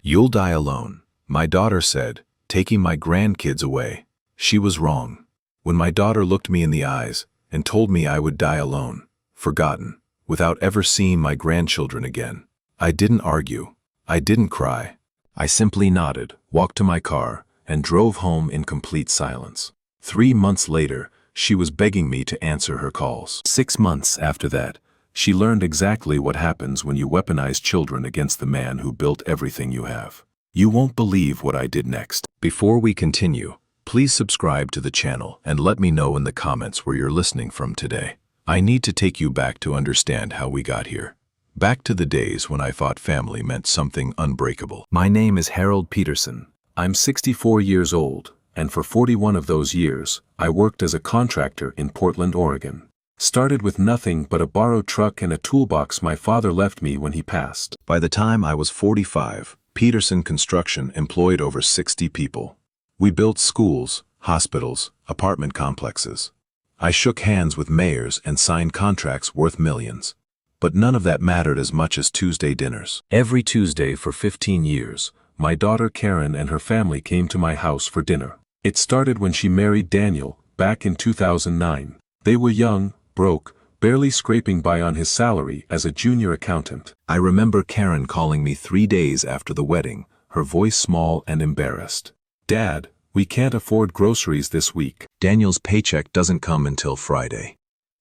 "You'll die alone," my daughter said, taking my grandkids away. She was wrong. When my daughter looked me in the eyes and told me I would die alone, forgotten, without ever seeing my grandchildren again, I didn't argue. I didn't cry. I simply nodded, walked to my car, and drove home in complete silence. 3 months later, she was begging me to answer her calls. 6 months after that, she learned exactly what happens when you weaponize children against the man who built everything you have. You won't believe what I did next. Before we continue, please subscribe to the channel and let me know in the comments where you're listening from today. I need to take you back to understand how we got here. Back to the days when I thought family meant something unbreakable. My name is Harold Peterson. I'm 64 years old, and for 41 of those years, I worked as a contractor in Portland, Oregon. Started with nothing but a borrowed truck and a toolbox my father left me when he passed. By the time I was 45, Peterson Construction employed over 60 people. We built schools, hospitals, apartment complexes. I shook hands with mayors and signed contracts worth millions. But none of that mattered as much as Tuesday dinners. Every Tuesday for 15 years, my daughter Karen and her family came to my house for dinner. It started when she married Daniel, back in 2009. They were young, broke, barely scraping by on his salary as a junior accountant. I remember Karen calling me 3 days after the wedding, her voice small and embarrassed. "Dad, we can't afford groceries this week. Daniel's paycheck doesn't come until Friday."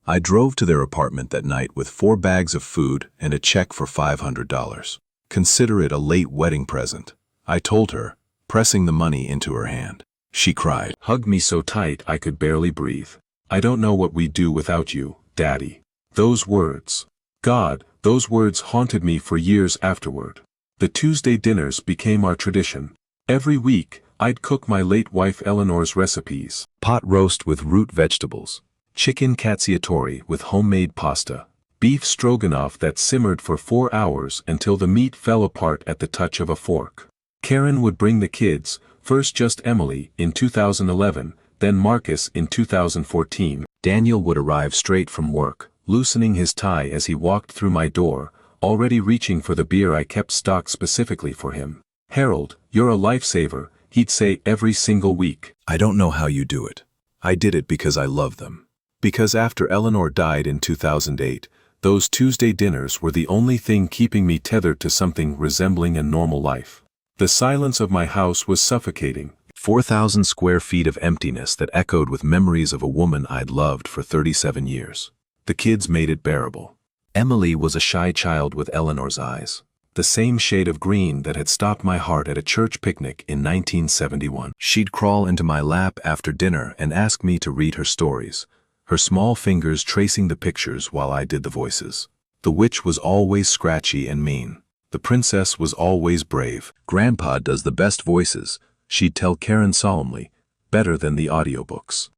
I drove to their apartment that night with 4 bags of food and a check for $500. "Consider it a late wedding present," I told her, pressing the money into her hand. She cried, hugged me so tight I could barely breathe. "I don't know what we'd do without you, Daddy." Those words. God, those words haunted me for years afterward. The Tuesday dinners became our tradition. Every week, I'd cook my late wife Eleanor's recipes. Pot roast with root vegetables. Chicken cacciatore with homemade pasta. Beef stroganoff that simmered for 4 hours until the meat fell apart at the touch of a fork. Karen would bring the kids, first just Emily in 2011, then Marcus in 2014. Daniel would arrive straight from work, loosening his tie as he walked through my door, already reaching for the beer I kept stocked specifically for him. "Harold, you're a lifesaver," he'd say every single week. I don't know how you do it. I did it because I love them. Because after Eleanor died in 2008, those Tuesday dinners were the only thing keeping me tethered to something resembling a normal life. The silence of my house was suffocating. 4,000 square feet of emptiness that echoed with memories of a woman I'd loved for 37 years. The kids made it bearable. Emily was a shy child with Eleanor's eyes, the same shade of green that had stopped my heart at a church picnic in 1971. She'd crawl into my lap after dinner and ask me to read her stories, her small fingers tracing the pictures while I did the voices. The witch was always scratchy and mean. The princess was always brave. "Grandpa does the best voices," she'd tell Karen solemnly, "better than the audiobooks."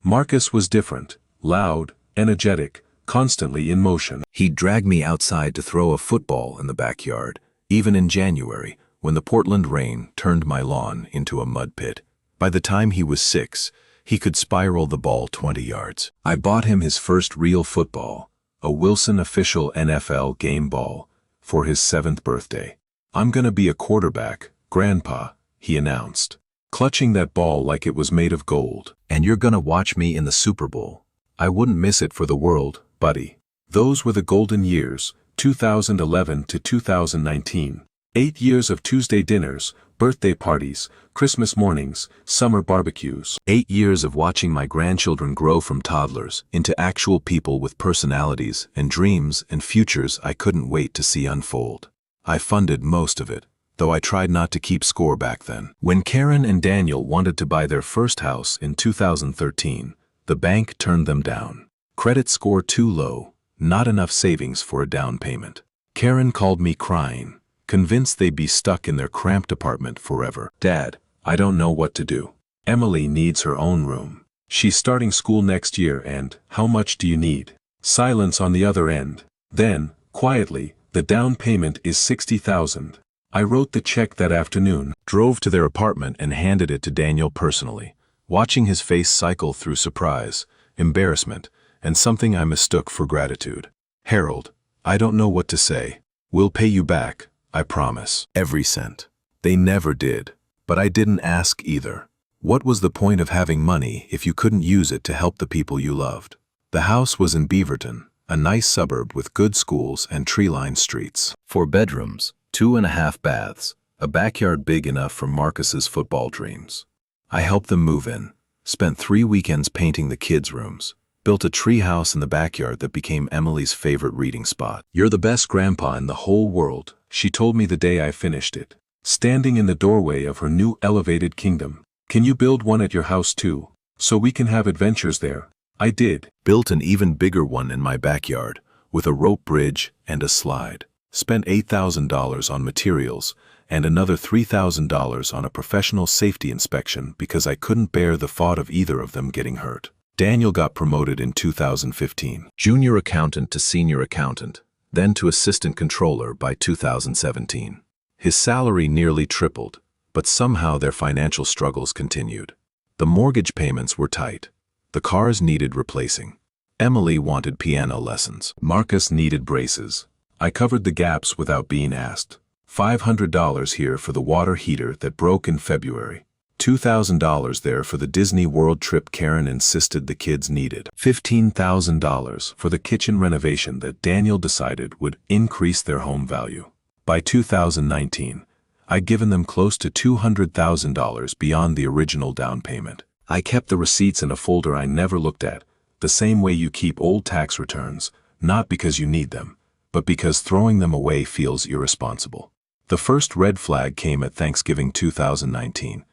Marcus was different, loud, energetic, constantly in motion. He'd drag me outside to throw a football in the backyard, even in January, when the Portland rain turned my lawn into a mud pit. By the time he was 6, he could spiral the ball 20 yards. I bought him his first real football, a Wilson official NFL game ball, for his 7th birthday. "I'm gonna be a quarterback, Grandpa," he announced, clutching that ball like it was made of gold. "And you're gonna watch me in the Super Bowl. I wouldn't miss it for the world, buddy." Those were the golden years, 2011 to 2019. 8 years of Tuesday dinners, birthday parties, Christmas mornings, summer barbecues. 8 years of watching my grandchildren grow from toddlers into actual people with personalities and dreams and futures I couldn't wait to see unfold. I funded most of it, though I tried not to keep score back then. When Karen and Daniel wanted to buy their first house in 2013, the bank turned them down. Credit score too low, not enough savings for a down payment. Karen called me crying, convinced they'd be stuck in their cramped apartment forever. "Dad, I don't know what to do. Emily needs her own room. She's starting school next year and, how much do you need?" Silence on the other end. Then, quietly, "The down payment is $60,000. I wrote the check that afternoon, drove to their apartment and handed it to Daniel personally, watching his face cycle through surprise, embarrassment, and something I mistook for gratitude. "Harold, I don't know what to say. We'll pay you back, I promise. Every cent." They never did. But I didn't ask either. What was the point of having money if you couldn't use it to help the people you loved? The house was in Beaverton, a nice suburb with good schools and tree-lined streets. 4 bedrooms, 2.5 baths, a backyard big enough for Marcus's football dreams. I helped them move in, spent 3 weekends painting the kids' rooms, built a tree house in the backyard that became Emily's favorite reading spot. "You're the best grandpa in the whole world," she told me the day I finished it, standing in the doorway of her new elevated kingdom. "Can you build one at your house too, so we can have adventures there?" I did. Built an even bigger one in my backyard, with a rope bridge and a slide. Spent $8,000 on materials and another $3,000 on a professional safety inspection because I couldn't bear the thought of either of them getting hurt. Daniel got promoted in 2015. Junior accountant to senior accountant, then to assistant controller by 2017. His salary nearly tripled, but somehow their financial struggles continued. The mortgage payments were tight. The cars needed replacing. Emily wanted piano lessons. Marcus needed braces. I covered the gaps without being asked. $500 here for the water heater that broke in February. $2,000 there for the Disney World trip Karen insisted the kids needed. $15,000 for the kitchen renovation that Daniel decided would increase their home value. By 2019, I'd given them close to $200,000 beyond the original down payment. I kept the receipts in a folder I never looked at, the same way you keep old tax returns, not because you need them, but because throwing them away feels irresponsible. The first red flag came at Thanksgiving 2019,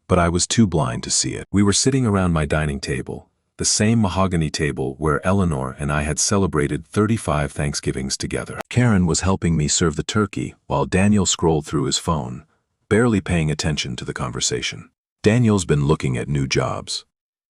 but I was too blind to see it. We were sitting around my dining table, the same mahogany table where Eleanor and I had celebrated 35 Thanksgivings together. Karen was helping me serve the turkey while Daniel scrolled through his phone, barely paying attention to the conversation. "Daniel's been looking at new jobs,"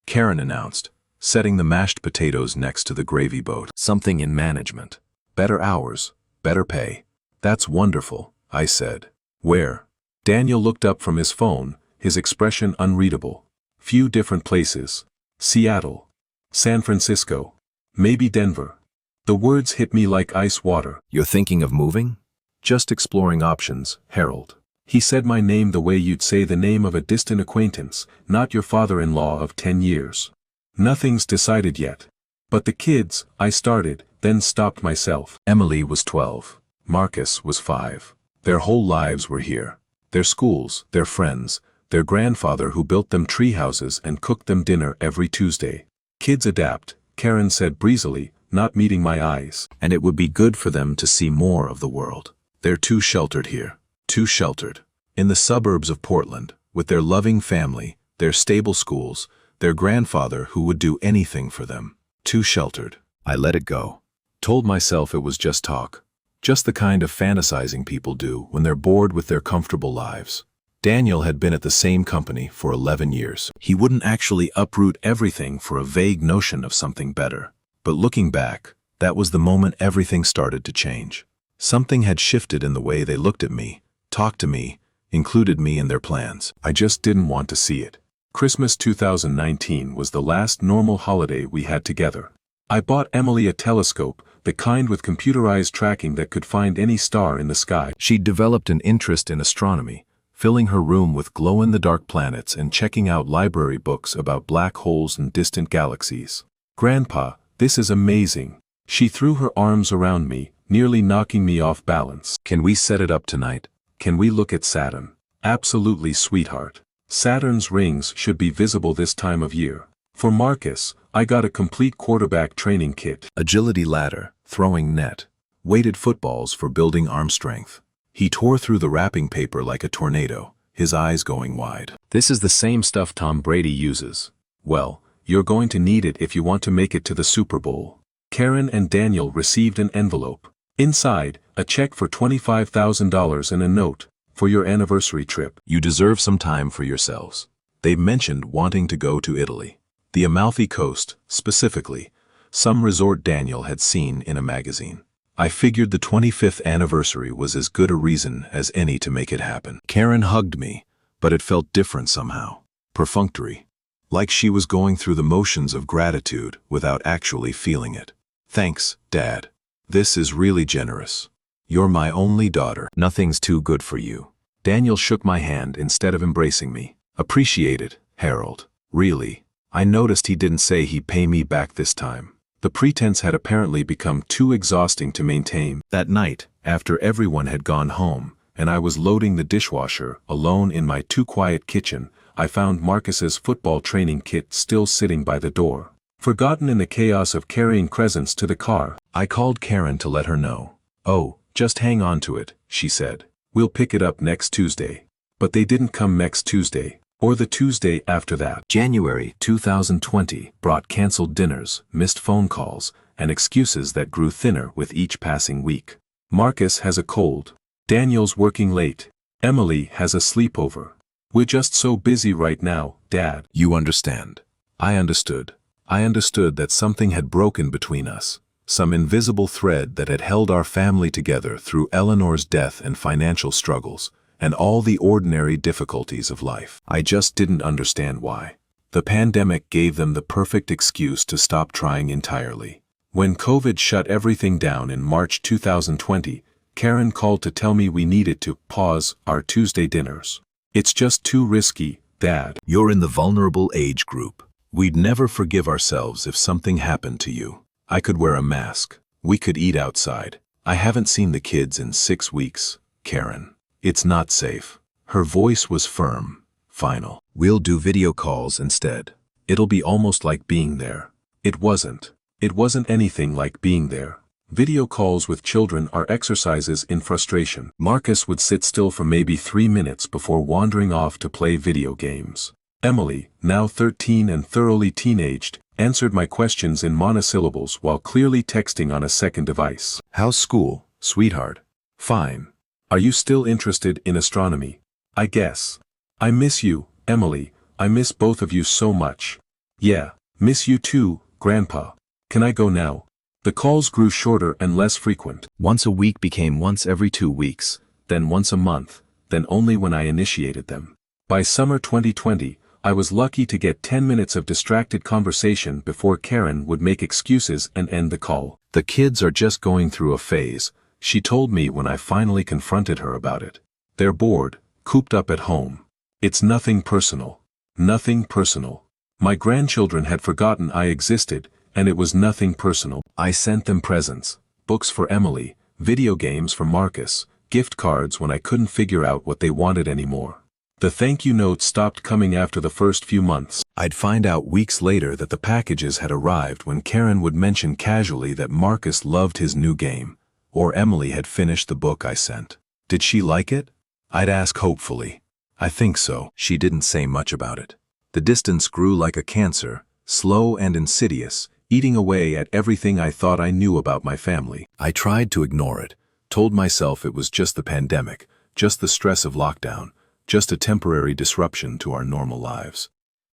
Karen announced, setting the mashed potatoes next to the gravy boat. "Something in management. Better hours, better pay." "That's wonderful," I said. "Where?" Daniel looked up from his phone, his expression unreadable. "Few different places. Seattle, San Francisco, maybe Denver." The words hit me like ice water. "You're thinking of moving?" "Just exploring options, Harold." He said my name the way you'd say the name of a distant acquaintance, not your father-in-law of 10 years. "Nothing's decided yet. But the kids," I started, then stopped myself. Emily was 12. Marcus was 5. Their whole lives were here. Their schools, their friends, their grandfather who built them tree houses and cooked them dinner every Tuesday. "Kids adapt," Karen said breezily, not meeting my eyes. "And it would be good for them to see more of the world. They're too sheltered here. Too sheltered. In the suburbs of Portland, with their loving family, their stable schools, their grandfather who would do anything for them. Too sheltered." I let it go. Told myself it was just talk. Just the kind of fantasizing people do when they're bored with their comfortable lives. Daniel had been at the same company for 11 years. He wouldn't actually uproot everything for a vague notion of something better. But looking back, that was the moment everything started to change. Something had shifted in the way they looked at me, talked to me, included me in their plans. I just didn't want to see it. Christmas 2019 was the last normal holiday we had together. I bought Emily a telescope, the kind with computerized tracking that could find any star in the sky. She'd developed an interest in astronomy, filling her room with glow-in-the-dark planets and checking out library books about black holes and distant galaxies. "Grandpa, this is amazing." She threw her arms around me, nearly knocking me off balance. "Can we set it up tonight? Can we look at Saturn?" "Absolutely, sweetheart. Saturn's rings should be visible this time of year." For Marcus, I got a complete quarterback training kit. Agility ladder, throwing net, weighted footballs for building arm strength. He tore through the wrapping paper like a tornado, his eyes going wide. "This is the same stuff Tom Brady uses." "Well, you're going to need it if you want to make it to the Super Bowl." Karen and Daniel received an envelope. Inside, a check for $25,000 and a note, "For your anniversary trip. You deserve some time for yourselves." They mentioned wanting to go to Italy. The Amalfi Coast, specifically, some resort Daniel had seen in a magazine. I figured the 25th anniversary was as good a reason as any to make it happen. Karen hugged me, but it felt different somehow. Perfunctory. Like she was going through the motions of gratitude without actually feeling it. "Thanks, Dad. This is really generous. You're my only daughter. Nothing's too good for you." Daniel shook my hand instead of embracing me. Appreciated, Harold. Really. I noticed he didn't say he'd pay me back this time. The pretense had apparently become too exhausting to maintain. That night, after everyone had gone home, and I was loading the dishwasher alone in my too-quiet kitchen, I found Marcus's football training kit still sitting by the door. Forgotten in the chaos of carrying presents to the car, I called Karen to let her know. "Oh, just hang on to it," she said. "We'll pick it up next Tuesday." But they didn't come next Tuesday, or the Tuesday after that. January 2020 brought canceled dinners, missed phone calls, and excuses that grew thinner with each passing week. Marcus has a cold. Daniel's working late. Emily has a sleepover. "We're just so busy right now, Dad." You understand. I understood. I understood that something had broken between us. Some invisible thread that had held our family together through Eleanor's death and financial struggles, and all the ordinary difficulties of life. I just didn't understand why. The pandemic gave them the perfect excuse to stop trying entirely. When COVID shut everything down in March 2020, Karen called to tell me we needed to pause our Tuesday dinners. "It's just too risky, Dad. You're in the vulnerable age group. We'd never forgive ourselves if something happened to you. I could wear a mask. We could eat outside. I haven't seen the kids in 6 weeks, Karen. It's not safe." Her voice was firm, final. "We'll do video calls instead. It'll be almost like being there." It wasn't. It wasn't anything like being there. Video calls with children are exercises in frustration. Marcus would sit still for maybe 3 minutes before wandering off to play video games. Emily, now 13 and thoroughly teenaged, answered my questions in monosyllables while clearly texting on a second device. "How's school, sweetheart?" "Fine. Are you still interested in astronomy?" "I guess." "I miss you, Emily. I miss both of you so much." "Yeah, miss you too, Grandpa. Can I go now?" The calls grew shorter and less frequent. Once a week became once every 2 weeks, then once a month, then only when I initiated them. By summer 2020, I was lucky to get 10 minutes of distracted conversation before Karen would make excuses and end the call. "The kids are just going through a phase," she told me when I finally confronted her about it. "They're bored, cooped up at home. It's nothing personal. Nothing personal." My grandchildren had forgotten I existed, and it was nothing personal. I sent them presents, books for Emily, video games for Marcus, gift cards when I couldn't figure out what they wanted anymore. The thank you notes stopped coming after the first few months. I'd find out weeks later that the packages had arrived when Karen would mention casually that Marcus loved his new game, or Emily had finished the book I sent. Did she like it? I'd ask hopefully. "I think so." She didn't say much about it. The distance grew like a cancer, slow and insidious, eating away at everything I thought I knew about my family. I tried to ignore it, told myself it was just the pandemic, just the stress of lockdown, just a temporary disruption to our normal lives.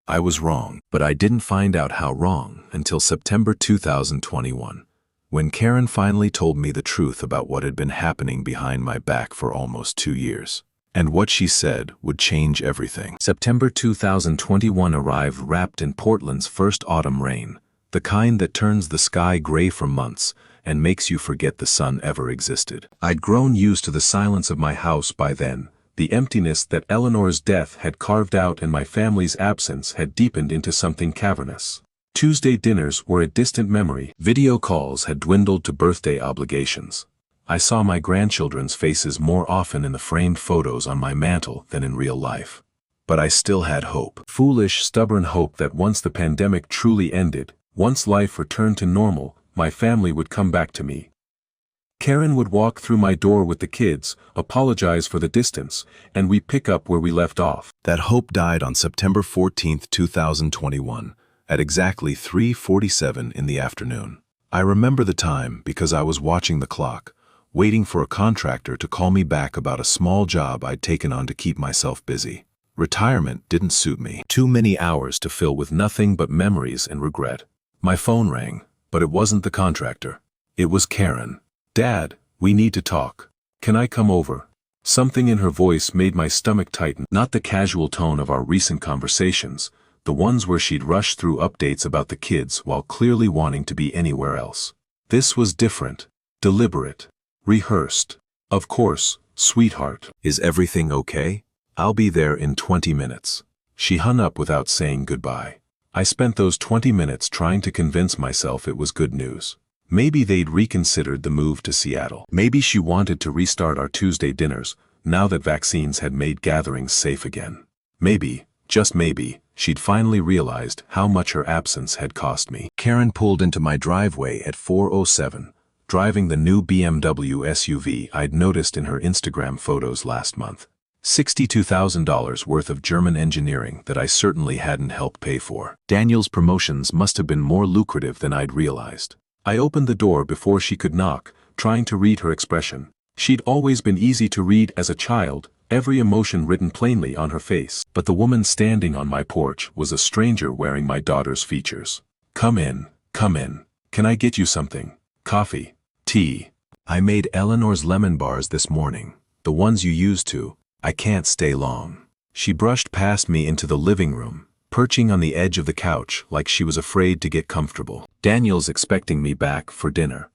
I was wrong, but I didn't find out how wrong until September 2021, when Karen finally told me the truth about what had been happening behind my back for almost 2 years. And what she said would change everything. September 2021 arrived wrapped in Portland's first autumn rain, the kind that turns the sky gray for months and makes you forget the sun ever existed. I'd grown used to the silence of my house by then. The emptiness that Eleanor's death had carved out and my family's absence had deepened into something cavernous. Tuesday dinners were a distant memory. Video calls had dwindled to birthday obligations. I saw my grandchildren's faces more often in the framed photos on my mantle than in real life. But I still had hope. Foolish, stubborn hope that once the pandemic truly ended, once life returned to normal, my family would come back to me. Karen would walk through my door with the kids, apologize for the distance, and we'd pick up where we left off. That hope died on September 14, 2021, at exactly 3:47 in the afternoon. I remember the time because I was watching the clock, waiting for a contractor to call me back about a small job I'd taken on to keep myself busy. Retirement didn't suit me. Too many hours to fill with nothing but memories and regret. My phone rang, but it wasn't the contractor. It was Karen. "Dad, we need to talk. Can I come over?" Something in her voice made my stomach tighten. Not the casual tone of our recent conversations, the ones where she'd rush through updates about the kids while clearly wanting to be anywhere else. This was different, deliberate, rehearsed. "Of course, Sweetheart, is everything okay? I'll be there in 20 minutes. She hung up without saying goodbye. I spent those 20 minutes trying to convince myself it was good news. Maybe they'd reconsidered the move to Seattle. Maybe she wanted to restart our Tuesday dinners, now that vaccines had made gatherings safe again. Maybe, just maybe, she'd finally realized how much her absence had cost me. Karen pulled into my driveway at 4:07, driving the new BMW SUV I'd noticed in her Instagram photos last month. $62,000 worth of German engineering that I certainly hadn't helped pay for. Daniel's promotions must have been more lucrative than I'd realized. I opened the door before she could knock, trying to read her expression. She'd always been easy to read as a child, every emotion written plainly on her face. But the woman standing on my porch was a stranger wearing my daughter's features. Come in, come in. Can I get you something? Coffee? Tea? I made Eleanor's lemon bars this morning, the ones you used to. I can't stay long. She brushed past me into the living room, perching on the edge of the couch like she was afraid to get comfortable. Daniel's expecting me back for dinner.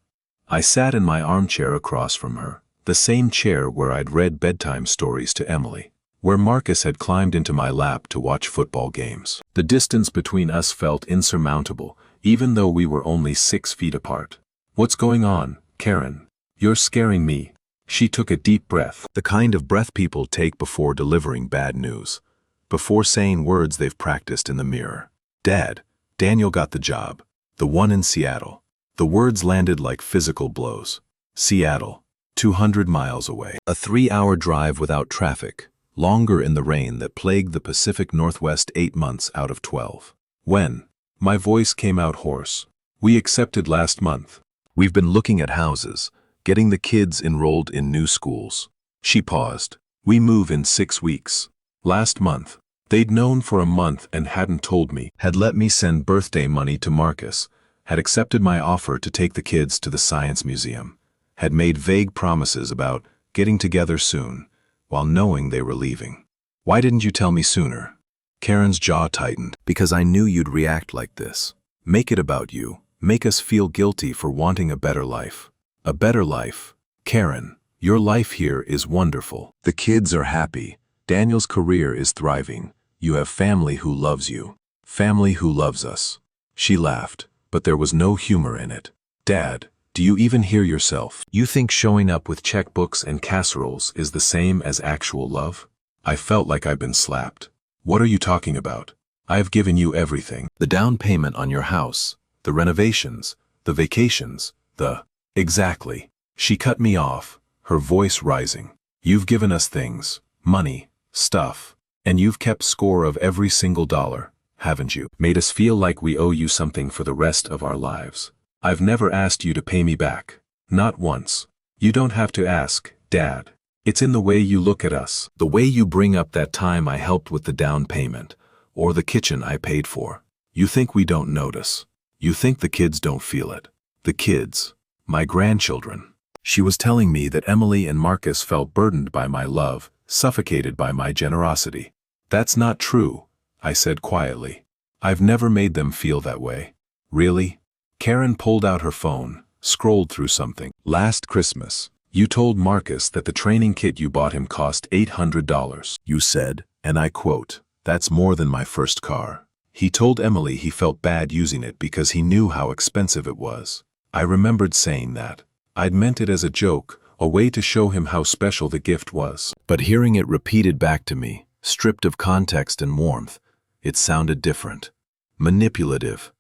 I sat in my armchair across from her, the same chair where I'd read bedtime stories to Emily, where Marcus had climbed into my lap to watch football games. The distance between us felt insurmountable, even though we were only 6 feet apart. What's going on, Karen? You're scaring me. She took a deep breath, the kind of breath people take before delivering bad news, before saying words they've practiced in the mirror. Dad, Daniel got the job, the one in Seattle. The words landed like physical blows. Seattle, 200 miles away. A 3-hour drive without traffic, longer in the rain that plagued the Pacific Northwest 8 months out of 12. When? My voice came out hoarse. We accepted last month. We've been looking at houses, getting the kids enrolled in new schools. She paused. We move in 6 weeks. Last month. They'd known for a month and hadn't told me. Had let me send birthday money to Marcus. Had accepted my offer to take the kids to the Science Museum. Had made vague promises about getting together soon, while knowing they were leaving. Why didn't you tell me sooner? Karen's jaw tightened. Because I knew you'd react like this. Make it about you. Make us feel guilty for wanting a better life. A better life. Karen, your life here is wonderful. The kids are happy. Daniel's career is thriving. You have family who loves you. Family who loves us. She laughed, but there was no humor in it. Dad, do you even hear yourself? You think showing up with checkbooks and casseroles is the same as actual love? I felt like I'd been slapped. What are you talking about? I've given you everything. The down payment on your house, the renovations, the vacations, the... Exactly. She cut me off, her voice rising. You've given us things, money, stuff, and you've kept score of every single dollar, haven't you? Made us feel like we owe you something for the rest of our lives. I've never asked you to pay me back. Not once. You don't have to ask, Dad. It's in the way you look at us. The way you bring up that time I helped with the down payment, or the kitchen I paid for. You think we don't notice. You think the kids don't feel it. The kids. My grandchildren. She was telling me that Emily and Marcus felt burdened by my love, suffocated by my generosity. That's not true, I said quietly. I've never made them feel that way. Really? Karen pulled out her phone, scrolled through something. Last Christmas, you told Marcus that the training kit you bought him cost $800. You said, and I quote, "That's more than my first car." He told Emily he felt bad using it because he knew how expensive it was. I remembered saying that. I'd meant it as a joke, a way to show him how special the gift was. But hearing it repeated back to me, stripped of context and warmth, it sounded different. Manipulative.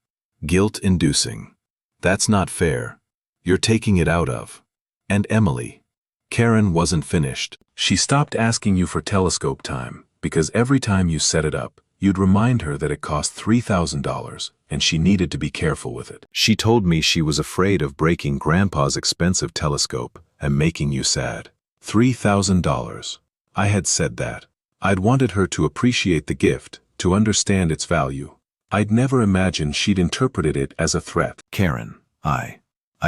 Guilt-inducing. That's not fair. You're taking it out of. And Emily. Karen wasn't finished. She stopped asking you for telescope time, because every time you set it up, you'd remind her that it cost $3,000, and she needed to be careful with it. She told me she was afraid of breaking Grandpa's expensive telescope and making you sad. $3,000. I had said that. I'd wanted her to appreciate the gift, to understand its value. I'd never imagined she'd interpreted it as a threat. Karen, I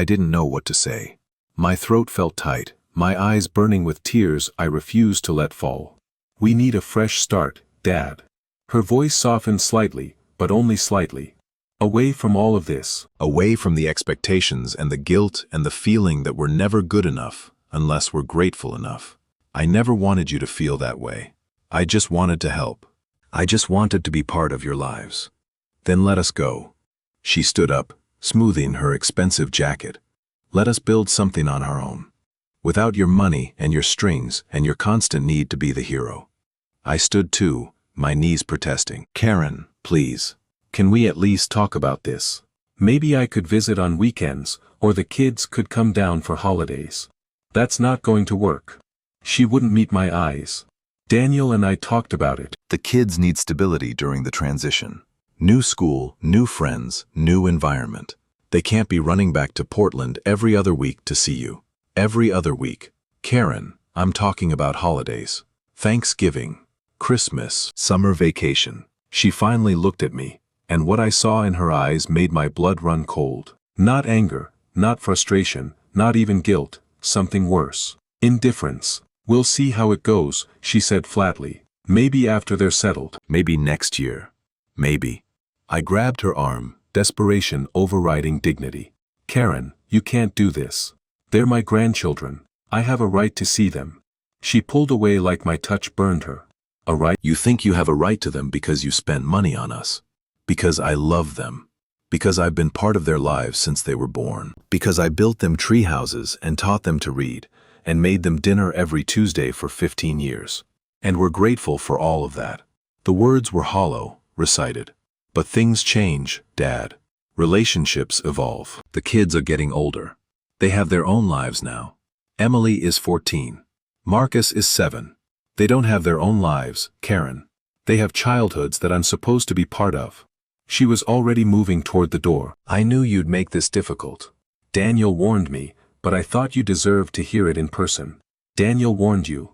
didn't know what to say. My throat felt tight, my eyes burning with tears I refused to let fall. We need a fresh start, Dad. Her voice softened slightly, but only slightly. Away from all of this. Away from the expectations and the guilt and the feeling that we're never good enough unless we're grateful enough. I never wanted you to feel that way. I just wanted to help. I just wanted to be part of your lives. Then let us go." She stood up, smoothing her expensive jacket. "Let us build something on our own. Without your money and your strings and your constant need to be the hero." I stood too, my knees protesting. "Karen, please. Can we at least talk about this? Maybe I could visit on weekends, or the kids could come down for holidays." "That's not going to work." She wouldn't meet my eyes. Daniel and I talked about it. The kids need stability during the transition. New school, new friends, new environment. They can't be running back to Portland every other week to see you. Every other week. Karen, I'm talking about holidays. Thanksgiving, Christmas, summer vacation. She finally looked at me, and what I saw in her eyes made my blood run cold. Not anger, not frustration, not even guilt, something worse. Indifference. "We'll see how it goes," she said flatly. "Maybe after they're settled. Maybe next year. Maybe." I grabbed her arm, desperation overriding dignity. "Karen, you can't do this. They're my grandchildren. I have a right to see them." She pulled away like my touch burned her. "A right? You think you have a right to them because you spent money on us. Because I love them. Because I've been part of their lives since they were born. Because I built them tree houses and taught them to read, and made them dinner every Tuesday for 15 years. And we're grateful for all of that." The words were hollow, recited. But things change, Dad. Relationships evolve. The kids are getting older. They have their own lives now. Emily is 14. Marcus is 7. They don't have their own lives, Karen. They have childhoods that I'm supposed to be part of. She was already moving toward the door. "I knew you'd make this difficult. Daniel warned me, but I thought you deserved to hear it in person." "Daniel warned you?"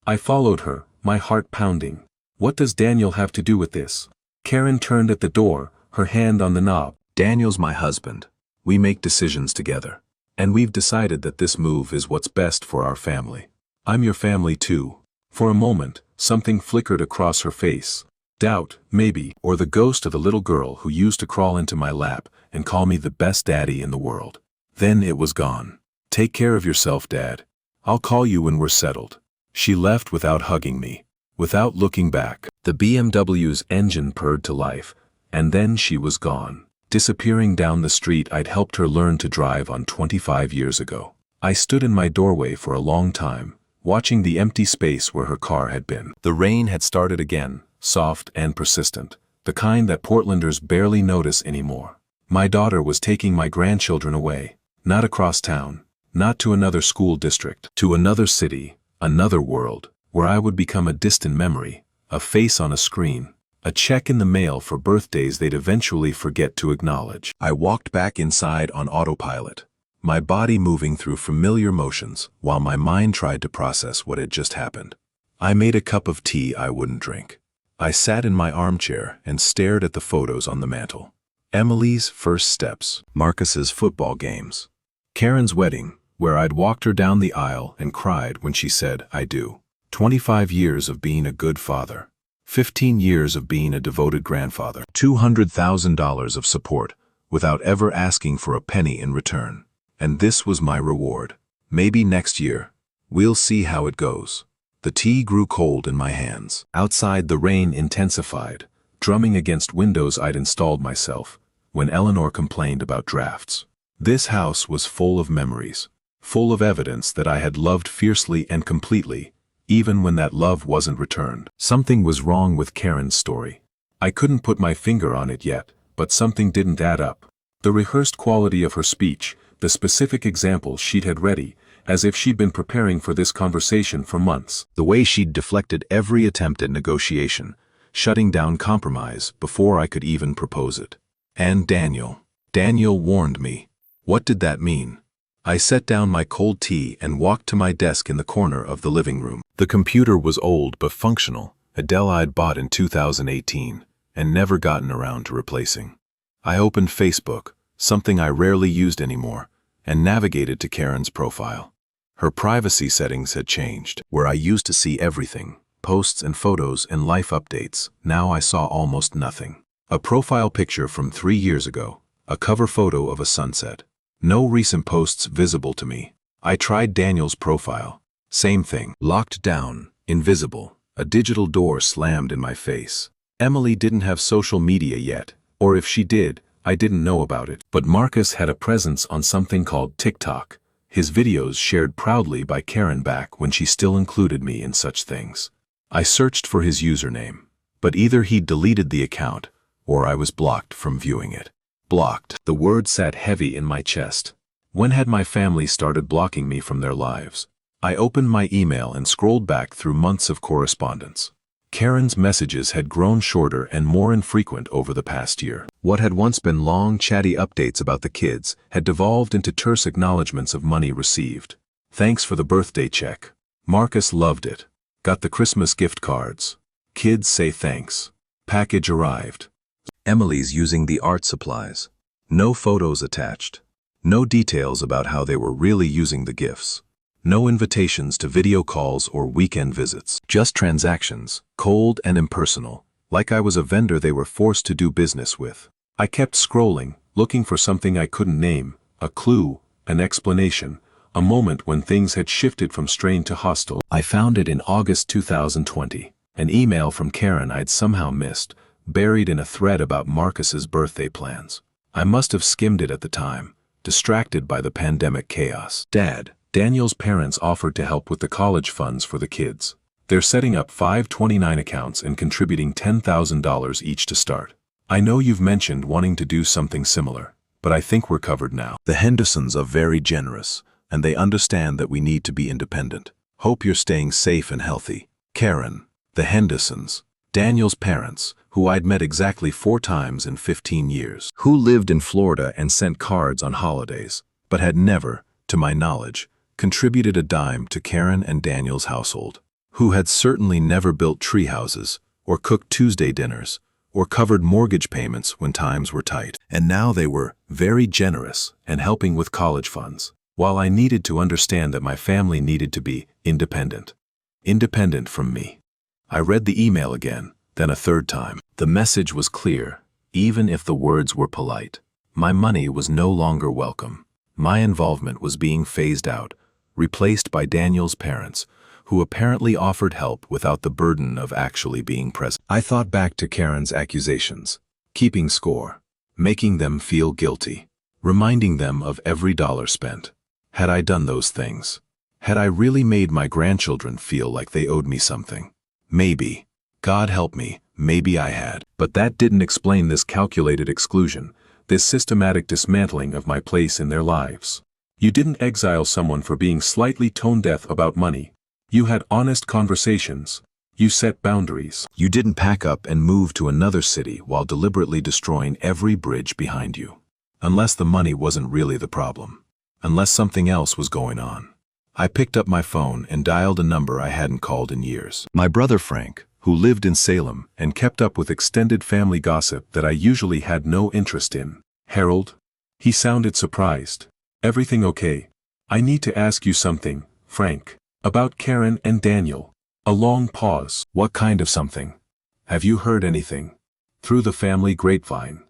I followed her, my heart pounding. What does Daniel have to do with this? Karen turned at the door, her hand on the knob. "Daniel's my husband. We make decisions together. And we've decided that this move is what's best for our family. I'm your family too." For a moment, something flickered across her face. Doubt, maybe, or the ghost of the little girl who used to crawl into my lap and call me the best daddy in the world. Then it was gone. "Take care of yourself, Dad. I'll call you when we're settled." She left without hugging me, without looking back. The BMW's engine purred to life, and then she was gone, disappearing down the street I'd helped her learn to drive on 25 years ago. I stood in my doorway for a long time, watching the empty space where her car had been. The rain had started again, soft and persistent, the kind that Portlanders barely notice anymore. My daughter was taking my grandchildren away, not across town, not to another school district, to another city, another world, where I would become a distant memory, a face on a screen, a check in the mail for birthdays they'd eventually forget to acknowledge. I walked back inside on autopilot, my body moving through familiar motions while my mind tried to process what had just happened. I made a cup of tea I wouldn't drink. I sat in my armchair and stared at the photos on the mantel. Emily's first steps, Marcus's football games, Karen's wedding, where I'd walked her down the aisle and cried when she said, "I do." 25 years of being a good father. 15 years of being a devoted grandfather. $200,000 of support, without ever asking for a penny in return. And this was my reward. Maybe next year. We'll see how it goes. The tea grew cold in my hands. Outside the rain intensified, drumming against windows I'd installed myself, when Eleanor complained about drafts. This house was full of memories, full of evidence that I had loved fiercely and completely, even when that love wasn't returned. Something was wrong with Karen's story. I couldn't put my finger on it yet, but something didn't add up. The rehearsed quality of her speech, the specific examples she'd had ready, as if she'd been preparing for this conversation for months. The way she'd deflected every attempt at negotiation, shutting down compromise before I could even propose it. And Daniel warned me. What did that mean? I set down my cold tea and walked to my desk in the corner of the living room. The computer was old but functional, a Dell I'd bought in 2018, and never gotten around to replacing. I opened Facebook, something I rarely used anymore, and navigated to Karen's profile. Her privacy settings had changed. Where I used to see everything, posts and photos and life updates, now I saw almost nothing. A profile picture from 3 years ago, a cover photo of a sunset. No recent posts visible to me. I tried Daniel's profile. Same thing. Locked down, invisible, a digital door slammed in my face. Emily didn't have social media yet, or if she did, I didn't know about it. But Marcus had a presence on something called TikTok, his videos shared proudly by Karen back when she still included me in such things. I searched for his username, but either he'd deleted the account, or I was blocked from viewing it. Blocked. The word sat heavy in my chest. When had my family started blocking me from their lives? I opened my email and scrolled back through months of correspondence. Karen's messages had grown shorter and more infrequent over the past year. What had once been long, chatty updates about the kids had devolved into terse acknowledgments of money received. Thanks for the birthday check. Marcus loved it. Got the Christmas gift cards. Kids say thanks. Package arrived. Emily's using the art supplies. No photos attached. No details about how they were really using the gifts. No invitations to video calls or weekend visits. Just transactions, cold and impersonal, like I was a vendor they were forced to do business with. I kept scrolling, looking for something I couldn't name, a clue, an explanation, a moment when things had shifted from strained to hostile. I found it in August 2020, an email from Karen I'd somehow missed, buried in a thread about Marcus's birthday plans. I must have skimmed it at the time, distracted by the pandemic chaos. Dad, Daniel's parents offered to help with the college funds for the kids. They're setting up 529 accounts and contributing $10,000 each to start. I know you've mentioned wanting to do something similar, but I think we're covered now. The Hendersons are very generous, and they understand that we need to be independent. Hope you're staying safe and healthy. Karen, the Hendersons, Daniel's parents, who I'd met exactly 4 times in 15 years, who lived in Florida and sent cards on holidays, but had never, to my knowledge, contributed a dime to Karen and Daniel's household, who had certainly never built tree houses, or cooked Tuesday dinners, or covered mortgage payments when times were tight. And now they were very generous and helping with college funds, while I needed to understand that my family needed to be independent. Independent from me. I read the email again, then a third time. The message was clear, even if the words were polite. My money was no longer welcome. My involvement was being phased out, replaced by Daniel's parents, who apparently offered help without the burden of actually being present. I thought back to Karen's accusations, keeping score, making them feel guilty, reminding them of every dollar spent. Had I done those things? Had I really made my grandchildren feel like they owed me something? Maybe. God help me, maybe I had. But that didn't explain this calculated exclusion, this systematic dismantling of my place in their lives. You didn't exile someone for being slightly tone-deaf about money. You had honest conversations. You set boundaries. You didn't pack up and move to another city while deliberately destroying every bridge behind you. Unless the money wasn't really the problem. Unless something else was going on. I picked up my phone and dialed a number I hadn't called in years. My brother Frank, who lived in Salem and kept up with extended family gossip that I usually had no interest in. Harold? He sounded surprised. Everything okay? I need to ask you something, Frank. About Karen and Daniel. A long pause. What kind of something? Have you heard anything? Through the family grapevine.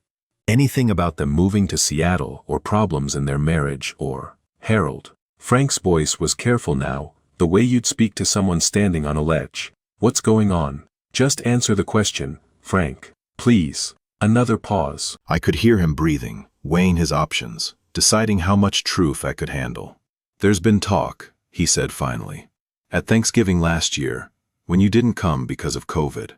Anything about them moving to Seattle or problems in their marriage or... Harold. Frank's voice was careful now, the way you'd speak to someone standing on a ledge. What's going on? Just answer the question, Frank. Please. Another pause. I could hear him breathing, weighing his options, deciding how much truth I could handle. There's been talk, he said finally. At Thanksgiving last year, when you didn't come because of COVID,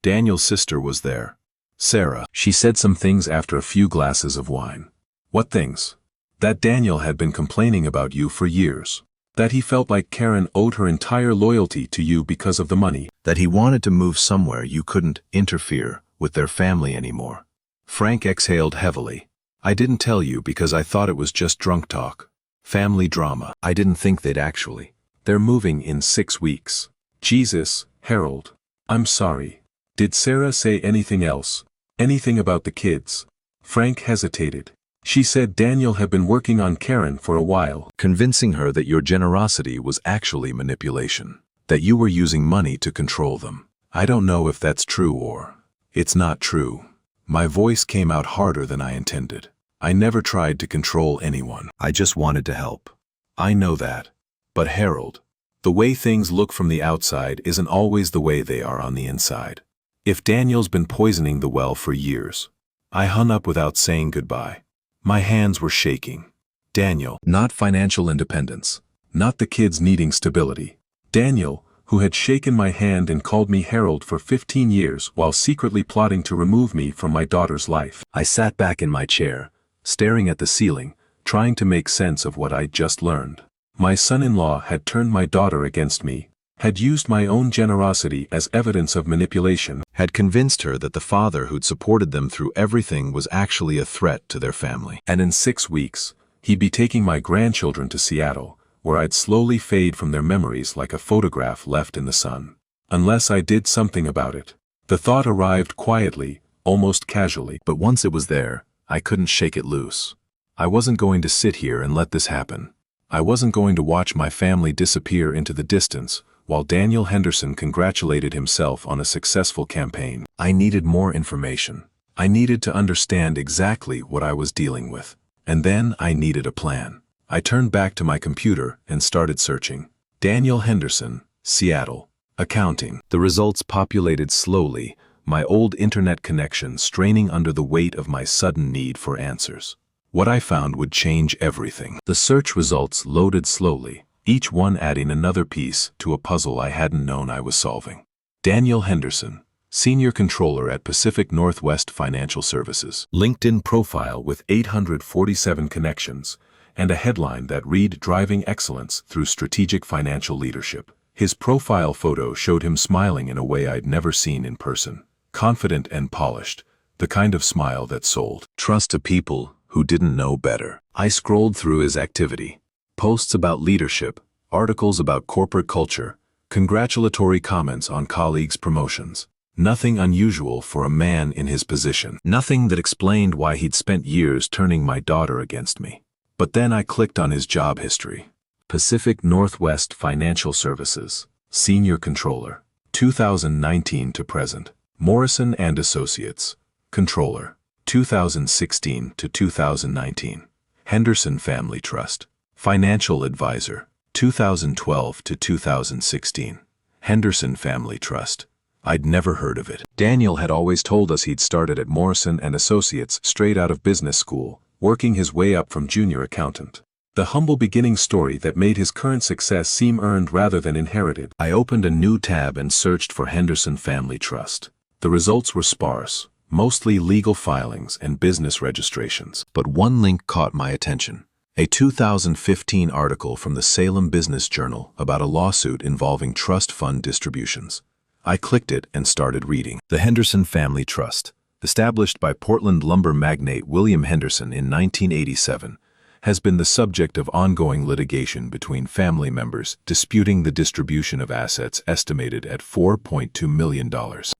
Daniel's sister was there. Sarah. She said some things after a few glasses of wine. What things? That Daniel had been complaining about you for years. That he felt like Karen owed her entire loyalty to you because of the money. That he wanted to move somewhere you couldn't interfere with their family anymore. Frank exhaled heavily. I didn't tell you because I thought it was just drunk talk. Family drama. I didn't think they'd actually. They're moving in 6 weeks. Jesus, Harold. I'm sorry. Did Sarah say anything else? Anything about the kids? Frank hesitated. She said Daniel had been working on Karen for a while. Convincing her that your generosity was actually manipulation. That you were using money to control them. I don't know if that's true or... It's not true. My voice came out harder than I intended. I never tried to control anyone. I just wanted to help. I know that. But Harold, The way things look from the outside isn't always the way they are on the inside. If Daniel's been poisoning the well for years. I hung up without saying goodbye. My hands were shaking. Daniel, not financial independence. Not the kids needing stability. Daniel, who had shaken my hand and called me Harold for 15 years while secretly plotting to remove me from my daughter's life. I sat back in my chair, staring at the ceiling, trying to make sense of what I'd just learned. My son-in-law had turned my daughter against me, had used my own generosity as evidence of manipulation, had convinced her that the father who'd supported them through everything was actually a threat to their family. And in 6 weeks, he'd be taking my grandchildren to Seattle, where I'd slowly fade from their memories like a photograph left in the sun. Unless I did something about it. The thought arrived quietly, almost casually, but once it was there, I couldn't shake it loose. I wasn't going to sit here and let this happen. I wasn't going to watch my family disappear into the distance, while Daniel Henderson congratulated himself on a successful campaign. I needed more information. I needed to understand exactly what I was dealing with. And then I needed a plan. I turned back to my computer and started searching. Daniel Henderson, Seattle, accounting. The results populated slowly, my old internet connection straining under the weight of my sudden need for answers. What I found would change everything. The search results loaded slowly, each one adding another piece to a puzzle I hadn't known I was solving. Daniel Henderson, Senior Controller at Pacific Northwest Financial Services. LinkedIn profile with 847 connections, and a headline that read Driving Excellence Through Strategic Financial Leadership. His profile photo showed him smiling in a way I'd never seen in person. Confident and polished, the kind of smile that sold trust to people who didn't know better. I scrolled through his activity. Posts about leadership, articles about corporate culture, congratulatory comments on colleagues' promotions. Nothing unusual for a man in his position. Nothing that explained why he'd spent years turning my daughter against me. But then I clicked on his job history. Pacific Northwest Financial Services, Senior Controller, 2019 to present. Morrison & Associates, Controller, 2016 to 2019. Henderson Family Trust, Financial Advisor, 2012 to 2016. Henderson Family Trust. I'd never heard of it. Daniel had always told us he'd started at Morrison & Associates straight out of business school, working his way up from junior accountant. The humble beginning story that made his current success seem earned rather than inherited. I opened a new tab and searched for Henderson Family Trust. The results were sparse, mostly legal filings and business registrations. But one link caught my attention. A 2015 article from the Salem Business Journal about a lawsuit involving trust fund distributions. I clicked it and started reading. The Henderson Family Trust, established by Portland lumber magnate William Henderson in 1987, has been the subject of ongoing litigation between family members disputing the distribution of assets estimated at $4.2 million.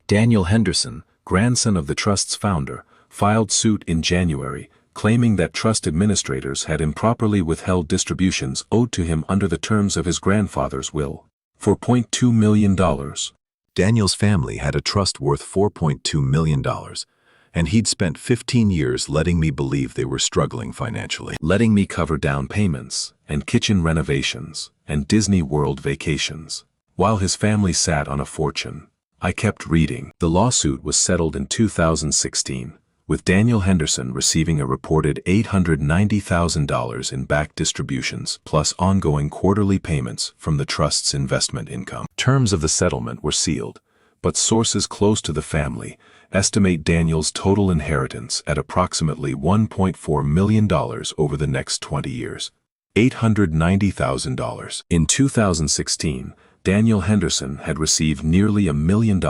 Daniel Henderson, grandson of the trust's founder, filed suit in January, claiming that trust administrators had improperly withheld distributions owed to him under the terms of his grandfather's will. $4.2 million. Daniel's family had a trust worth $4.2 million, and he'd spent 15 years letting me believe they were struggling financially. Letting me cover down payments, and kitchen renovations, and Disney World vacations. While his family sat on a fortune, I kept reading. The lawsuit was settled in 2016, with Daniel Henderson receiving a reported $890,000 in back distributions plus ongoing quarterly payments from the trust's investment income. Terms of the settlement were sealed, but sources close to the family estimate Daniel's total inheritance at approximately $1.4 million over the next 20 years. $890,000. In 2016, Daniel Henderson had received nearly $1 million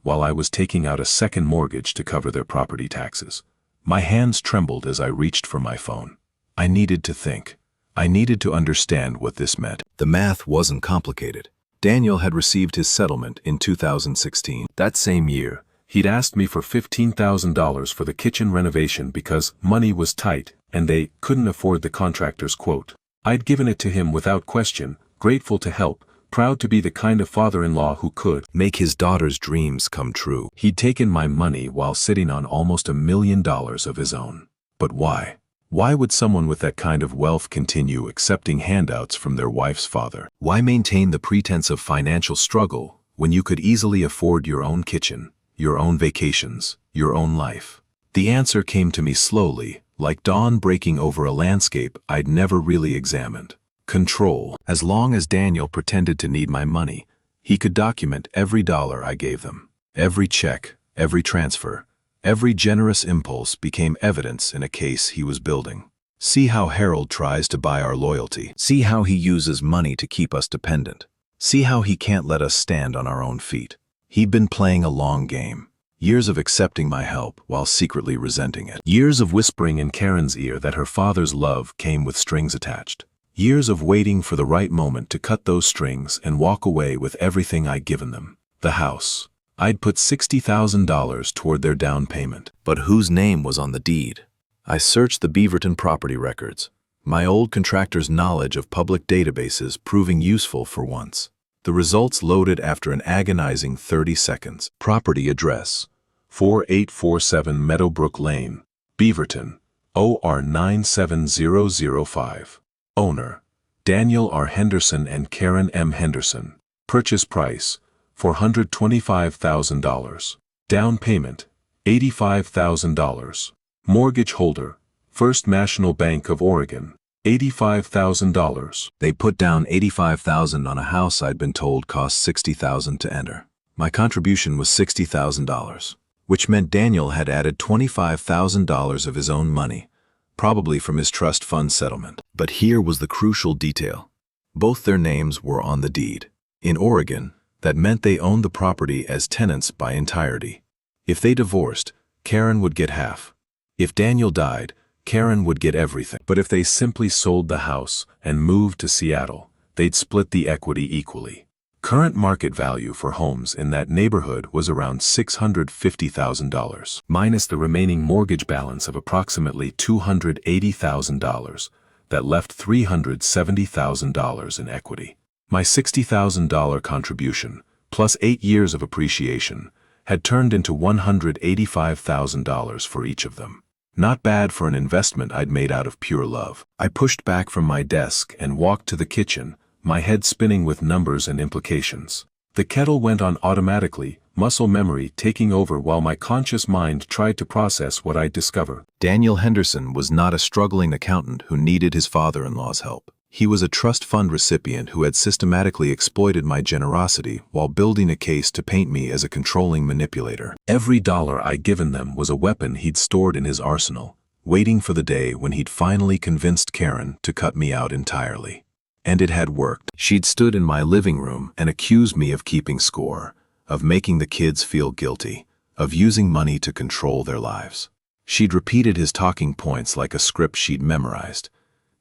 while I was taking out a second mortgage to cover their property taxes. My hands trembled as I reached for my phone. I needed to think. I needed to understand what this meant. The math wasn't complicated. Daniel had received his settlement in 2016. That same year, he'd asked me for $15,000 for the kitchen renovation because money was tight and they couldn't afford the contractor's quote. I'd given it to him without question, grateful to help, proud to be the kind of father-in-law who could make his daughter's dreams come true. He'd taken my money while sitting on almost $1 million of his own. But why? Why would someone with that kind of wealth continue accepting handouts from their wife's father? Why maintain the pretense of financial struggle when you could easily afford your own kitchen, your own vacations, your own life? The answer came to me slowly, like dawn breaking over a landscape I'd never really examined. Control. As long as Daniel pretended to need my money, he could document every dollar I gave them. Every check, every transfer, every generous impulse became evidence in a case he was building. See how Harold tries to buy our loyalty. See how he uses money to keep us dependent. See how he can't let us stand on our own feet. He'd been playing a long game. Years of accepting my help while secretly resenting it. Years of whispering in Karen's ear that her father's love came with strings attached. Years of waiting for the right moment to cut those strings and walk away with everything I'd given them. The house. I'd put $60,000 toward their down payment. But whose name was on the deed? I searched the Beaverton property records, my old contractor's knowledge of public databases proving useful for once. The results loaded after an agonizing 30 seconds. Property address: 4847 Meadowbrook Lane, Beaverton, OR 97005. Owner: Daniel R. Henderson and Karen M. Henderson. Purchase price: $425,000. Down payment: $85,000. Mortgage holder: First National Bank of Oregon. $85,000. They put down $85,000 on a house I'd been told cost $60,000 to enter. My contribution was $60,000, which meant Daniel had added $25,000 of his own money, probably from his trust fund settlement. But here was the crucial detail. Both their names were on the deed. In Oregon, that meant they owned the property as tenants by entirety. If they divorced, Karen would get half. If Daniel died, Karen would get everything. But if they simply sold the house and moved to Seattle, they'd split the equity equally. Current market value for homes in that neighborhood was around $650,000, minus the remaining mortgage balance of approximately $280,000 that left $370,000 in equity. My $60,000 contribution, plus 8 years of appreciation, had turned into $185,000 for each of them. Not bad for an investment I'd made out of pure love. I pushed back from my desk and walked to the kitchen, my head spinning with numbers and implications. The kettle went on automatically, muscle memory taking over while my conscious mind tried to process what I'd discovered. Daniel Henderson was not a struggling accountant who needed his father-in-law's help. He was a trust fund recipient who had systematically exploited my generosity while building a case to paint me as a controlling manipulator. Every dollar I'd given them was a weapon he'd stored in his arsenal, waiting for the day when he'd finally convinced Karen to cut me out entirely. And it had worked. She'd stood in my living room and accused me of keeping score, of making the kids feel guilty, of using money to control their lives. She'd repeated his talking points like a script she'd memorized,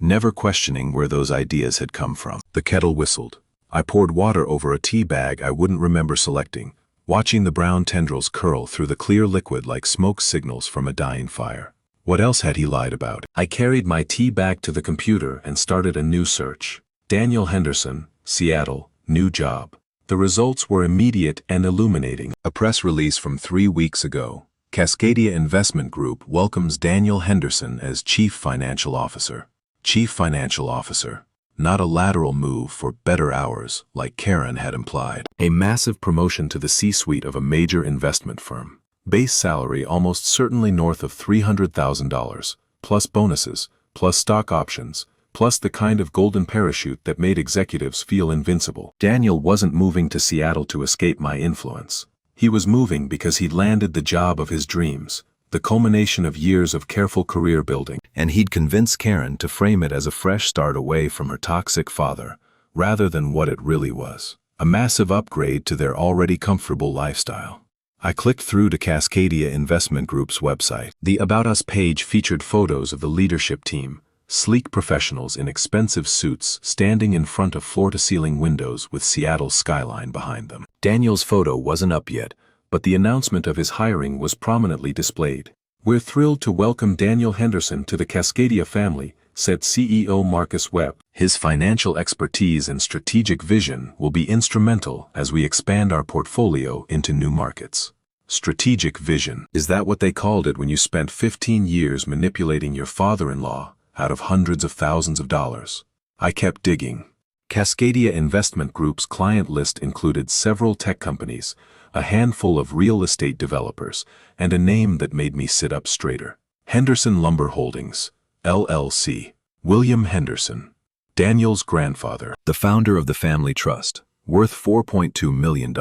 never questioning where those ideas had come from. The kettle whistled. I poured water over a tea bag I wouldn't remember selecting, watching the brown tendrils curl through the clear liquid like smoke signals from a dying fire. What else had he lied about? I carried my tea back to the computer and started a new search. Daniel Henderson, Seattle, new job. The results were immediate and illuminating. A press release from 3 weeks ago. Cascadia Investment Group welcomes Daniel Henderson as Chief Financial Officer. Chief Financial Officer, not a lateral move for better hours like Karen had implied. A massive promotion to the C-suite of a major investment firm. Base salary almost certainly north of $300,000, plus bonuses, plus stock options, plus the kind of golden parachute that made executives feel invincible. Daniel wasn't moving to Seattle to escape my influence. He was moving because he'd landed the job of his dreams, the culmination of years of careful career building. And he'd convinced Karen to frame it as a fresh start away from her toxic father, rather than what it really was. A massive upgrade to their already comfortable lifestyle. I clicked through to Cascadia Investment Group's website. The About Us page featured photos of the leadership team, sleek professionals in expensive suits standing in front of floor-to-ceiling windows with Seattle's skyline behind them. Daniel's photo wasn't up yet, but the announcement of his hiring was prominently displayed. "We're thrilled to welcome Daniel Henderson to the Cascadia family," said CEO Marcus Webb. "His financial expertise and strategic vision will be instrumental as we expand our portfolio into new markets." Strategic vision. Is that what they called it when you spent 15 years manipulating your father-in-law out of hundreds of thousands of dollars? I kept digging. Cascadia Investment Group's client list included several tech companies, a handful of real estate developers, and a name that made me sit up straighter. Henderson Lumber Holdings, LLC. William Henderson, Daniel's grandfather, the founder of the family trust, worth $4.2 million.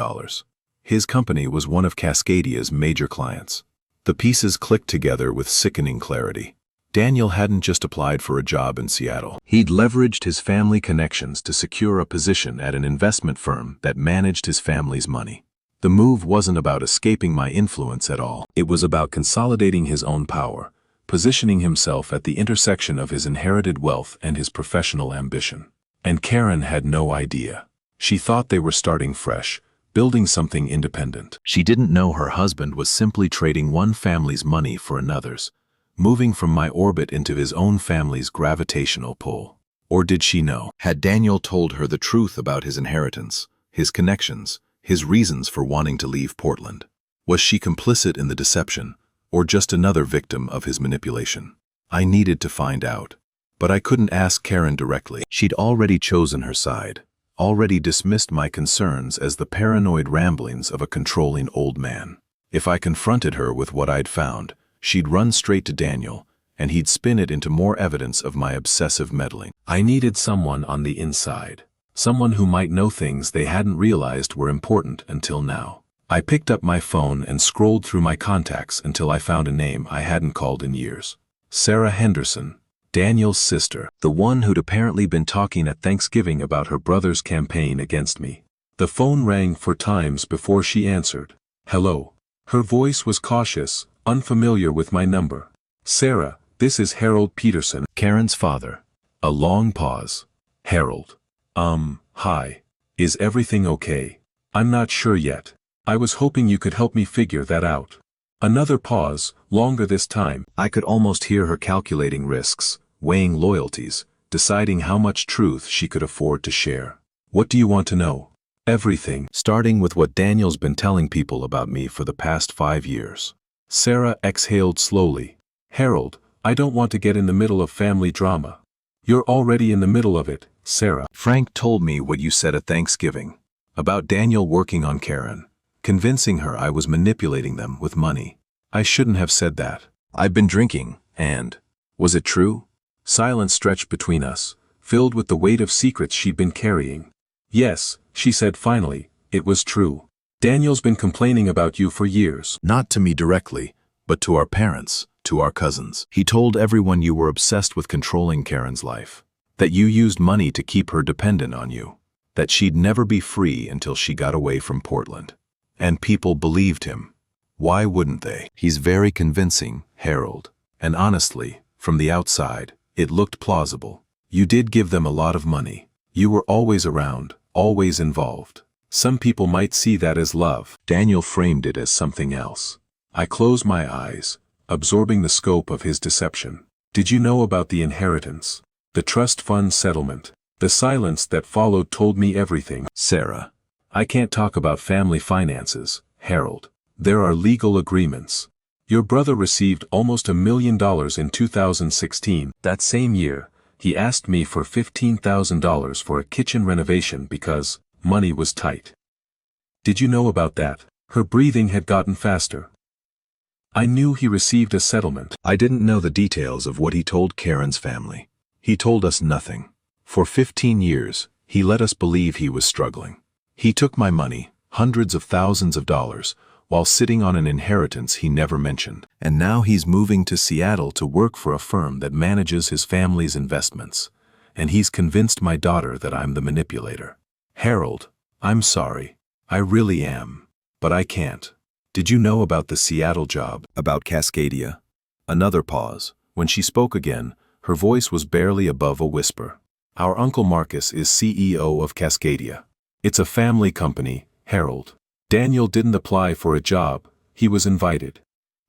His company was one of Cascadia's major clients. The pieces clicked together with sickening clarity. Daniel hadn't just applied for a job in Seattle. He'd leveraged his family connections to secure a position at an investment firm that managed his family's money. The move wasn't about escaping my influence at all. It was about consolidating his own power, positioning himself at the intersection of his inherited wealth and his professional ambition. And Karen had no idea. She thought they were starting fresh, building something independent. She didn't know her husband was simply trading one family's money for another's, moving from my orbit into his own family's gravitational pull. Or did she know? Had Daniel told her the truth about his inheritance, his connections, his reasons for wanting to leave Portland? Was she complicit in the deception, or just another victim of his manipulation? I needed to find out, but I couldn't ask Karen directly. She'd already chosen her side, already dismissed my concerns as the paranoid ramblings of a controlling old man. If I confronted her with what I'd found, she'd run straight to Daniel, and he'd spin it into more evidence of my obsessive meddling. I needed someone on the inside, someone who might know things they hadn't realized were important until now. I picked up my phone and scrolled through my contacts until I found a name I hadn't called in years. Sarah Henderson, Daniel's sister, the one who'd apparently been talking at Thanksgiving about her brother's campaign against me. The phone rang 4 times before she answered. Hello. Her voice was cautious, unfamiliar with my number. Sarah, this is Harold Peterson, Karen's father. A long pause. Harold. Hi. Is everything okay? I'm not sure yet. I was hoping you could help me figure that out. Another pause, longer this time. I could almost hear her calculating risks, weighing loyalties, deciding how much truth she could afford to share. What do you want to know? Everything, starting with what Daniel's been telling people about me for the past 5 years. Sarah exhaled slowly. Harold, I don't want to get in the middle of family drama. You're already in the middle of it, Sarah. Frank told me what you said at Thanksgiving, about Daniel working on Karen, convincing her I was manipulating them with money. I shouldn't have said that. I've been drinking, and... Was it true? Silence stretched between us, filled with the weight of secrets she'd been carrying. Yes, she said finally, it was true. Daniel's been complaining about you for years. Not to me directly, but to our parents, to our cousins. He told everyone you were obsessed with controlling Karen's life, that you used money to keep her dependent on you, that she'd never be free until she got away from Portland. And people believed him. Why wouldn't they? He's very convincing, Harold. And honestly, from the outside, it looked plausible. You did give them a lot of money. You were always around, always involved. Some people might see that as love. Daniel framed it as something else. I closed my eyes, absorbing the scope of his deception. Did you know about the inheritance? The trust fund settlement? The silence that followed told me everything. Sarah. I can't talk about family finances, Harold. There are legal agreements. Your brother received almost $1 million in 2016. That same year, he asked me for $15,000 for a kitchen renovation because money was tight. Did you know about that? Her breathing had gotten faster. I knew he received a settlement. I didn't know the details of what he told Karen's family. He told us nothing. For 15 years, he let us believe he was struggling. He took my money, hundreds of thousands of dollars, while sitting on an inheritance he never mentioned. And now he's moving to Seattle to work for a firm that manages his family's investments. And he's convinced my daughter that I'm the manipulator. Harold, I'm sorry. I really am. But I can't. Did you know about the Seattle job? About Cascadia? Another pause. When she spoke again, her voice was barely above a whisper. Our Uncle Marcus is CEO of Cascadia. It's a family company, Harold. Daniel didn't apply for a job, he was invited.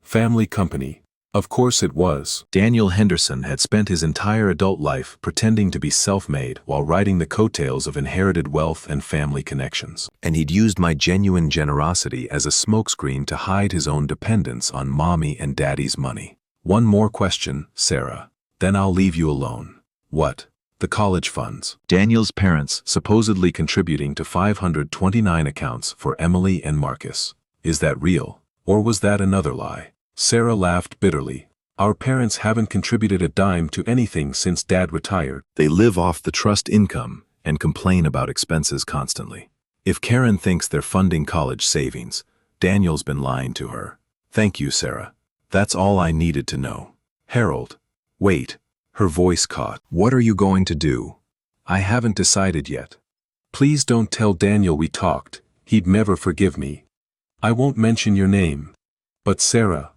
Family company. Of course it was. Daniel Henderson had spent his entire adult life pretending to be self-made while riding the coattails of inherited wealth and family connections. And he'd used my genuine generosity as a smokescreen to hide his own dependence on mommy and daddy's money. One more question, Sarah. Then I'll leave you alone. What? The college funds. Daniel's parents supposedly contributing to 529 accounts for Emily and Marcus. Is that real? Or was that another lie? Sarah laughed bitterly. Our parents haven't contributed a dime to anything since Dad retired. They live off the trust income and complain about expenses constantly. If Karen thinks they're funding college savings, Daniel's been lying to her. Thank you, Sarah. That's all I needed to know. Harold. Wait. Her voice caught. What are you going to do? I haven't decided yet. Please don't tell Daniel we talked. He'd never forgive me. I won't mention your name. But Sarah,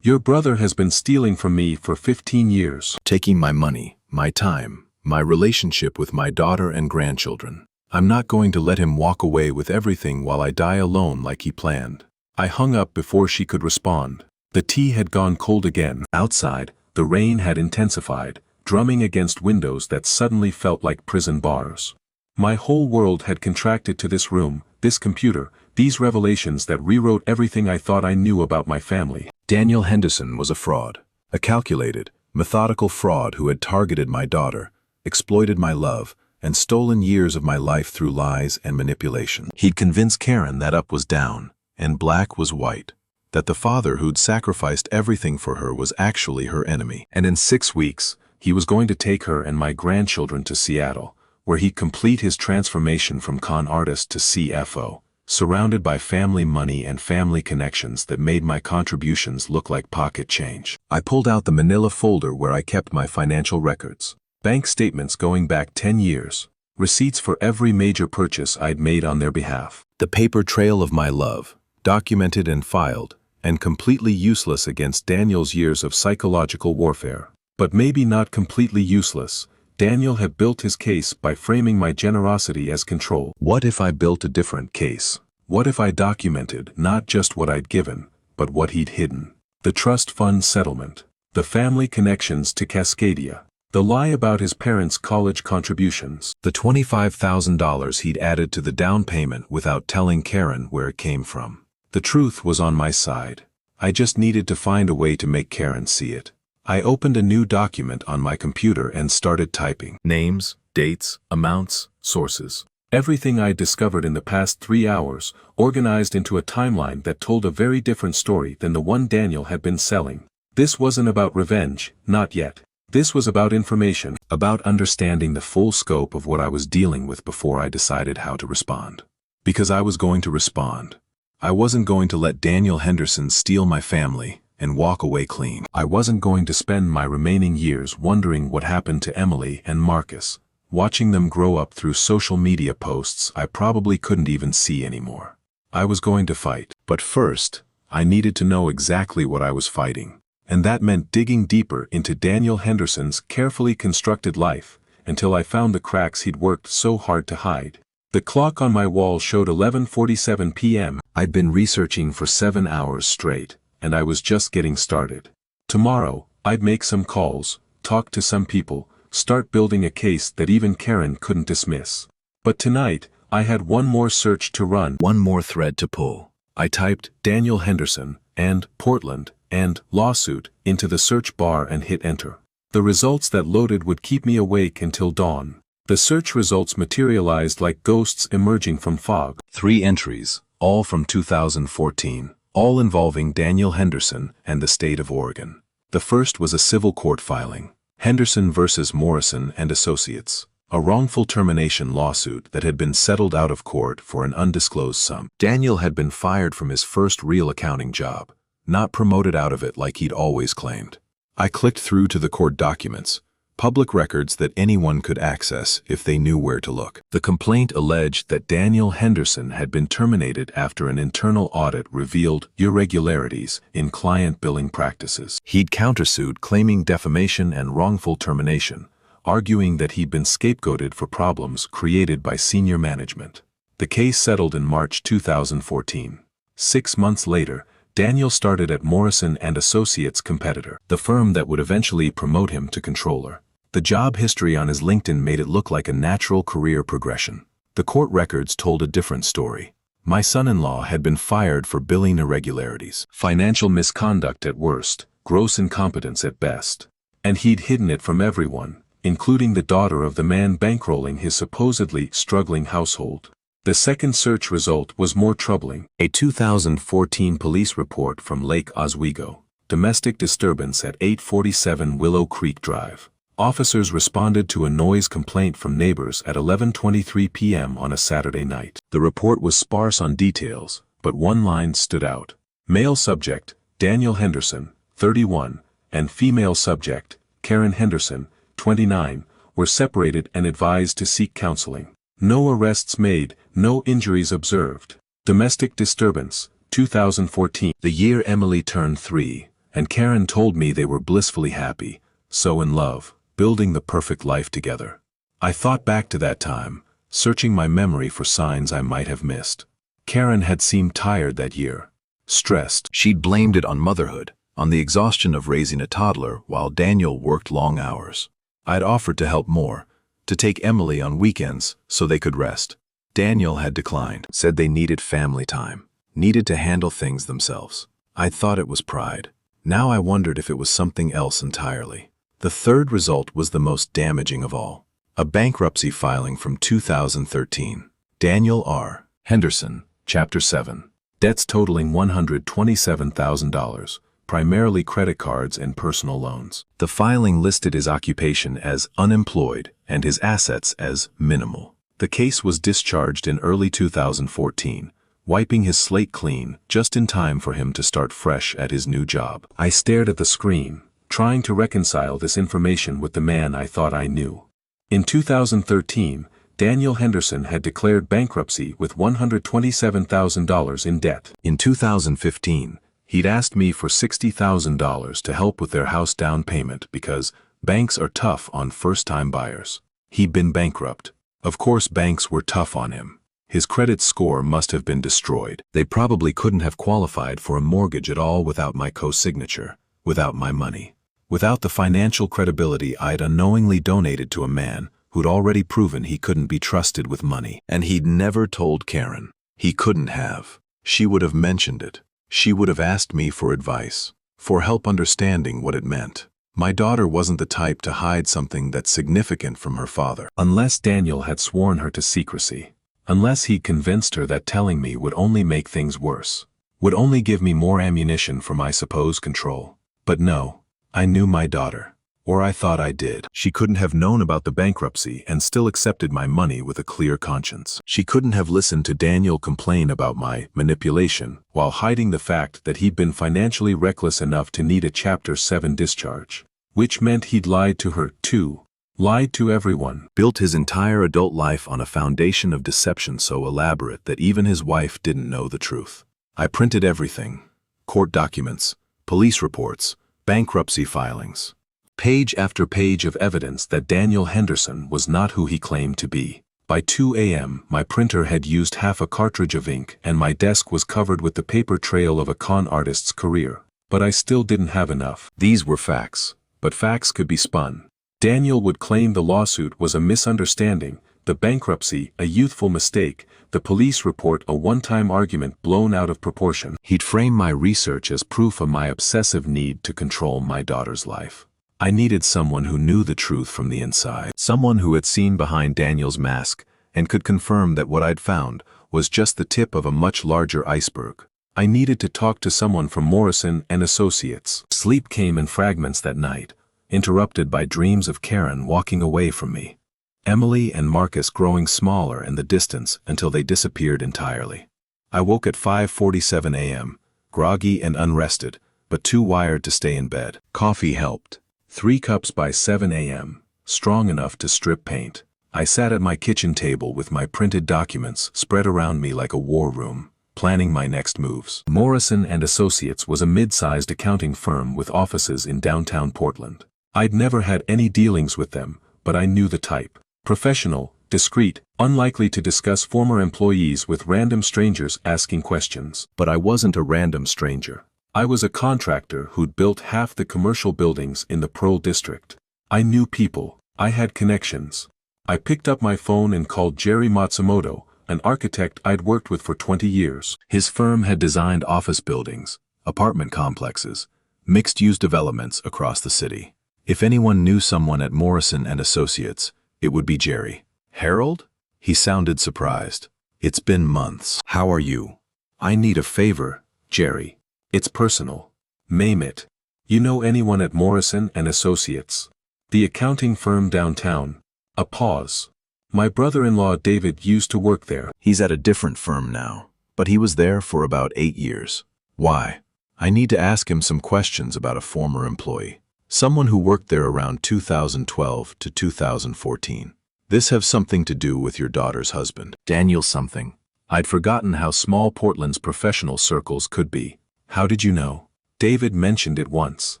your brother has been stealing from me for 15 years. Taking my money, my time, my relationship with my daughter and grandchildren. I'm not going to let him walk away with everything while I die alone like he planned. I hung up before she could respond. The tea had gone cold again. Outside, the rain had intensified, drumming against windows that suddenly felt like prison bars. My whole world had contracted to this room, this computer, these revelations that rewrote everything I thought I knew about my family. Daniel Henderson was a fraud, a calculated, methodical fraud who had targeted my daughter, exploited my love, and stolen years of my life through lies and manipulation. He'd convinced Karen that up was down, and black was white, that the father who'd sacrificed everything for her was actually her enemy. And in 6 weeks, he was going to take her and my grandchildren to Seattle, where he'd complete his transformation from con artist to CFO, surrounded by family money and family connections that made my contributions look like pocket change. I pulled out the manila folder where I kept my financial records, bank statements going back 10 years, receipts for every major purchase I'd made on their behalf. The paper trail of my love, documented and filed, and completely useless against Daniel's years of psychological warfare. But maybe not completely useless. Daniel had built his case by framing my generosity as control. What if I built a different case? What if I documented not just what I'd given, but what he'd hidden? The trust fund settlement, the family connections to Cascadia, the lie about his parents' college contributions, the $25,000 he'd added to the down payment without telling Karen where it came from. The truth was on my side. I just needed to find a way to make Karen see it. I opened a new document on my computer and started typing. Names, dates, amounts, sources. Everything I discovered in the past 3 hours, organized into a timeline that told a very different story than the one Daniel had been selling. This wasn't about revenge, not yet. This was about information, about understanding the full scope of what I was dealing with before I decided how to respond. Because I was going to respond. I wasn't going to let Daniel Henderson steal my family and walk away clean. I wasn't going to spend my remaining years wondering what happened to Emily and Marcus, watching them grow up through social media posts I probably couldn't even see anymore. I was going to fight. But first, I needed to know exactly what I was fighting. And that meant digging deeper into Daniel Henderson's carefully constructed life until I found the cracks he'd worked so hard to hide. The clock on my wall showed 11:47 p.m. I'd been researching for 7 hours straight, and I was just getting started. Tomorrow, I'd make some calls, talk to some people, start building a case that even Karen couldn't dismiss. But tonight, I had one more search to run, one more thread to pull. I typed Daniel Henderson and Portland and lawsuit into the search bar and hit enter. The results that loaded would keep me awake until dawn. The search results materialized like ghosts emerging from fog. 3 entries, all from 2014, all involving Daniel Henderson and the state of Oregon. The first was a civil court filing, Henderson versus Morrison and Associates, a wrongful termination lawsuit that had been settled out of court for an undisclosed sum. Daniel had been fired from his first real accounting job, not promoted out of it like he'd always claimed. I clicked through to the court documents, public records that anyone could access if they knew where to look. The complaint alleged that Daniel Henderson had been terminated after an internal audit revealed irregularities in client billing practices. He'd countersued claiming defamation and wrongful termination, arguing that he'd been scapegoated for problems created by senior management. The case settled in March 2014. 6 months later, Daniel started at Morrison and Associates competitor, the firm that would eventually promote him to controller. The job history on his LinkedIn made it look like a natural career progression. The court records told a different story. My son-in-law had been fired for billing irregularities, financial misconduct at worst, gross incompetence at best. And he'd hidden it from everyone, including the daughter of the man bankrolling his supposedly struggling household. The second search result was more troubling. A 2014 police report from Lake Oswego. Domestic disturbance at 847 Willow Creek Drive. Officers responded to a noise complaint from neighbors at 11:23 p.m. on a Saturday night. The report was sparse on details, but one line stood out. Male subject, Daniel Henderson, 31, and female subject, Karen Henderson, 29, were separated and advised to seek counseling. No arrests made, no injuries observed. Domestic disturbance, 2014. The year Emily turned 3, and Karen told me they were blissfully happy, so in love, building the perfect life together. I thought back to that time, searching my memory for signs I might have missed. Karen had seemed tired that year, stressed. She'd blamed it on motherhood, on the exhaustion of raising a toddler while Daniel worked long hours. I'd offered to help more, to take Emily on weekends so they could rest. Daniel had declined, said they needed family time, needed to handle things themselves. I thought it was pride. Now I wondered if it was something else entirely. The third result was the most damaging of all. A bankruptcy filing from 2013. Daniel R. Henderson, Chapter 7. Debts totaling $127,000, primarily credit cards and personal loans. The filing listed his occupation as unemployed and his assets as minimal. The case was discharged in early 2014, wiping his slate clean just in time for him to start fresh at his new job. I stared at the screen, trying to reconcile this information with the man I thought I knew. In 2013, Daniel Henderson had declared bankruptcy with $127,000 in debt. In 2015, he'd asked me for $60,000 to help with their house down payment because banks are tough on first-time buyers. He'd been bankrupt. Of course, banks were tough on him. His credit score must have been destroyed. They probably couldn't have qualified for a mortgage at all without my co-signature, without my money, without the financial credibility I'd unknowingly donated to a man who'd already proven he couldn't be trusted with money. And he'd never told Karen. He couldn't have. She would have mentioned it. She would have asked me for advice, for help understanding what it meant. My daughter wasn't the type to hide something that's significant from her father. Unless Daniel had sworn her to secrecy. Unless he'd convinced her that telling me would only make things worse. Would only give me more ammunition for my supposed control. But no, I knew my daughter. Or I thought I did. She couldn't have known about the bankruptcy and still accepted my money with a clear conscience. She couldn't have listened to Daniel complain about my manipulation while hiding the fact that he'd been financially reckless enough to need a Chapter 7 discharge. Which meant he'd lied to her, too. Lied to everyone. Built his entire adult life on a foundation of deception so elaborate that even his wife didn't know the truth. I printed everything. Court documents, police reports, bankruptcy filings. Page after page of evidence that Daniel Henderson was not who he claimed to be. By 2 a.m., my printer had used half a cartridge of ink and my desk was covered with the paper trail of a con artist's career. But I still didn't have enough. These were facts, but facts could be spun. Daniel would claim the lawsuit was a misunderstanding, the bankruptcy a youthful mistake, the police report a one-time argument blown out of proportion. He'd frame my research as proof of my obsessive need to control my daughter's life. I needed someone who knew the truth from the inside, someone who had seen behind Daniel's mask and could confirm that what I'd found was just the tip of a much larger iceberg. I needed to talk to someone from Morrison and Associates. Sleep came in fragments that night, interrupted by dreams of Karen walking away from me, Emily and Marcus growing smaller in the distance until they disappeared entirely. I woke at 5:47 a.m., groggy and unrested, but too wired to stay in bed. Coffee helped. 3 cups by 7 a.m., strong enough to strip paint. I sat at my kitchen table with my printed documents spread around me like a war room, planning my next moves. Morrison and Associates was a mid-sized accounting firm with offices in downtown Portland. I'd never had any dealings with them, but I knew the type. Professional, discreet, unlikely to discuss former employees with random strangers asking questions. But I wasn't a random stranger. I was a contractor who'd built half the commercial buildings in the Pearl District. I knew people. I had connections. I picked up my phone and called Jerry Matsumoto, an architect I'd worked with for 20 years. His firm had designed office buildings, apartment complexes, mixed-use developments across the city. If anyone knew someone at Morrison and Associates, it would be Jerry. Harold? He sounded surprised. It's been months. How are you? I need a favor, Jerry. It's personal. Name it. You know anyone at Morrison and Associates? The accounting firm downtown. A pause. My brother-in-law David used to work there. He's at a different firm now, but he was there for about 8 years. Why? I need to ask him some questions about a former employee. Someone who worked there around 2012 to 2014. This has something to do with your daughter's husband. Daniel something. I'd forgotten how small Portland's professional circles could be. How did you know? David mentioned it once.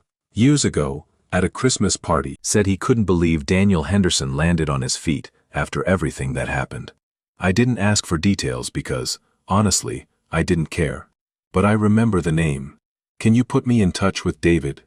Years ago, at a Christmas party. Said he couldn't believe Daniel Henderson landed on his feet after everything that happened. I didn't ask for details because, honestly, I didn't care. But I remember the name. Can you put me in touch with David?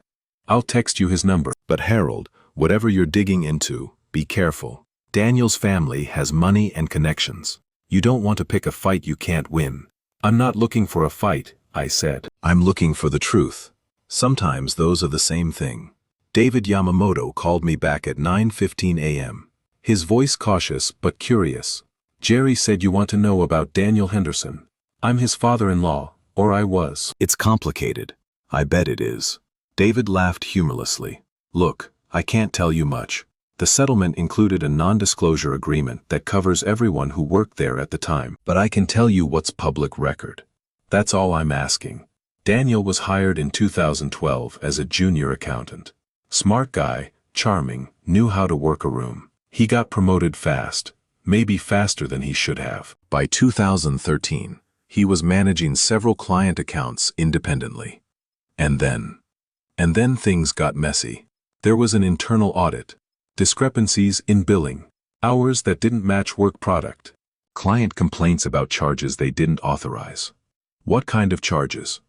I'll text you his number. But Harold, whatever you're digging into, be careful. Daniel's family has money and connections. You don't want to pick a fight you can't win. I'm not looking for a fight, I said. I'm looking for the truth. Sometimes those are the same thing. David Yamamoto called me back at 9:15 a.m. His voice cautious but curious. Jerry said you want to know about Daniel Henderson. I'm his father-in-law, or I was. It's complicated. I bet it is. David laughed humorlessly. Look, I can't tell you much. The settlement included a non-disclosure agreement that covers everyone who worked there at the time. But I can tell you what's public record. That's all I'm asking. Daniel was hired in 2012 as a junior accountant. Smart guy, charming, knew how to work a room. He got promoted fast, maybe faster than he should have. By 2013, he was managing several client accounts independently. And then things got messy. There was an internal audit. Discrepancies in billing. Hours that didn't match work product. Client complaints about charges they didn't authorize. What kind of charges?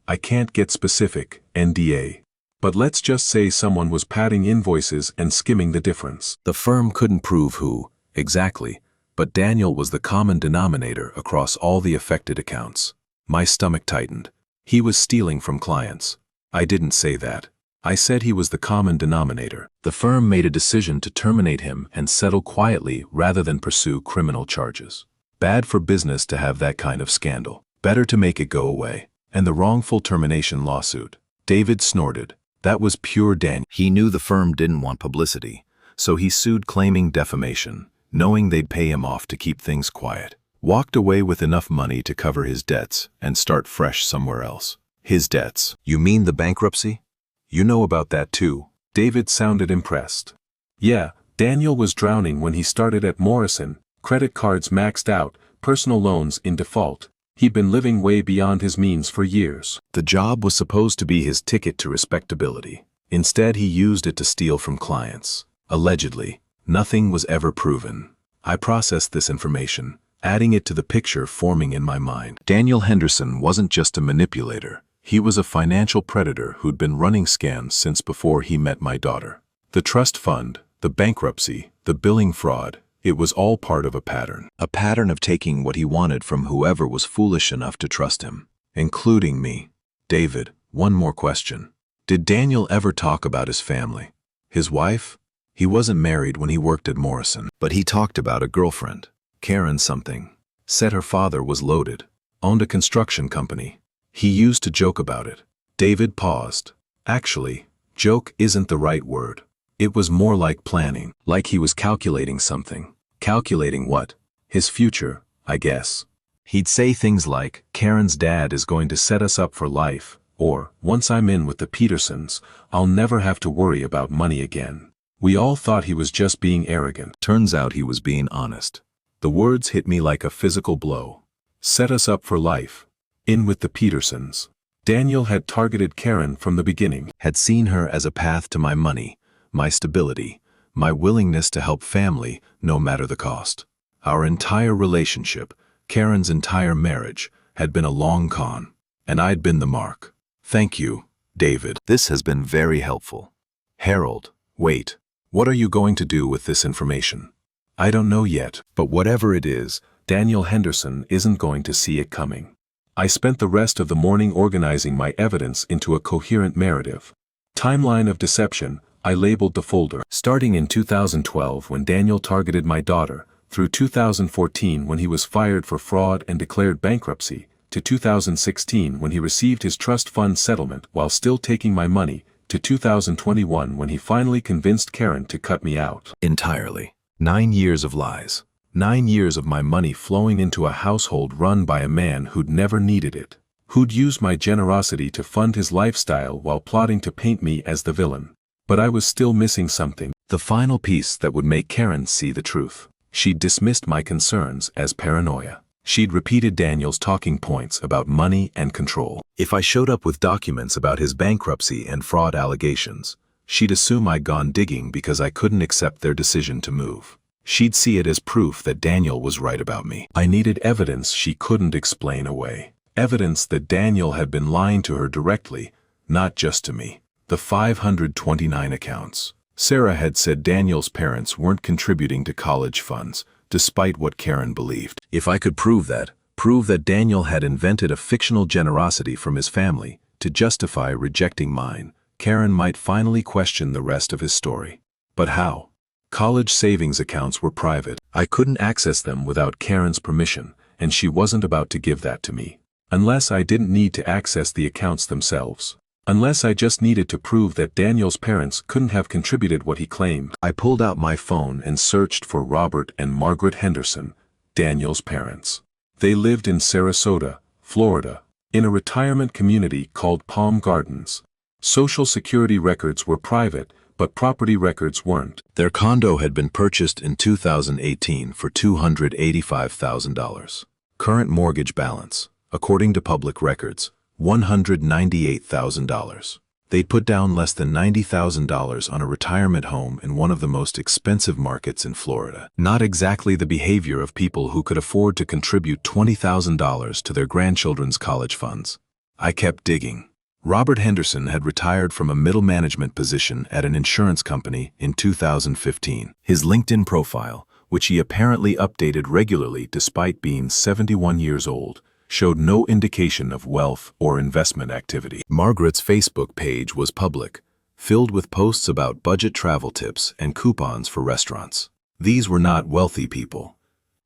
I can't get specific, NDA. But let's just say someone was padding invoices and skimming the difference. The firm couldn't prove who, exactly, but Daniel was the common denominator across all the affected accounts. My stomach tightened. He was stealing from clients. I didn't say that. I said he was the common denominator. The firm made a decision to terminate him and settle quietly rather than pursue criminal charges. Bad for business to have that kind of scandal. Better to make it go away. And the wrongful termination lawsuit. David snorted. That was pure Daniel. He knew the firm didn't want publicity, so he sued claiming defamation, knowing they'd pay him off to keep things quiet. Walked away with enough money to cover his debts and start fresh somewhere else. His debts. You mean the bankruptcy? You know about that too. David sounded impressed. Yeah, Daniel was drowning when he started at Morrison, credit cards maxed out, personal loans in default. He'd been living way beyond his means for years. The job was supposed to be his ticket to respectability. Instead, he used it to steal from clients. Allegedly, nothing was ever proven. I processed this information, adding it to the picture forming in my mind. Daniel Henderson wasn't just a manipulator. He was a financial predator who'd been running scams since before he met my daughter. The trust fund, the bankruptcy, the billing fraud, it was all part of a pattern. A pattern of taking what he wanted from whoever was foolish enough to trust him, including me. David, one more question. Did Daniel ever talk about his family? His wife? He wasn't married when he worked at Morrison, but he talked about a girlfriend, Karen something. Said her father was loaded, owned a construction company. He used to joke about it. David paused. Actually, joke isn't the right word. It was more like planning, like he was calculating something. Calculating what? His future, I guess. He'd say things like, Karen's dad is going to set us up for life, or, once I'm in with the Petersons, I'll never have to worry about money again. We all thought he was just being arrogant. Turns out he was being honest. The words hit me like a physical blow. Set us up for life. In with the Petersons. Daniel had targeted Karen from the beginning. Had seen her as a path to my money, my stability, my willingness to help family no matter the cost. Our entire relationship, Karen's entire marriage, had been a long con, and I'd been the mark. Thank you, David. This has been very helpful. Harold, wait. What are you going to do with this information? I don't know yet, but whatever it is, Daniel Henderson isn't going to see it coming. I spent the rest of the morning organizing my evidence into a coherent narrative. Timeline of deception, I labeled the folder. Starting in 2012 when Daniel targeted my daughter, through 2014 when he was fired for fraud and declared bankruptcy, to 2016 when he received his trust fund settlement while still taking my money, to 2021 when he finally convinced Karen to cut me out. Entirely. 9 years of lies. 9 years of my money flowing into a household run by a man who'd never needed it, who'd used my generosity to fund his lifestyle while plotting to paint me as the villain. But I was still missing something. The final piece that would make Karen see the truth. She'd dismissed my concerns as paranoia. She'd repeated Daniel's talking points about money and control. If I showed up with documents about his bankruptcy and fraud allegations, she'd assume I'd gone digging because I couldn't accept their decision to move. She'd see it as proof that Daniel was right about me. I needed evidence she couldn't explain away. Evidence that Daniel had been lying to her directly, not just to me. The 529 accounts. Sarah had said Daniel's parents weren't contributing to college funds, despite what Karen believed. If I could prove that Daniel had invented a fictional generosity from his family to justify rejecting mine, Karen might finally question the rest of his story. But how? College savings accounts were private. I couldn't access them without Karen's permission, and she wasn't about to give that to me. Unless I didn't need to access the accounts themselves. Unless I just needed to prove that Daniel's parents couldn't have contributed what he claimed. I pulled out my phone and searched for Robert and Margaret Henderson, Daniel's parents. They lived in Sarasota, Florida, in a retirement community called Palm Gardens. Social Security records were private, but property records weren't. Their condo had been purchased in 2018 for $285,000. Current mortgage balance, according to public records, $198,000. They'd put down less than $90,000 on a retirement home in one of the most expensive markets in Florida. Not exactly the behavior of people who could afford to contribute $20,000 to their grandchildren's college funds. I kept digging. Robert Henderson had retired from a middle management position at an insurance company in 2015. His LinkedIn profile, which he apparently updated regularly despite being 71 years old, showed no indication of wealth or investment activity. Margaret's Facebook page was public, filled with posts about budget travel tips and coupons for restaurants. These were not wealthy people.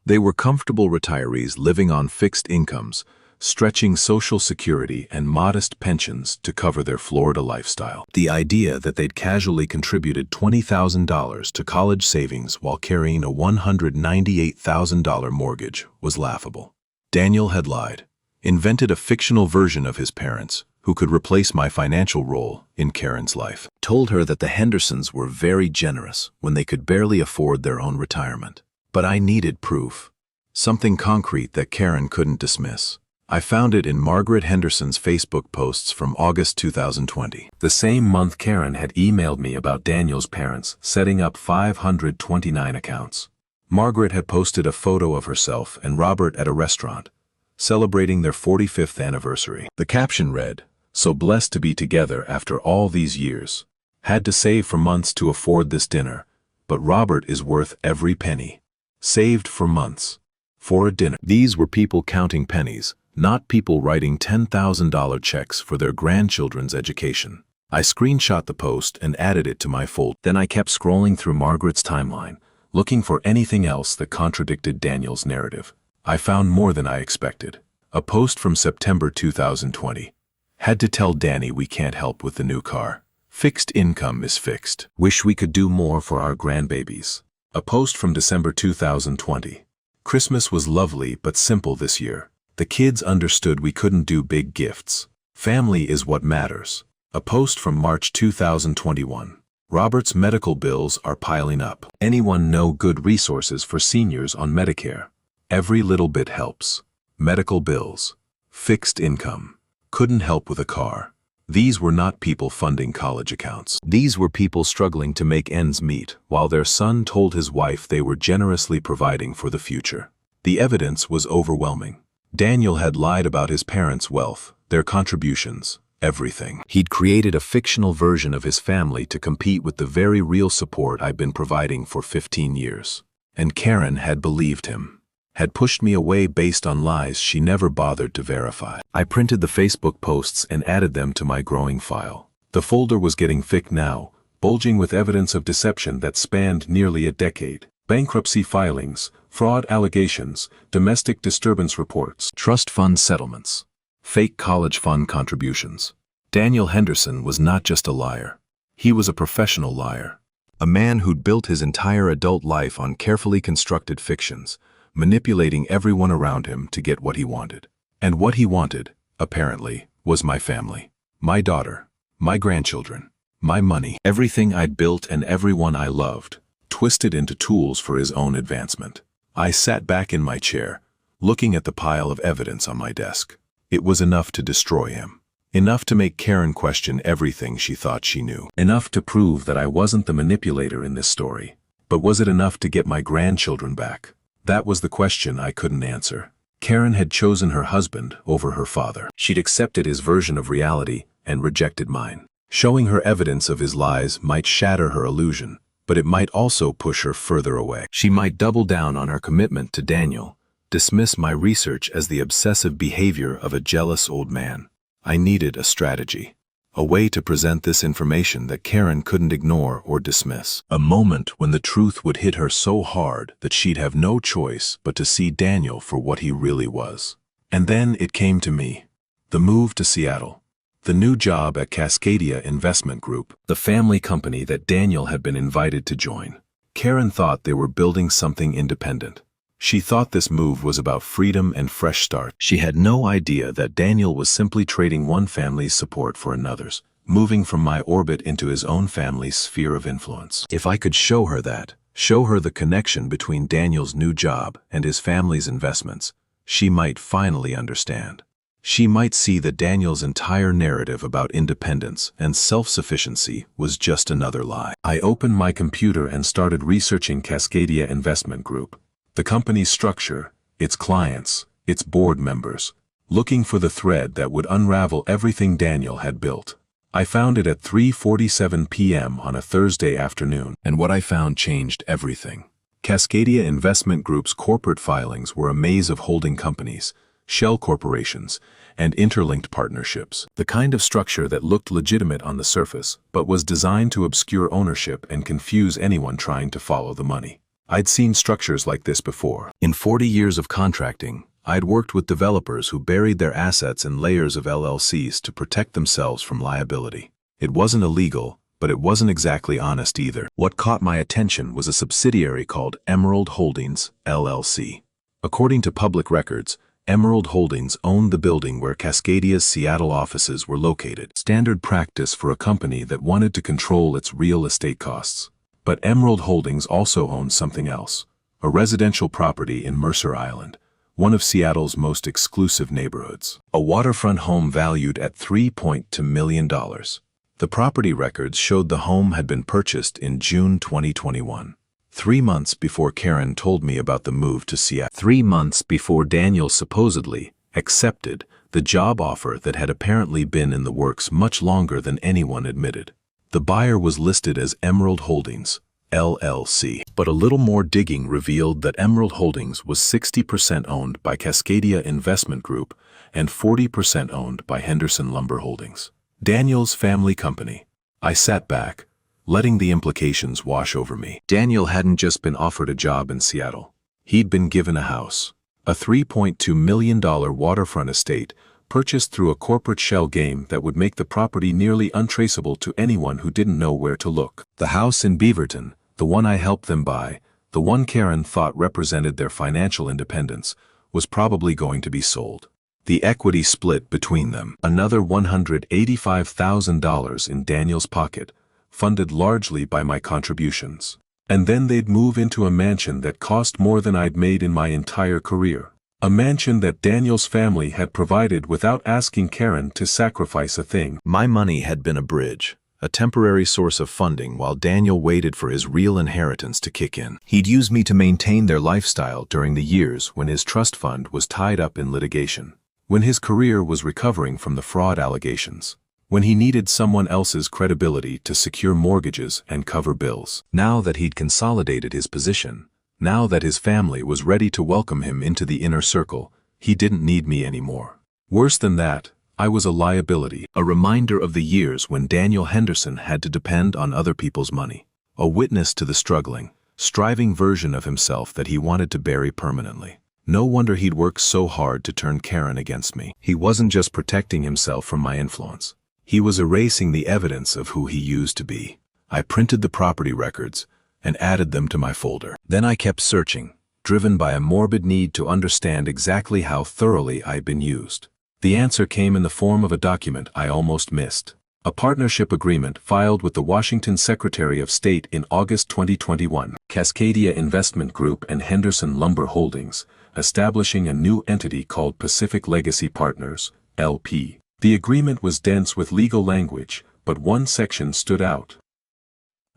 They were comfortable retirees living on fixed incomes, stretching Social Security and modest pensions to cover their Florida lifestyle. The idea that they'd casually contributed $20,000 to college savings while carrying a $198,000 mortgage was laughable. Daniel had lied, invented a fictional version of his parents who could replace my financial role in Karen's life. Told her that the Hendersons were very generous when they could barely afford their own retirement. But I needed proof, something concrete that Karen couldn't dismiss. I found it in Margaret Henderson's Facebook posts from August 2020. The same month Karen had emailed me about Daniel's parents setting up 529 accounts. Margaret had posted a photo of herself and Robert at a restaurant, celebrating their 45th anniversary. The caption read, "So blessed to be together after all these years. Had to save for months to afford this dinner, but Robert is worth every penny. Saved for months. For a dinner." These were people counting pennies, not people writing $10,000 checks for their grandchildren's education. I screenshot the post and added it to my folder. Then I kept scrolling through Margaret's timeline, looking for anything else that contradicted Daniel's narrative. I found more than I expected. A post from September 2020. Had to tell Danny we can't help with the new car. Fixed income is fixed. Wish we could do more for our grandbabies. A post from December 2020. Christmas was lovely but simple this year. The kids understood we couldn't do big gifts. Family is what matters. A post from March 2021. Robert's medical bills are piling up. Anyone know good resources for seniors on Medicare? Every little bit helps. Medical bills. Fixed income. Couldn't help with a car. These were not people funding college accounts. These were people struggling to make ends meet, while their son told his wife they were generously providing for the future. The evidence was overwhelming. Daniel had lied about his parents' wealth, their contributions, everything. He'd created a fictional version of his family to compete with the very real support I'd been providing for 15 years. And Karen had believed him, had pushed me away based on lies she never bothered to verify. I printed the Facebook posts and added them to my growing file. The folder was getting thick now, bulging with evidence of deception that spanned nearly a decade. Bankruptcy filings, fraud allegations, domestic disturbance reports, trust fund settlements, fake college fund contributions. Daniel Henderson was not just a liar. He was a professional liar. A man who'd built his entire adult life on carefully constructed fictions, manipulating everyone around him to get what he wanted. And what he wanted, apparently, was my family. My daughter, my grandchildren, my money, everything I'd built and everyone I loved, twisted into tools for his own advancement. I sat back in my chair, looking at the pile of evidence on my desk. It was enough to destroy him. Enough to make Karen question everything she thought she knew. Enough to prove that I wasn't the manipulator in this story. But was it enough to get my grandchildren back? That was the question I couldn't answer. Karen had chosen her husband over her father. She'd accepted his version of reality and rejected mine. Showing her evidence of his lies might shatter her illusion, but it might also push her further away. She might double down on her commitment to Daniel, dismiss my research as the obsessive behavior of a jealous old man. I needed a strategy, a way to present this information that Karen couldn't ignore or dismiss. A moment when the truth would hit her so hard that she'd have no choice but to see Daniel for what he really was. And then it came to me. The move to Seattle. The new job at Cascadia Investment Group, the family company that Daniel had been invited to join. Karen thought they were building something independent. She thought this move was about freedom and fresh start. She had no idea that Daniel was simply trading one family's support for another's, moving from my orbit into his own family's sphere of influence. If I could show her that, show her the connection between Daniel's new job and his family's investments, she might finally understand. She might see that Daniel's entire narrative about independence and self-sufficiency was just another lie. I opened my computer and started researching Cascadia Investment Group. The company's structure, its clients, its board members, looking for the thread that would unravel everything Daniel had built. I found it at 3:47 p.m. on a Thursday afternoon, and what I found changed everything. Cascadia Investment Group's corporate filings were a maze of holding companies, shell corporations, and interlinked partnerships. The kind of structure that looked legitimate on the surface, but was designed to obscure ownership and confuse anyone trying to follow the money. I'd seen structures like this before. In 40 years of contracting, I'd worked with developers who buried their assets in layers of LLCs to protect themselves from liability. It wasn't illegal, but it wasn't exactly honest either. What caught my attention was a subsidiary called Emerald Holdings, LLC. According to public records, Emerald Holdings owned the building where Cascadia's Seattle offices were located. Standard practice for a company that wanted to control its real estate costs. But Emerald Holdings also owned something else, a residential property in Mercer Island, one of Seattle's most exclusive neighborhoods. A waterfront home valued at $3.2 million. The property records showed the home had been purchased in June 2021, 3 months before Karen told me about the move to Seattle. 3 months before Daniel supposedly accepted the job offer that had apparently been in the works much longer than anyone admitted. The buyer was listed as Emerald Holdings, LLC. But a little more digging revealed that Emerald Holdings was 60% owned by Cascadia Investment Group and 40% owned by Henderson Lumber Holdings, Daniel's family company. I sat back, letting the implications wash over me. Daniel hadn't just been offered a job in Seattle. He'd been given a house, a $3.2 million waterfront estate purchased through a corporate shell game that would make the property nearly untraceable to anyone who didn't know where to look. The house in Beaverton, the one I helped them buy, the one Karen thought represented their financial independence, was probably going to be sold. The equity split between them. Another $185,000 in Daniel's pocket, funded largely by my contributions. And then they'd move into a mansion that cost more than I'd made in my entire career. A mansion that Daniel's family had provided without asking Karen to sacrifice a thing. My money had been a bridge, a temporary source of funding while Daniel waited for his real inheritance to kick in. He'd use me to maintain their lifestyle during the years when his trust fund was tied up in litigation, when his career was recovering from the fraud allegations, when he needed someone else's credibility to secure mortgages and cover bills. Now that he'd consolidated his position, now that his family was ready to welcome him into the inner circle, he didn't need me anymore. Worse than that, I was a liability, a reminder of the years when Daniel Henderson had to depend on other people's money, a witness to the struggling, striving version of himself that he wanted to bury permanently. No wonder he'd worked so hard to turn Karen against me. He wasn't just protecting himself from my influence. He was erasing the evidence of who he used to be. I printed the property records and added them to my folder. Then I kept searching, driven by a morbid need to understand exactly how thoroughly I'd been used. The answer came in the form of a document I almost missed. A partnership agreement filed with the Washington Secretary of State in August 2021, Cascadia Investment Group and Henderson Lumber Holdings, establishing a new entity called Pacific Legacy Partners, LP. The agreement was dense with legal language, but one section stood out.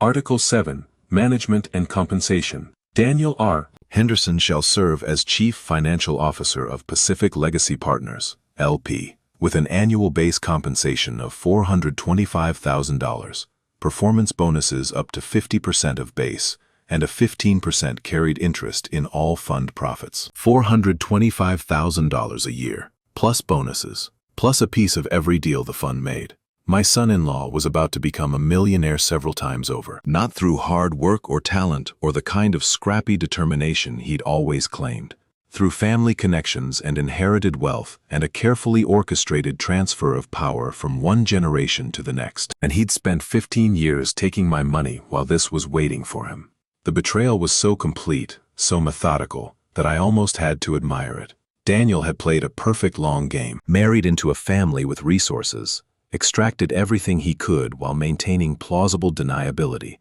Article 7, Management and Compensation. Daniel R. Henderson shall serve as Chief Financial Officer of Pacific Legacy Partners, LP, with an annual base compensation of $425,000, performance bonuses up to 50% of base, and a 15% carried interest in all fund profits. $425,000 a year, plus bonuses, plus a piece of every deal the fund made. My son-in-law was about to become a millionaire several times over, not through hard work or talent or the kind of scrappy determination he'd always claimed, through family connections and inherited wealth and a carefully orchestrated transfer of power from one generation to the next. And he'd spent 15 years taking my money while this was waiting for him. The betrayal was so complete, so methodical, that I almost had to admire it. Daniel had played a perfect long game, married into a family with resources, extracted everything he could while maintaining plausible deniability,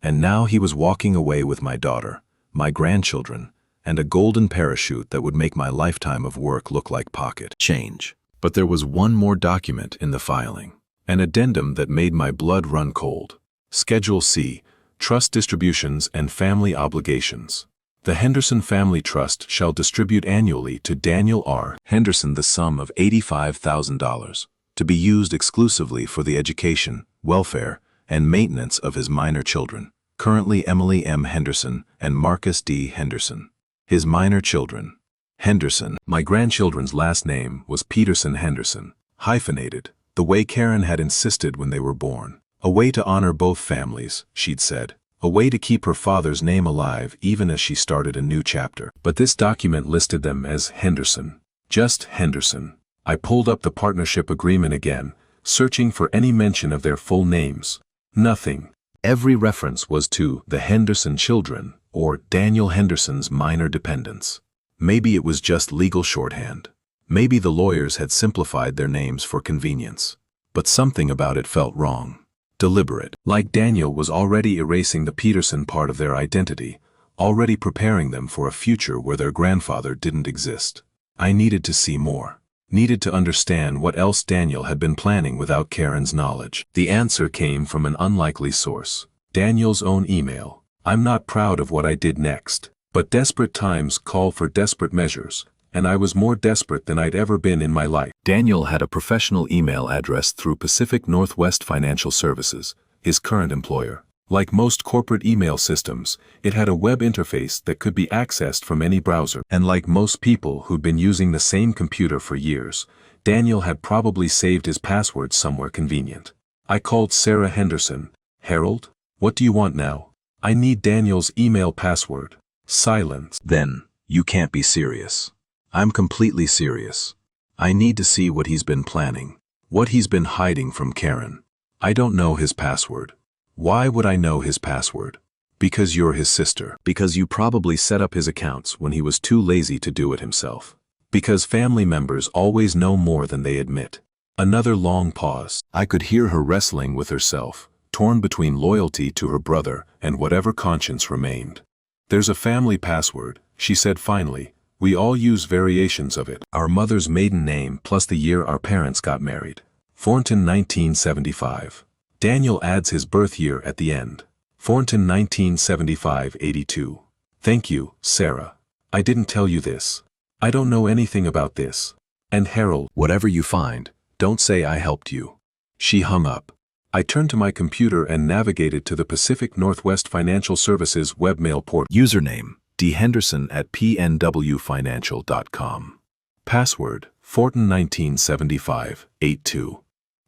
and now he was walking away with my daughter, my grandchildren, and a golden parachute that would make my lifetime of work look like pocket change. But there was one more document in the filing, an addendum that made my blood run cold. Schedule C, Trust Distributions and Family Obligations. The Henderson Family Trust shall distribute annually to Daniel R. Henderson the sum of $85,000, to be used exclusively for the education, welfare, and maintenance of his minor children, currently Emily M. Henderson and Marcus D. Henderson. His minor children. Henderson. My grandchildren's last name was Peterson Henderson, hyphenated, the way Karen had insisted when they were born. A way to honor both families, she'd said. A way to keep her father's name alive even as she started a new chapter. But this document listed them as Henderson. Just Henderson. I pulled up the partnership agreement again, searching for any mention of their full names. Nothing. Every reference was to the Henderson children, or Daniel Henderson's minor dependents. Maybe it was just legal shorthand. Maybe the lawyers had simplified their names for convenience. But something about it felt wrong. Deliberate. Like Daniel was already erasing the Peterson part of their identity, already preparing them for a future where their grandfather didn't exist. I needed to see more. Needed to understand what else Daniel had been planning without Karen's knowledge. The answer came from an unlikely source. Daniel's own email. I'm not proud of what I did next, but desperate times call for desperate measures, and I was more desperate than I'd ever been in my life. Daniel had a professional email address through Pacific Northwest Financial Services, his current employer. Like most corporate email systems, it had a web interface that could be accessed from any browser. And like most people who'd been using the same computer for years, Daniel had probably saved his password somewhere convenient. I called Sarah Henderson. Harold, what do you want now? I need Daniel's email password. Silence. Then, you can't be serious. I'm completely serious. I need to see what he's been planning, what he's been hiding from Karen. I don't know his password. Why would I know his password? Because you're his sister. Because you probably set up his accounts when he was too lazy to do it himself. Because family members always know more than they admit. Another long pause. I could hear her wrestling with herself, torn between loyalty to her brother and whatever conscience remained. There's a family password, she said finally, We all use variations of it. Our mother's maiden name plus the year our parents got married. Thornton 1975. Daniel adds his birth year at the end. Thornton 1975-82. Thank you, Sarah. I didn't tell you this. I don't know anything about this. And Harold, Whatever you find, don't say I helped you. She hung up. I turned to my computer and navigated to the Pacific Northwest Financial Services webmail portal. Username, dhenderson@pnwfinancial.com. Password, Thornton 1975-82.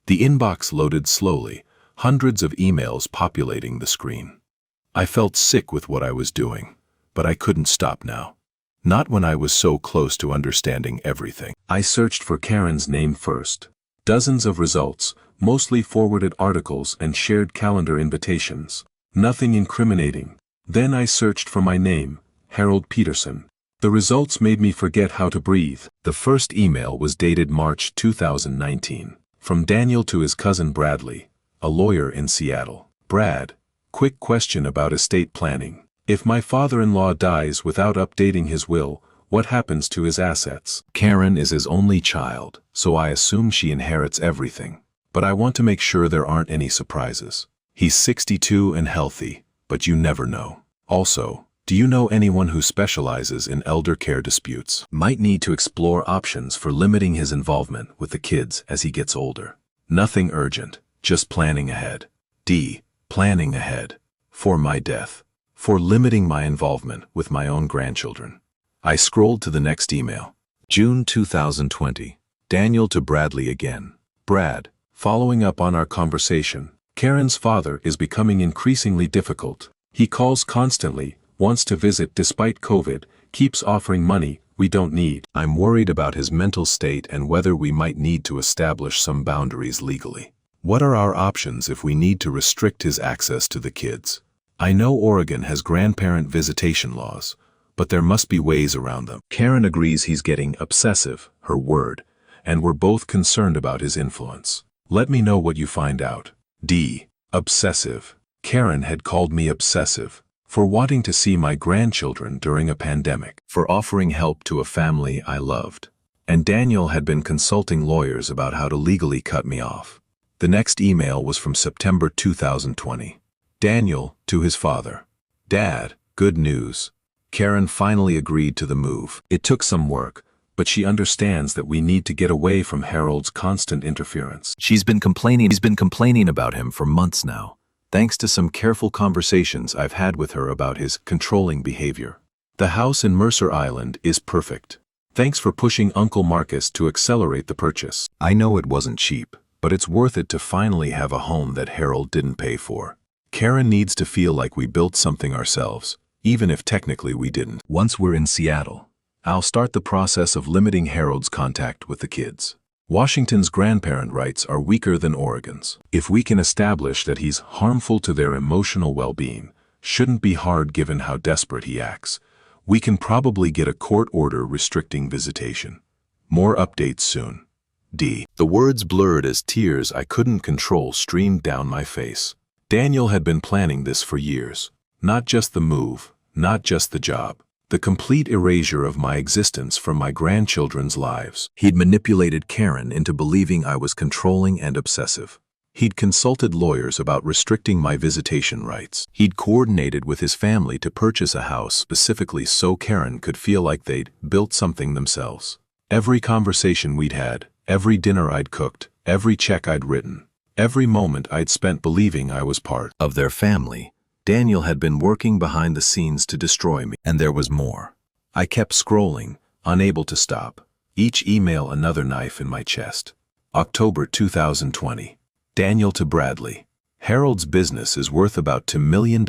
The inbox loaded slowly, hundreds of emails populating the screen. I felt sick with what I was doing, but I couldn't stop now. Not when I was so close to understanding everything. I searched for Karen's name first. Dozens of results, mostly forwarded articles and shared calendar invitations. Nothing incriminating. Then I searched for my name, Harold Peterson. The results made me forget how to breathe. The first email was dated March 2019. From Daniel to his cousin Bradley, a lawyer in Seattle. Brad, quick question about estate planning. If my father-in-law dies without updating his will, what happens to his assets? Karen is his only child, so I assume she inherits everything. But I want to make sure there aren't any surprises. He's 62 and healthy, but you never know. Also, do you know anyone who specializes in elder care disputes? Might need to explore options for limiting his involvement with the kids as he gets older. Nothing urgent, just planning ahead. D. Planning ahead. For my death. For limiting my involvement with my own grandchildren. I scrolled to the next email. June 2020. Daniel to Bradley again. Brad, following up on our conversation, Karen's father is becoming increasingly difficult. He calls constantly, wants to visit despite COVID, keeps offering money we don't need. I'm worried about his mental state and whether we might need to establish some boundaries legally. What are our options if we need to restrict his access to the kids? I know Oregon has grandparent visitation laws, but there must be ways around them. Karen agrees he's getting obsessive, her word, and we're both concerned about his influence. Let me know what you find out. D. Obsessive. Karen had called me obsessive for wanting to see my grandchildren during a pandemic, for offering help to a family I loved. And Daniel had been consulting lawyers about how to legally cut me off. The next email was from September 2020. Daniel to his father. Dad, good news. Karen finally agreed to the move. It took some work, but she understands that we need to get away from Harold's constant interference. He's been complaining about him for months now, thanks to some careful conversations I've had with her about his controlling behavior. The house in Mercer Island is perfect. Thanks for pushing Uncle Marcus to accelerate the purchase. I know it wasn't cheap, but it's worth it to finally have a home that Harold didn't pay for. Karen needs to feel like we built something ourselves, even if technically we didn't. Once we're in Seattle, I'll start the process of limiting Harold's contact with the kids. Washington's grandparent rights are weaker than Oregon's. If we can establish that he's harmful to their emotional well-being, shouldn't be hard given how desperate he acts, we can probably get a court order restricting visitation. More updates soon. D. The words blurred as tears I couldn't control streamed down my face. Daniel had been planning this for years. Not just the move, not just the job. The complete erasure of my existence from my grandchildren's lives. He'd manipulated Karen into believing I was controlling and obsessive. He'd consulted lawyers about restricting my visitation rights. He'd coordinated with his family to purchase a house specifically so Karen could feel like they'd built something themselves. Every conversation we'd had, every dinner I'd cooked, every check I'd written, every moment I'd spent believing I was part of their family, Daniel had been working behind the scenes to destroy me. And there was more. I kept scrolling, unable to stop. Each email another knife in my chest. October 2020. Daniel to Bradley. Harold's business is worth about $2 million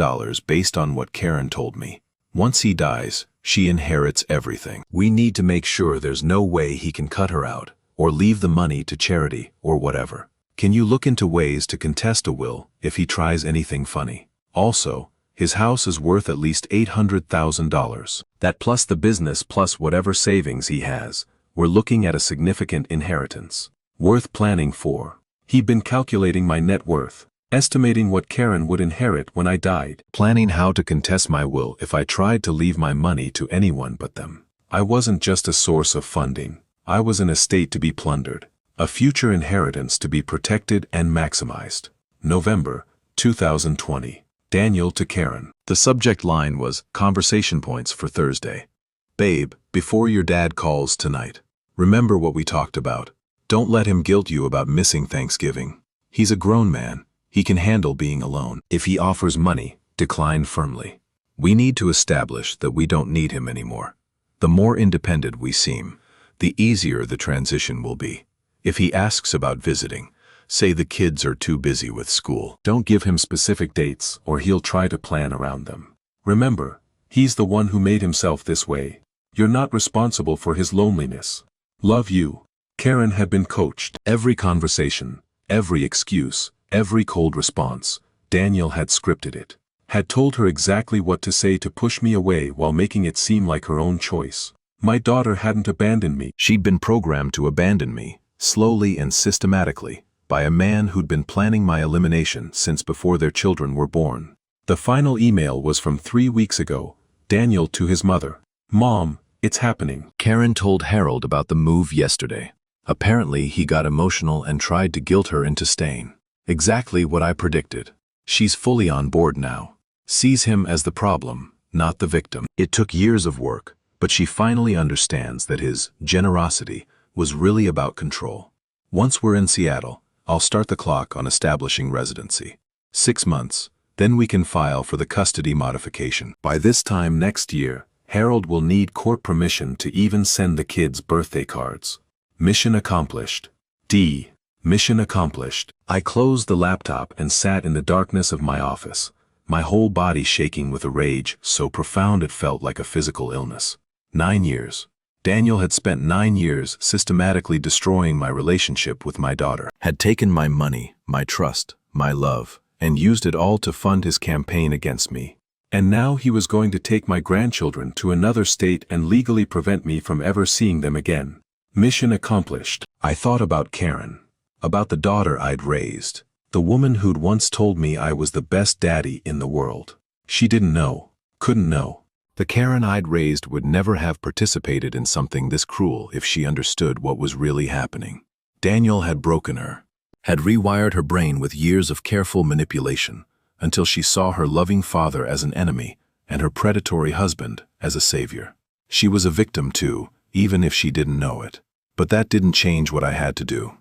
based on what Karen told me. Once he dies, she inherits everything. We need to make sure there's no way he can cut her out, or leave the money to charity, or whatever. Can you look into ways to contest a will if he tries anything funny? Also, his house is worth at least $800,000. That plus the business plus whatever savings he has, we're looking at a significant inheritance. Worth planning for. He'd been calculating my net worth, estimating what Karen would inherit when I died. Planning how to contest my will if I tried to leave my money to anyone but them. I wasn't just a source of funding. I was an estate to be plundered, a future inheritance to be protected and maximized. November 2020. Daniel to Karen. The subject line was conversation points for Thursday. Babe, before your dad calls tonight, remember what we talked about. Don't let him guilt you about missing Thanksgiving. He's a grown man. He can handle being alone. If he offers money, decline firmly. We need to establish that we don't need him anymore. The more independent we seem, the easier the transition will be. If he asks about visiting, say the kids are too busy with school. Don't give him specific dates or he'll try to plan around them. Remember, he's the one who made himself this way. You're not responsible for his loneliness. Love you. Karen had been coached. Every conversation, every excuse, every cold response, Daniel had scripted it. Had told her exactly what to say to push me away while making it seem like her own choice. My daughter hadn't abandoned me. She'd been programmed to abandon me, slowly and systematically, by a man who'd been planning my elimination since before their children were born. The final email was from 3 weeks ago. Daniel to his mother. Mom, it's happening. Karen told Harold about the move yesterday. Apparently, he got emotional and tried to guilt her into staying. Exactly what I predicted. She's fully on board now. Sees him as the problem, not the victim. It took years of work, but she finally understands that his generosity was really about control. Once we're in Seattle, I'll start the clock on establishing residency. 6 months, then we can file for the custody modification. By this time next year, Harold will need court permission to even send the kids birthday cards. Mission accomplished. D. Mission accomplished. I closed the laptop and sat in the darkness of my office, my whole body shaking with a rage so profound it felt like a physical illness. 9 years. Daniel had spent 9 years systematically destroying my relationship with my daughter. Had taken my money, my trust, my love, and used it all to fund his campaign against me. And now he was going to take my grandchildren to another state and legally prevent me from ever seeing them again. Mission accomplished. I thought about Karen, about the daughter I'd raised, the woman who'd once told me I was the best daddy in the world. She didn't know, couldn't know. The Karen I'd raised would never have participated in something this cruel if she understood what was really happening. Daniel had broken her, had rewired her brain with years of careful manipulation, until she saw her loving father as an enemy and her predatory husband as a savior. She was a victim too, even if she didn't know it. But that didn't change what I had to do.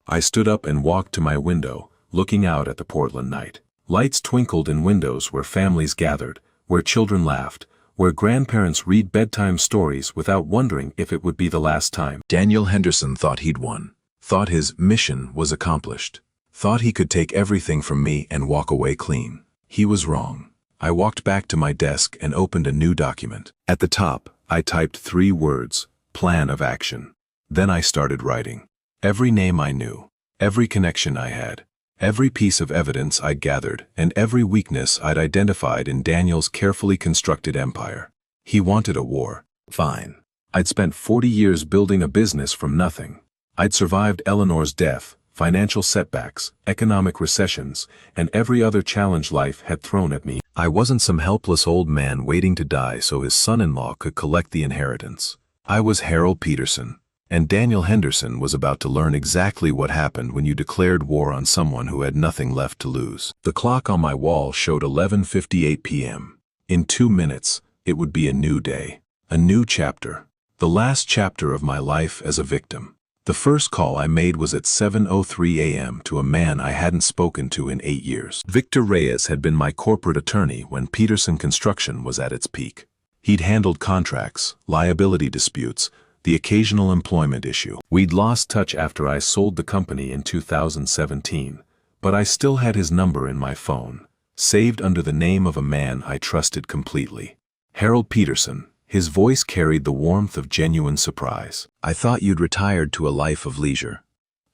I stood up and walked to my window, looking out at the Portland night. Lights twinkled in windows where families gathered, where children laughed, where grandparents read bedtime stories without wondering if it would be the last time. Daniel Henderson thought he'd won, thought his mission was accomplished, thought he could take everything from me and walk away clean. He was wrong. I walked back to my desk and opened a new document. At the top, I typed 3 words, plan of action. Then I started writing. Every name I knew, every connection I had, every piece of evidence I'd gathered, and every weakness I'd identified in Daniel's carefully constructed empire. He wanted a war. Fine. I'd spent 40 years building a business from nothing. I'd survived Eleanor's death, financial setbacks, economic recessions, and every other challenge life had thrown at me. I wasn't some helpless old man waiting to die so his son-in-law could collect the inheritance. I was Harold Peterson. And Daniel Henderson was about to learn exactly what happened when you declared war on someone who had nothing left to lose. The clock on my wall showed 11:58 p.m. In 2 minutes, it would be a new day, a new chapter, the last chapter of my life as a victim. The first call I made was at 7:03 a.m. to a man I hadn't spoken to in 8 years. Victor Reyes had been my corporate attorney when Peterson Construction was at its peak. He'd handled contracts, liability disputes, the occasional employment issue. We'd lost touch after I sold the company in 2017, but I still had his number in my phone, saved under the name of a man I trusted completely. Harold Peterson. His voice carried the warmth of genuine surprise. I thought you'd retired to a life of leisure.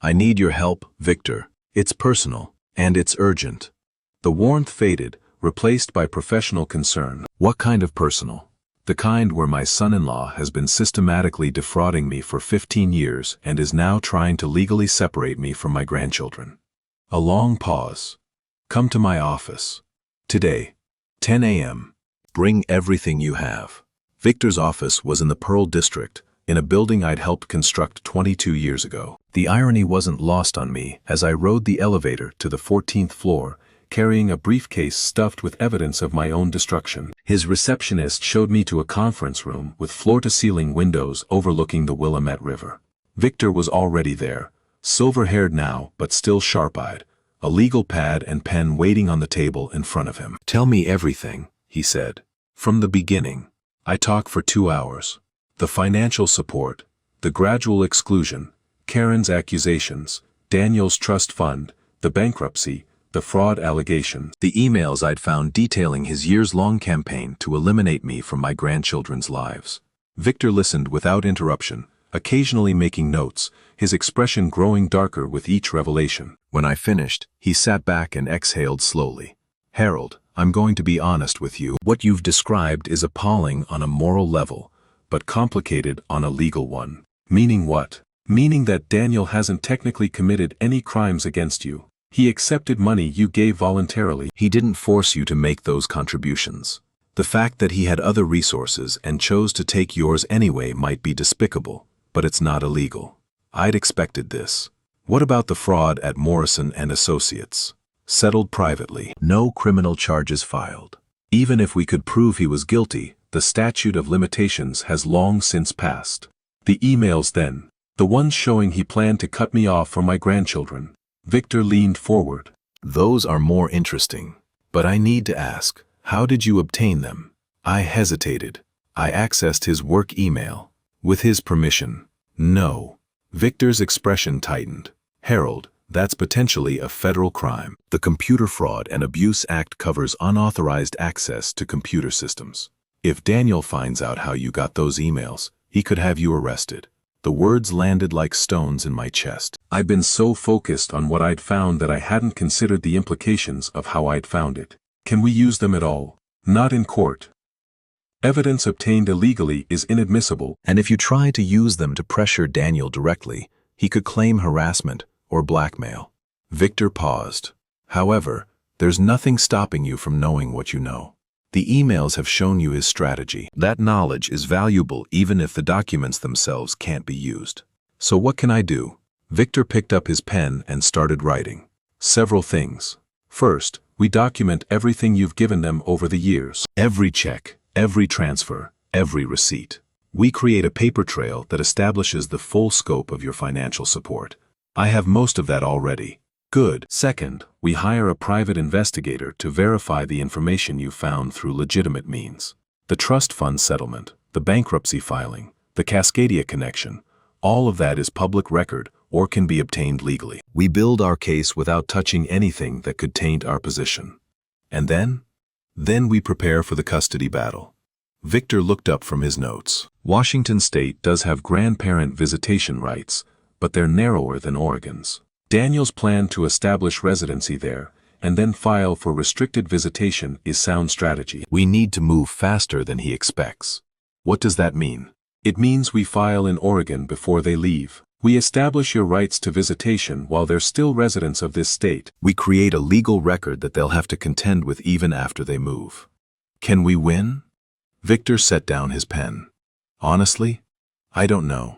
I need your help, Victor. It's personal, and it's urgent. The warmth faded, replaced by professional concern. What kind of personal? The kind where my son-in-law has been systematically defrauding me for 15 years and is now trying to legally separate me from my grandchildren. A long pause. Come to my office. Today, 10 a.m. Bring everything you have. Victor's office was in the Pearl District, in a building I'd helped construct 22 years ago. The irony wasn't lost on me as I rode the elevator to the 14th floor, carrying a briefcase stuffed with evidence of my own destruction. His receptionist showed me to a conference room with floor-to-ceiling windows overlooking the Willamette River. Victor was already there, silver-haired now but still sharp-eyed, a legal pad and pen waiting on the table in front of him. "Tell me everything," he said. "From the beginning." I talked for 2 hours. The financial support, the gradual exclusion, Karen's accusations, Daniel's trust fund, the bankruptcy, the fraud allegations, the emails I'd found detailing his years-long campaign to eliminate me from my grandchildren's lives. Victor listened without interruption, occasionally making notes, his expression growing darker with each revelation. When I finished, he sat back and exhaled slowly. "Harold, I'm going to be honest with you. What you've described is appalling on a moral level, but complicated on a legal one." "Meaning what?" "Meaning that Daniel hasn't technically committed any crimes against you. He accepted money you gave voluntarily." "He didn't force you to make those contributions. The fact that he had other resources and chose to take yours anyway might be despicable, but it's not illegal. I'd expected this." "What about the fraud at Morrison and Associates?" "Settled privately. No criminal charges filed. Even if we could prove he was guilty, the statute of limitations has long since passed." "The emails then, the ones showing he planned to cut me off for my grandchildren." Victor leaned forward. "Those are more interesting. But I need to ask, how did you obtain them?" I hesitated. "I accessed his work email. With his permission." "No." Victor's expression tightened. "Harold, that's potentially a federal crime. The Computer Fraud and Abuse Act covers unauthorized access to computer systems. If Daniel finds out how you got those emails, he could have you arrested." The words landed like stones in my chest. I'd been so focused on what I'd found that I hadn't considered the implications of how I'd found it. "Can we use them at all?" "Not in court. Evidence obtained illegally is inadmissible." "And if you try to use them to pressure Daniel directly, he could claim harassment or blackmail." Victor paused. "However, there's nothing stopping you from knowing what you know. The emails have shown you his strategy. That knowledge is valuable even if the documents themselves can't be used. So what can I do?" Victor picked up his pen and started writing. "Several things. First, we document everything you've given them over the years. Every check, every transfer, every receipt. We create a paper trail that establishes the full scope of your financial support. I have most of that already." "Good." "Second, we hire a private investigator to verify the information you found through legitimate means. The trust fund settlement, the bankruptcy filing, the Cascadia connection, all of that is public record or can be obtained legally. We build our case without touching anything that could taint our position. And then? Then we prepare for the custody battle." Victor looked up from his notes. "Washington State does have grandparent visitation rights, but they're narrower than Oregon's. Daniel's plan to establish residency there, and then file for restricted visitation is sound strategy. We need to move faster than he expects." "What does that mean?" "It means we file in Oregon before they leave. We establish your rights to visitation while they're still residents of this state. We create a legal record that they'll have to contend with even after they move. Can we win?" Victor set down his pen. "Honestly, I don't know.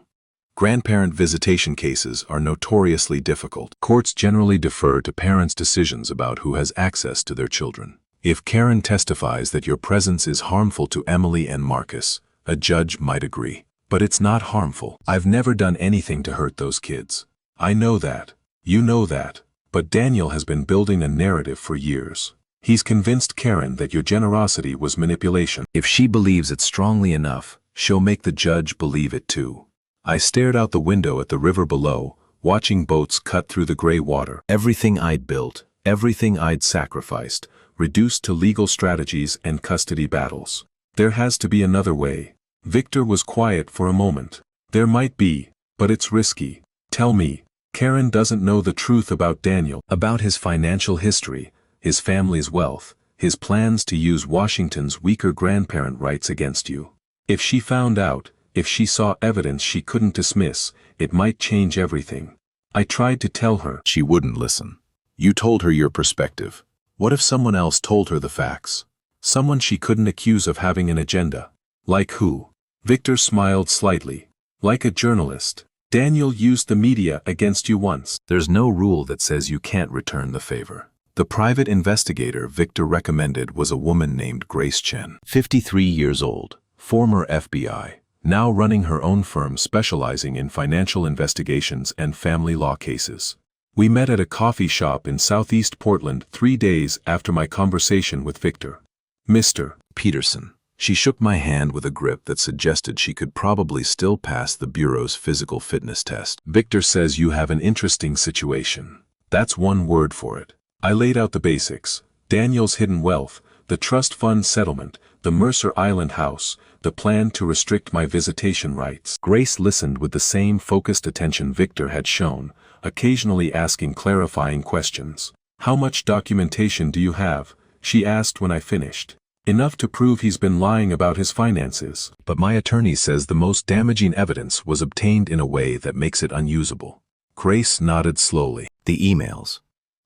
Grandparent visitation cases are notoriously difficult. Courts generally defer to parents' decisions about who has access to their children. If Karen testifies that your presence is harmful to Emily and Marcus, a judge might agree. But it's not harmful. I've never done anything to hurt those kids. I know that. You know that. But Daniel has been building a narrative for years. He's convinced Karen that your generosity was manipulation. If she believes it strongly enough, she'll make the judge believe it too." I stared out the window at the river below, watching boats cut through the gray water. Everything I'd built, everything I'd sacrificed, reduced to legal strategies and custody battles. "There has to be another way." Victor was quiet for a moment. "There might be, but it's risky. Tell me, Karen doesn't know the truth about Daniel, about his financial history, his family's wealth, his plans to use Washington's weaker grandparent rights against you. If she found out, if she saw evidence she couldn't dismiss, it might change everything. I tried to tell her." "She wouldn't listen. You told her your perspective. What if someone else told her the facts? Someone she couldn't accuse of having an agenda?" Like who? Victor smiled slightly. Like a journalist. Daniel used the media against you once. There's no rule that says you can't return the favor. The private investigator Victor recommended was a woman named Grace Chen, 53 years old, former FBI, now running her own firm specializing in financial investigations and family law cases. We met at a coffee shop in Southeast Portland 3 days after my conversation with Victor. Mr. Peterson. She shook my hand with a grip that suggested she could probably still pass the Bureau's physical fitness test. Victor says you have an interesting situation. That's one word for it. I laid out the basics. Daniel's hidden wealth, the trust fund settlement, the Mercer Island house, the plan to restrict my visitation rights. Grace listened with the same focused attention Victor had shown, occasionally asking clarifying questions. How much documentation do you have? She asked when I finished. Enough to prove he's been lying about his finances. But my attorney says the most damaging evidence was obtained in a way that makes it unusable. Grace nodded slowly. The emails.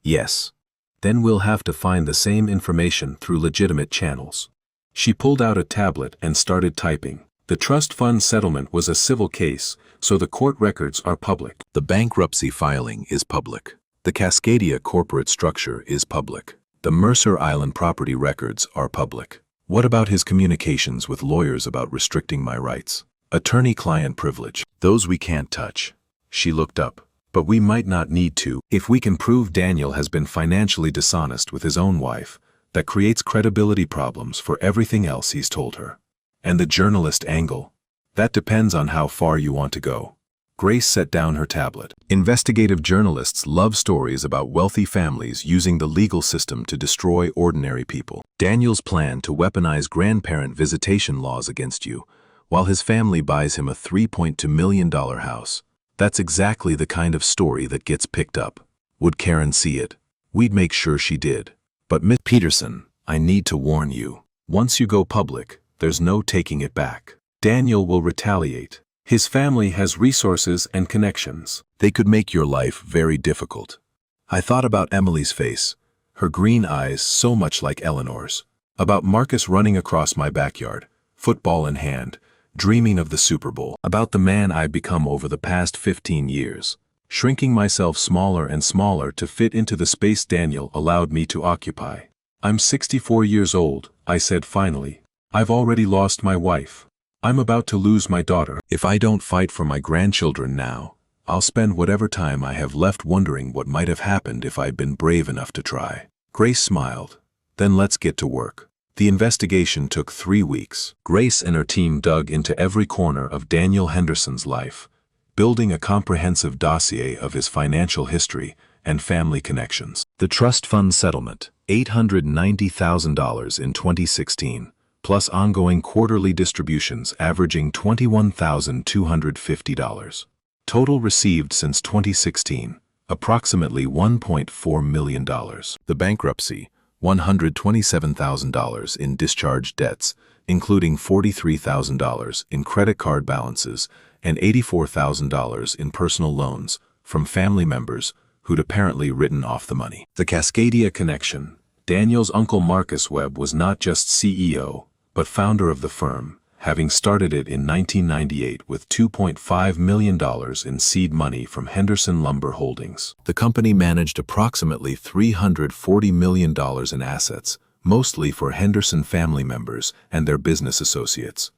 Yes. Then we'll have to find the same information through legitimate channels. She pulled out a tablet and started typing. The trust fund settlement was a civil case, so the court records are public. The bankruptcy filing is public. The Cascadia corporate structure is public. The Mercer Island property records are public. What about his communications with lawyers about restricting my rights? Attorney-client privilege. Those we can't touch. She looked up. But we might not need to. If we can prove Daniel has been financially dishonest with his own wife, that creates credibility problems for everything else he's told her. And the journalist angle. That depends on how far you want to go. Grace set down her tablet. Investigative journalists love stories about wealthy families using the legal system to destroy ordinary people. Daniel's plan to weaponize grandparent visitation laws against you, while his family buys him a $3.2 million house. That's exactly the kind of story that gets picked up. Would Karen see it? We'd make sure she did. But Miss Peterson, I need to warn you. Once you go public, there's no taking it back. Daniel will retaliate. His family has resources and connections. They could make your life very difficult. I thought about Emily's face, her green eyes so much like Eleanor's. About Marcus running across my backyard, football in hand, dreaming of the Super Bowl. About the man I've become over the past 15 years, shrinking myself smaller and smaller to fit into the space Daniel allowed me to occupy. I'm 64 years old, I said finally. I've already lost my wife. I'm about to lose my daughter. If I don't fight for my grandchildren now, I'll spend whatever time I have left wondering what might have happened if I'd been brave enough to try. Grace smiled. Then let's get to work. The investigation took 3 weeks. Grace and her team dug into every corner of Daniel Henderson's life, building a comprehensive dossier of his financial history and family connections. The trust fund settlement, $890,000 in 2016. Plus ongoing quarterly distributions averaging $21,250. Total received since 2016, approximately $1.4 million. The bankruptcy, $127,000 in discharged debts, including $43,000 in credit card balances and $84,000 in personal loans from family members who'd apparently written off the money. The Cascadia connection. Daniel's uncle Marcus Webb was not just CEO, but founder of the firm, having started it in 1998 with $2.5 million in seed money from Henderson Lumber Holdings. The company managed approximately $340 million in assets, mostly for Henderson family members and their business associates.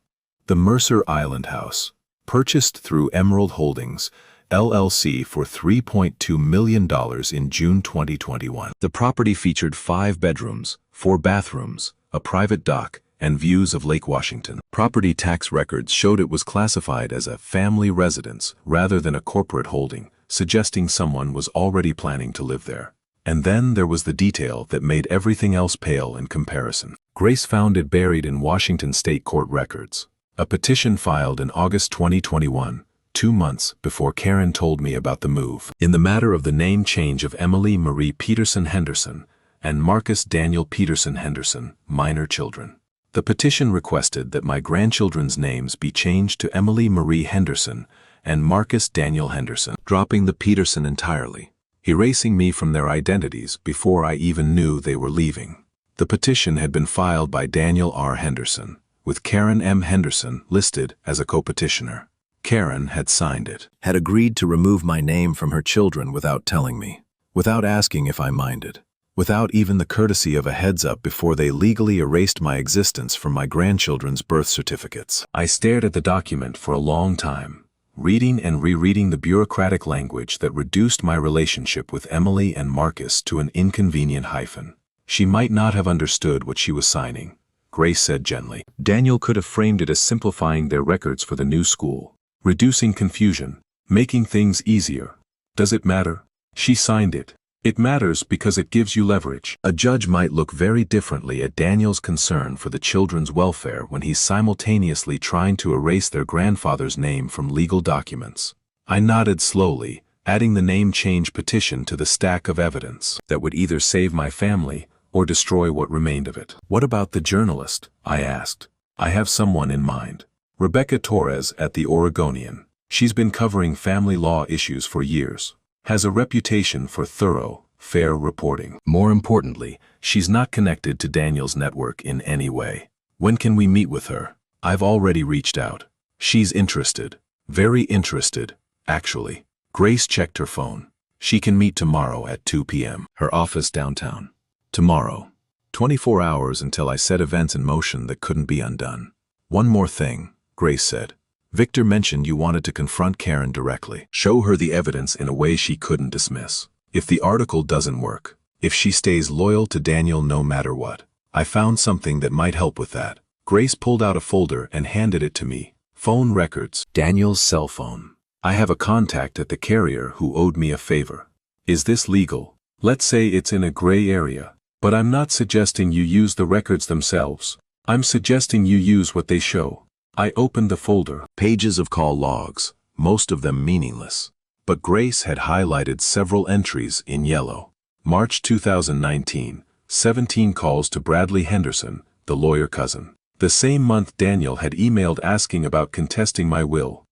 The Mercer Island house, purchased through Emerald Holdings, LLC for $3.2 million in June 2021. The property featured 5 bedrooms, 4 bathrooms, a private dock, and views of Lake Washington. Property tax records showed it was classified as a family residence rather than a corporate holding, suggesting someone was already planning to live there. And then there was the detail that made everything else pale in comparison. Grace found it buried in Washington state court records. A petition filed in August 2021, 2 months before Karen told me about the move. In the matter of the name change of Emily Marie Peterson Henderson and Marcus Daniel Peterson Henderson, minor children. The petition requested that my grandchildren's names be changed to Emily Marie Henderson and Marcus Daniel Henderson, dropping the Peterson entirely, erasing me from their identities before I even knew they were leaving. The petition had been filed by Daniel R. Henderson, with Karen M. Henderson listed as a co-petitioner. Karen had signed it, Had agreed to remove my name from her children without telling me, without asking if I minded, without even the courtesy of a heads-up before they legally erased my existence from my grandchildren's birth certificates. I stared at the document for a long time, reading and rereading the bureaucratic language that reduced my relationship with Emily and Marcus to an inconvenient hyphen. She might not have understood what she was signing, Grace said gently. Daniel could have framed it as simplifying their records for the new school, reducing confusion, making things easier. Does it matter? She signed it. It matters because it gives you leverage. A judge might look very differently at Daniel's concern for the children's welfare when he's simultaneously trying to erase their grandfather's name from legal documents. I nodded slowly, adding the name change petition to the stack of evidence that would either save my family or destroy what remained of it. What about the journalist? I asked. I have someone in mind. Rebecca Torres at the Oregonian. She's been covering family law issues for years. Has a reputation for thorough, fair reporting. More importantly, she's not connected to Daniel's network in any way. When can we meet with her? I've already reached out. She's interested. Very interested, actually. Grace checked her phone. She can meet tomorrow at 2 p.m. Her office downtown. Tomorrow. 24 hours until I set events in motion that couldn't be undone. One more thing, Grace said. Victor mentioned you wanted to confront Karen directly. Show her the evidence in a way she couldn't dismiss. If the article doesn't work, if she stays loyal to Daniel no matter what, I found something that might help with that. Grace pulled out a folder and handed it to me. Phone records. Daniel's cell phone. I have a contact at the carrier who owed me a favor. Is this legal? Let's say it's in a gray area, but I'm not suggesting you use the records themselves. I'm suggesting you use what they show. I opened the folder. Pages of call logs, most of them meaningless. But Grace had highlighted several entries in yellow. March 2019, 17 calls to Bradley Henderson, the lawyer cousin. The same month Daniel had emailed asking about contesting my will.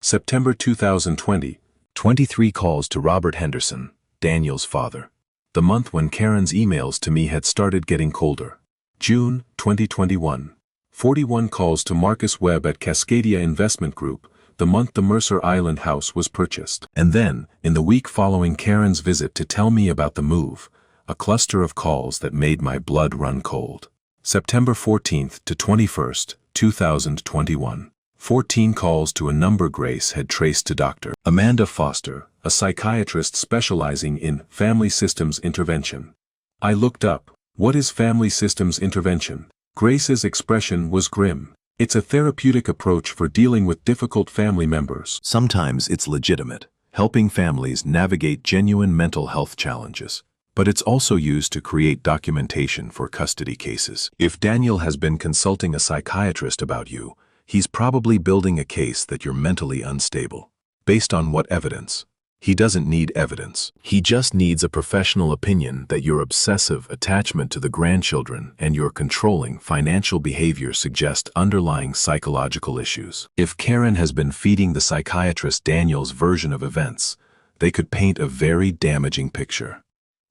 September 2020, 23 calls to Robert Henderson, Daniel's father. The month when Karen's emails to me had started getting colder. June 2021. 41 calls to Marcus Webb at Cascadia Investment Group, the month the Mercer Island house was purchased. And then, in the week following Karen's visit to tell me about the move, a cluster of calls that made my blood run cold. September 14th to 21st, 2021. 14 calls to a number Grace had traced to Dr. Amanda Foster, a psychiatrist specializing in family systems intervention. I looked up, what is family systems intervention? Grace's expression was grim. It's a therapeutic approach for dealing with difficult family members. Sometimes it's legitimate, helping families navigate genuine mental health challenges. But it's also used to create documentation for custody cases. If Daniel has been consulting a psychiatrist about you, he's probably building a case that you're mentally unstable. Based on what evidence? He doesn't need evidence. He just needs a professional opinion that your obsessive attachment to the grandchildren and your controlling financial behavior suggest underlying psychological issues. If Karen has been feeding the psychiatrist Daniel's version of events, they could paint a very damaging picture.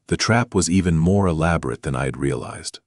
The trap was even more elaborate than I had realized.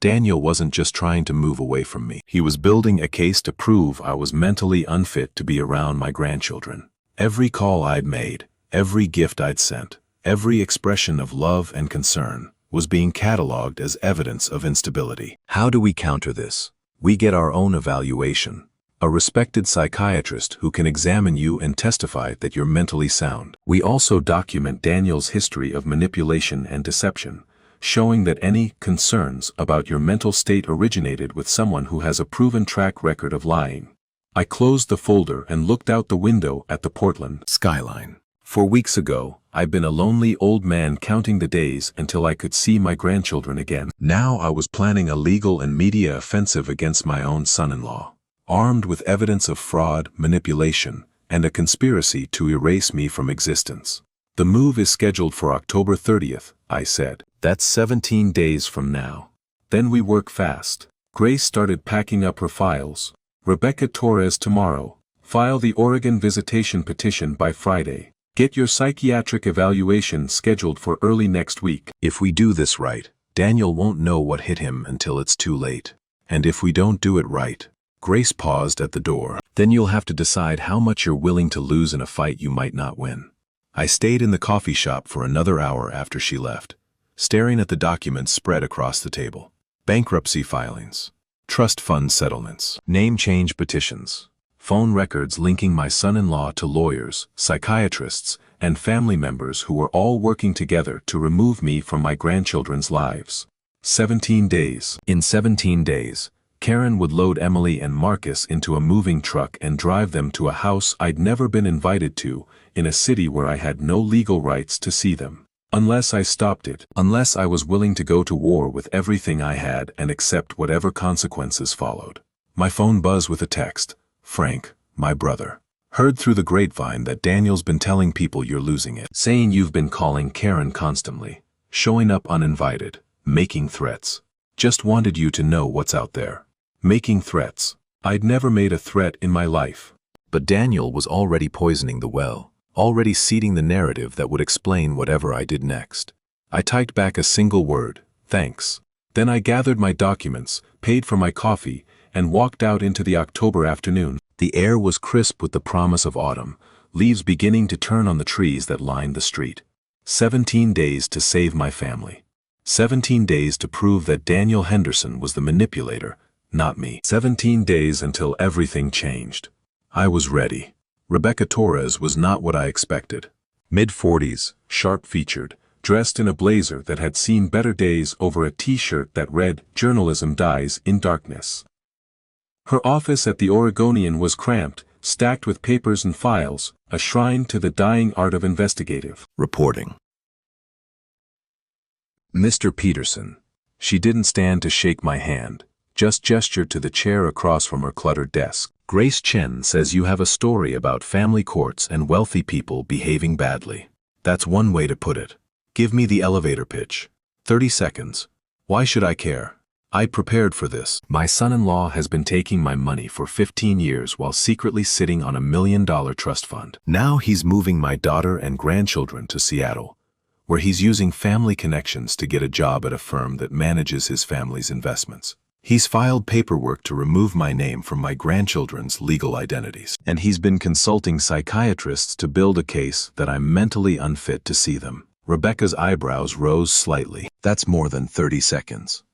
Daniel wasn't just trying to move away from me. He was building a case to prove I was mentally unfit to be around my grandchildren. Every call I'd made, every gift I'd sent, every expression of love and concern was being cataloged as evidence of instability. How do we counter this? We get our own evaluation. A respected psychiatrist who can examine you and testify that you're mentally sound. We also document Daniel's history of manipulation and deception, showing that any concerns about your mental state originated with someone who has a proven track record of lying. I closed the folder and looked out the window at the Portland skyline. 4 weeks ago, I'd been a lonely old man counting the days until I could see my grandchildren again. Now I was planning a legal and media offensive against my own son-in-law, armed with evidence of fraud, manipulation, and a conspiracy to erase me from existence. The move is scheduled for October 30th, I said. That's 17 days from now. Then we work fast. Grace started packing up her files. Rebecca Torres tomorrow. File the Oregon visitation petition by Friday. Get your psychiatric evaluation scheduled for early next week. If we do this right, Daniel won't know what hit him until it's too late. And if we don't do it right, Grace paused at the door. Then you'll have to decide how much you're willing to lose in a fight you might not win. I stayed in the coffee shop for another hour after she left, staring at the documents spread across the table. Bankruptcy filings, trust fund settlements, name change petitions, phone records linking my son-in-law to lawyers, psychiatrists, and family members who were all working together to remove me from my grandchildren's lives. 17 days. In 17 days, Karen would load Emily and Marcus into a moving truck and drive them to a house I'd never been invited to, in a city where I had no legal rights to see them. Unless I stopped it, unless I was willing to go to war with everything I had and accept whatever consequences followed. My phone buzzed with a text. Frank, my brother. Heard through the grapevine that Daniel's been telling people you're losing it, saying you've been calling Karen constantly, showing up uninvited, making threats. Just wanted you to know what's out there. Making threats. I'd never made a threat in my life. But Daniel was already poisoning the well, already seeding the narrative that would explain whatever I did next. I typed back a single word, thanks. Then I gathered my documents, paid for my coffee, and walked out into the October afternoon. The air was crisp with the promise of autumn, leaves beginning to turn on the trees that lined the street. 17 days to save my family. 17 days to prove that Daniel Henderson was the manipulator, not me. 17 days until everything changed. I was ready. Rebecca Torres was not what I expected. Mid-40s, sharp-featured, dressed in a blazer that had seen better days over a t-shirt that read, "Journalism dies in darkness." Her office at the Oregonian was cramped, stacked with papers and files, a shrine to the dying art of investigative reporting. Mr. Peterson. She didn't stand to shake my hand, just gestured to the chair across from her cluttered desk. Grace Chen says you have a story about family courts and wealthy people behaving badly. That's one way to put it. Give me the elevator pitch. 30 seconds. Why should I care? I prepared for this. My son-in-law has been taking my money for 15 years while secretly sitting on $1 million trust fund. Now he's moving my daughter and grandchildren to Seattle, where he's using family connections to get a job at a firm that manages his family's investments. He's filed paperwork to remove my name from my grandchildren's legal identities. And he's been consulting psychiatrists to build a case that I'm mentally unfit to see them. Rebecca's eyebrows rose slightly. That's more than 30 seconds.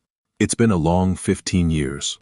It's been a long 15 years.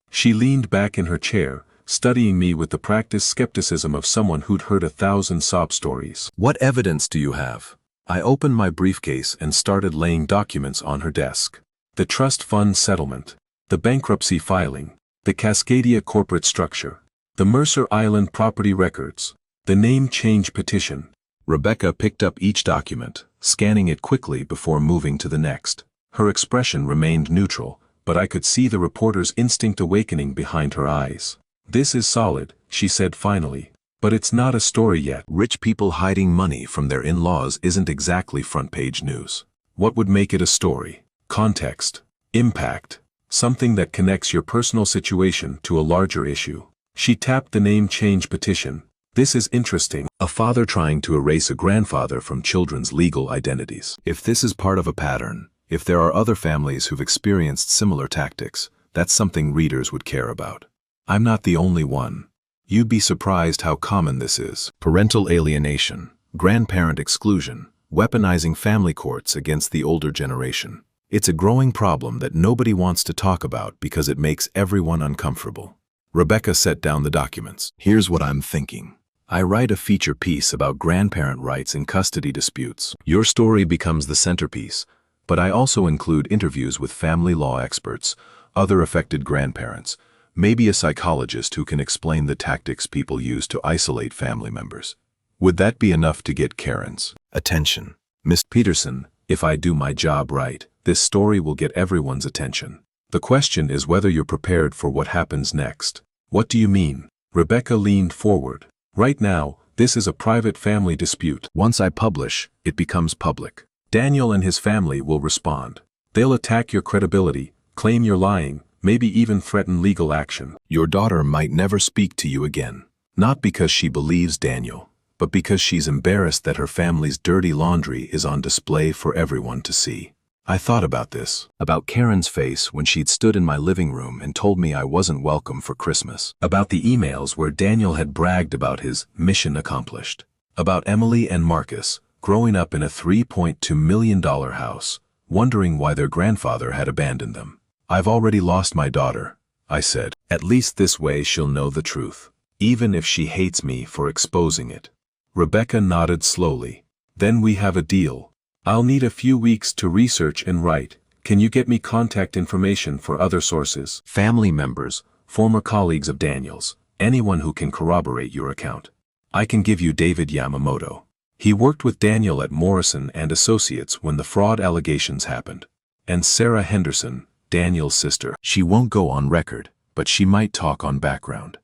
She leaned back in her chair, studying me with the practiced skepticism of someone who'd heard 1,000 sob stories. What evidence do you have? I opened my briefcase and started laying documents on her desk. The trust fund settlement, the bankruptcy filing, the Cascadia corporate structure, the Mercer Island property records, the name change petition. Rebecca picked up each document, scanning it quickly before moving to the next. Her expression remained neutral, but I could see the reporter's instinct awakening behind her eyes. This is solid, she said finally, but it's not a story yet. Rich people hiding money from their in-laws isn't exactly front-page news. What would make it a story? Context, impact, something that connects your personal situation to a larger issue. She tapped the name change petition. This is interesting. A father trying to erase a grandfather from children's legal identities. If this is part of a pattern, if there are other families who've experienced similar tactics, that's something readers would care about. I'm not the only one. You'd be surprised how common this is. Parental alienation, grandparent exclusion, weaponizing family courts against the older generation. It's a growing problem that nobody wants to talk about because it makes everyone uncomfortable. Rebecca set down the documents. Here's what I'm thinking. I write a feature piece about grandparent rights in custody disputes. Your story becomes the centerpiece, but I also include interviews with family law experts, other affected grandparents, maybe a psychologist who can explain the tactics people use to isolate family members. Would that be enough to get Karen's attention? Miss Peterson, if I do my job right, this story will get everyone's attention. The question is whether you're prepared for what happens next. What do you mean? Rebecca leaned forward. Right now, this is a private family dispute. Once I publish, it becomes public. Daniel and his family will respond. They'll attack your credibility, claim you're lying, maybe even threaten legal action. Your daughter might never speak to you again. Not because she believes Daniel, but because she's embarrassed that her family's dirty laundry is on display for everyone to see. I thought about this, about Karen's face when she'd stood in my living room and told me I wasn't welcome for Christmas, About the emails where Daniel had bragged about his mission accomplished. about Emily and Marcus growing up in a $3.2 million house, wondering why their grandfather had abandoned them. I've already lost my daughter, I said. At least this way she'll know the truth, even if she hates me for exposing it. Rebecca nodded slowly. Then we have a deal. I'll need a few weeks to research and write. Can you get me contact information for other sources? Family members, former colleagues of Daniel's, anyone who can corroborate your account. I can give you David Yamamoto. He worked with Daniel at Morrison and Associates when the fraud allegations happened. And Sarah Henderson, Daniel's sister. She won't go on record, but she might talk on background.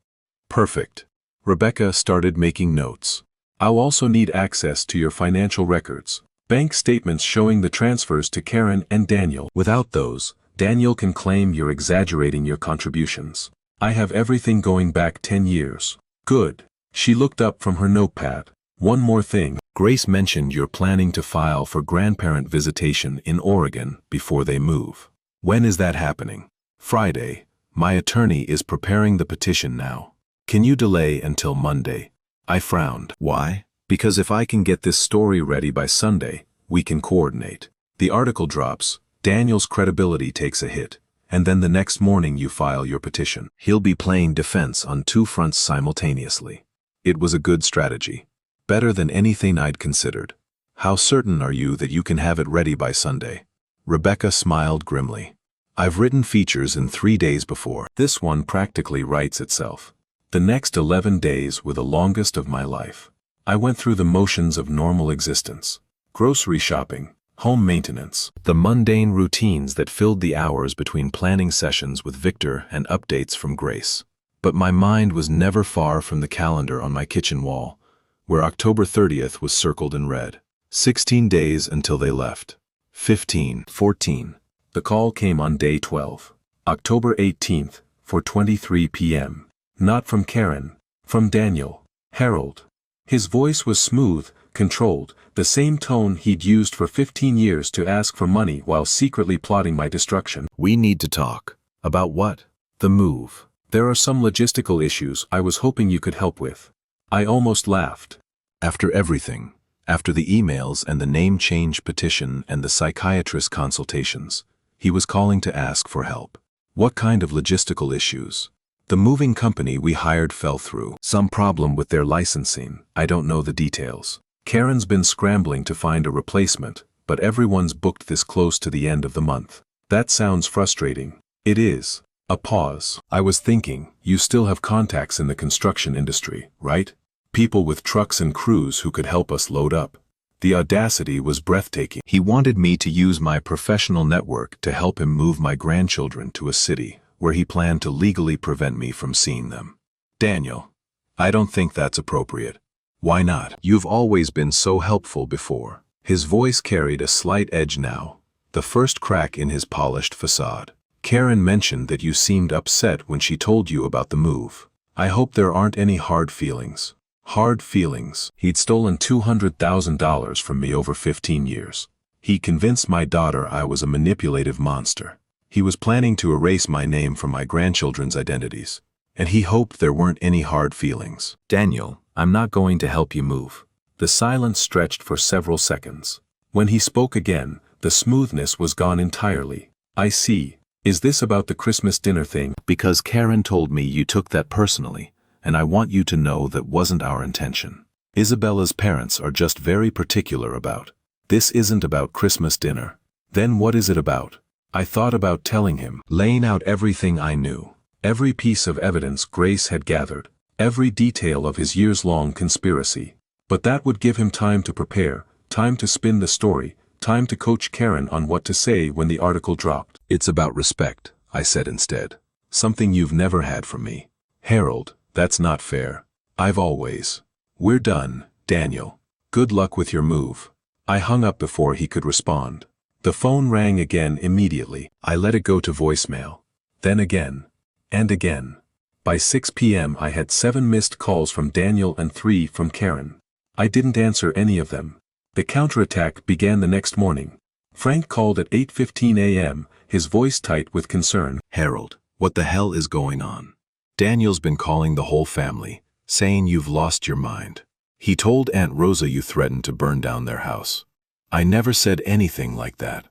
Perfect. Rebecca started making notes. I'll also need access to your financial records. Bank statements showing the transfers to Karen and Daniel. Without those, Daniel can claim you're exaggerating your contributions. I have everything going back 10 years. Good. She looked up from her notepad. One more thing. Grace mentioned you're planning to file for grandparent visitation in Oregon before they move. When is that happening? Friday. My attorney is preparing the petition now. Can you delay until Monday? I frowned. Why? Because if I can get this story ready by Sunday, we can coordinate. The article drops, Daniel's credibility takes a hit, and then the next morning you file your petition. He'll be playing defense on two fronts simultaneously. It was a good strategy. Better than anything I'd considered. How certain are you that you can have it ready by Sunday? Rebecca smiled grimly. I've written features in 3 days before. This one practically writes itself. The next 11 days were the longest of my life. I went through the motions of normal existence. Grocery shopping, home maintenance, the mundane routines that filled the hours between planning sessions with Victor and updates from Grace. But my mind was never far from the calendar on my kitchen wall, where October 30th was circled in red. 16 days until they left. 15, 14. The call came on day 12, October 18th, for 23 p.m. Not from Karen, from Daniel, Harold. His voice was smooth, controlled, the same tone he'd used for 15 years to ask for money while secretly plotting my destruction. We need to talk. About what? The move. There are some logistical issues I was hoping you could help with. I almost laughed. After everything, after the emails and the name change petition and the psychiatrist consultations, he was calling to ask for help. What kind of logistical issues? The moving company we hired fell through. Some problem with their licensing. I don't know the details. Karen's been scrambling to find a replacement, but everyone's booked this close to the end of the month. That sounds frustrating. It is. A pause. I was thinking, you still have contacts in the construction industry, right? People with trucks and crews who could help us load up. The audacity was breathtaking. He wanted me to use my professional network to help him move my grandchildren to a city where he planned to legally prevent me from seeing them. Daniel, I don't think that's appropriate. Why not? You've always been so helpful before. His voice carried a slight edge now, the first crack in his polished facade. Karen mentioned that you seemed upset when she told you about the move. I hope there aren't any hard feelings. Hard feelings. He'd stolen $200,000 from me over 15 years. He convinced my daughter I was a manipulative monster. He was planning to erase my name from my grandchildren's identities, and he hoped there weren't any hard feelings. Daniel, I'm not going to help you move. The silence stretched for several seconds. When he spoke again, the smoothness was gone entirely. I see. Is this about the Christmas dinner thing? Because Karen told me you took that personally, and I want you to know that wasn't our intention. Isabella's parents are just very particular about. This isn't about Christmas dinner. Then what is it about? I thought about telling him, laying out everything I knew, every piece of evidence Grace had gathered, every detail of his years-long conspiracy. But that would give him time to prepare, time to spin the story, time to coach Karen on what to say when the article dropped. It's about respect, I said instead. Something you've never had from me. Harold, that's not fair. I've always. We're done, Daniel. Good luck with your move. I hung up before he could respond. The phone rang again immediately. I let it go to voicemail. Then again. And again. By 6 p.m. I had 7 missed calls from Daniel and 3 from Karen. I didn't answer any of them. The counterattack began the next morning. Frank called at 8:15 a.m., his voice tight with concern. Harold, what the hell is going on? Daniel's been calling the whole family, saying you've lost your mind. He told Aunt Rosa you threatened to burn down their house. I never said anything like that.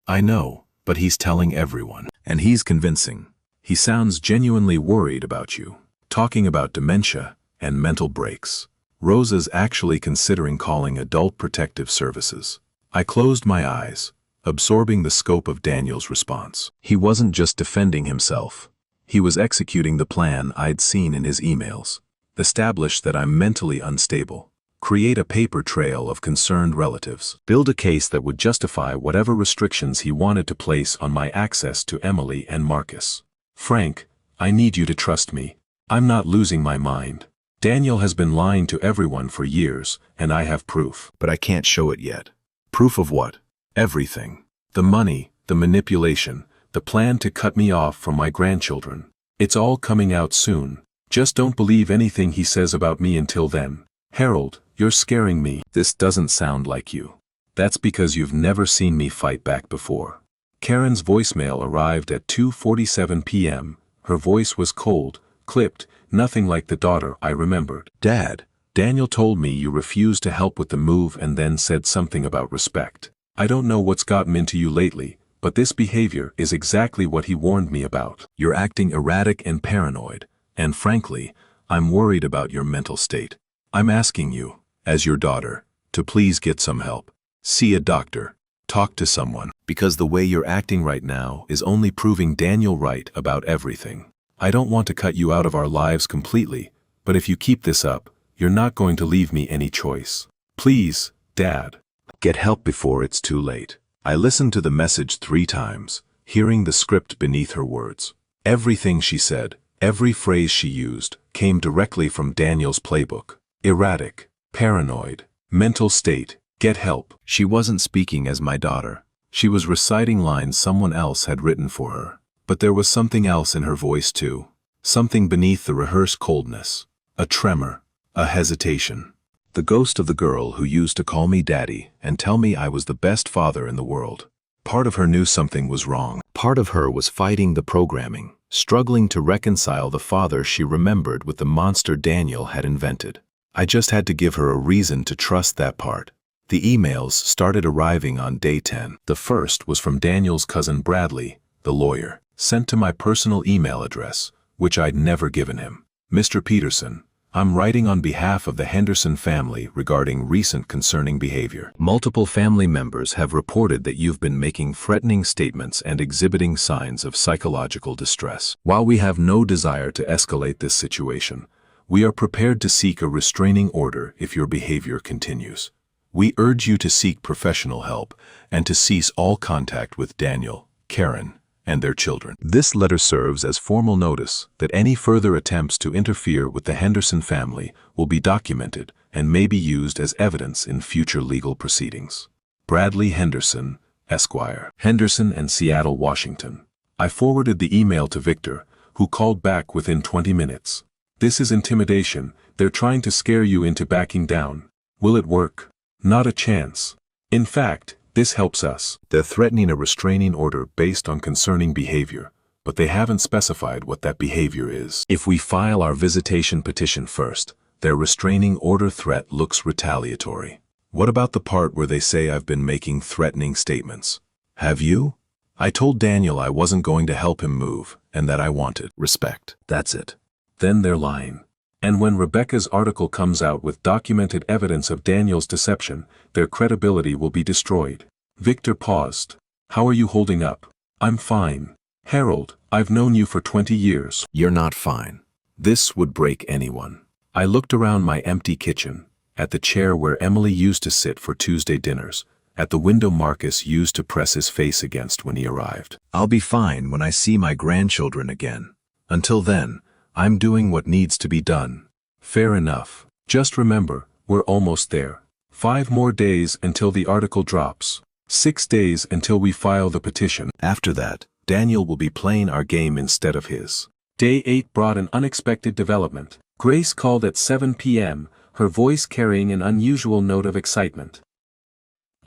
I know, but he's telling everyone. And he's convincing. He sounds genuinely worried about you, talking about dementia and mental breaks. Rosa's actually considering calling Adult Protective Services. I closed my eyes, absorbing the scope of Daniel's response. He wasn't just defending himself. He was executing the plan I'd seen in his emails. Establish that I'm mentally unstable. Create a paper trail of concerned relatives. Build a case that would justify whatever restrictions he wanted to place on my access to Emily and Marcus. Frank, I need you to trust me. I'm not losing my mind. Daniel has been lying to everyone for years, and I have proof. But I can't show it yet. Proof of what? Everything. The money, the manipulation, the plan to cut me off from my grandchildren. It's all coming out soon. Just don't believe anything he says about me until then. Harold, you're scaring me. This doesn't sound like you. That's because you've never seen me fight back before. Karen's voicemail arrived at 2:47 p.m. Her voice was cold, clipped, nothing like the daughter I remembered. Dad, Daniel told me you refused to help with the move and then said something about respect. I don't know what's gotten into you lately, but this behavior is exactly what he warned me about. you're acting erratic and paranoid, and frankly, I'm worried about your mental state. I'm asking you, as your daughter, to please get some help. See a doctor. Talk to someone. Because the way you're acting right now is only proving Daniel right about everything. I don't want to cut you out of our lives completely, but if you keep this up, you're not going to leave me any choice. Please, Dad. Get help before it's too late. I listened to the message 3 times, hearing the script beneath her words. Everything she said, every phrase she used, came directly from Daniel's playbook. Erratic, paranoid, mental state, get help. She wasn't speaking as my daughter. She was reciting lines someone else had written for her. But there was something else in her voice too. Something beneath the rehearsed coldness. A tremor, a hesitation. The ghost of the girl who used to call me daddy and tell me I was the best father in the world. Part of her knew something was wrong. Part of her was fighting the programming, struggling to reconcile the father she remembered with the monster Daniel had invented. I just had to give her a reason to trust that part. The emails started arriving on day 10. The first was from Daniel's cousin Bradley, the lawyer, sent to my personal email address, which I'd never given him. Mr. Peterson, I'm writing on behalf of the Henderson family regarding recent concerning behavior. Multiple family members have reported that you've been making threatening statements and exhibiting signs of psychological distress. While we have no desire to escalate this situation, we are prepared to seek a restraining order if your behavior continues. We urge you to seek professional help and to cease all contact with Daniel, Karen, and their children. This letter serves as formal notice that any further attempts to interfere with the Henderson family will be documented and may be used as evidence in future legal proceedings. Bradley Henderson, Esquire. Henderson and Seattle, Washington. I forwarded the email to Victor, who called back within 20 minutes. This is intimidation. They're trying to scare you into backing down. Will it work? Not a chance. In fact, this helps us. They're threatening a restraining order based on concerning behavior, but they haven't specified what that behavior is. If we file our visitation petition first, their restraining order threat looks retaliatory. What about the part where they say I've been making threatening statements? Have you? I told Daniel I wasn't going to help him move, and that I wanted respect. That's it. Then they're lying. And when Rebecca's article comes out with documented evidence of Daniel's deception, their credibility will be destroyed. Victor paused. How are you holding up? I'm fine. Harold, I've known you for 20 years. You're not fine. This would break anyone. I looked around my empty kitchen, at the chair where Emily used to sit for Tuesday dinners, at the window Marcus used to press his face against when he arrived. I'll be fine when I see my grandchildren again. Until then, I'm doing what needs to be done. Fair enough. Just remember, we're almost there. 5 more days until the article drops. 6 days until we file the petition. After that, Daniel will be playing our game instead of his. Day 8 brought an unexpected development. Grace called at 7 p.m., her voice carrying an unusual note of excitement.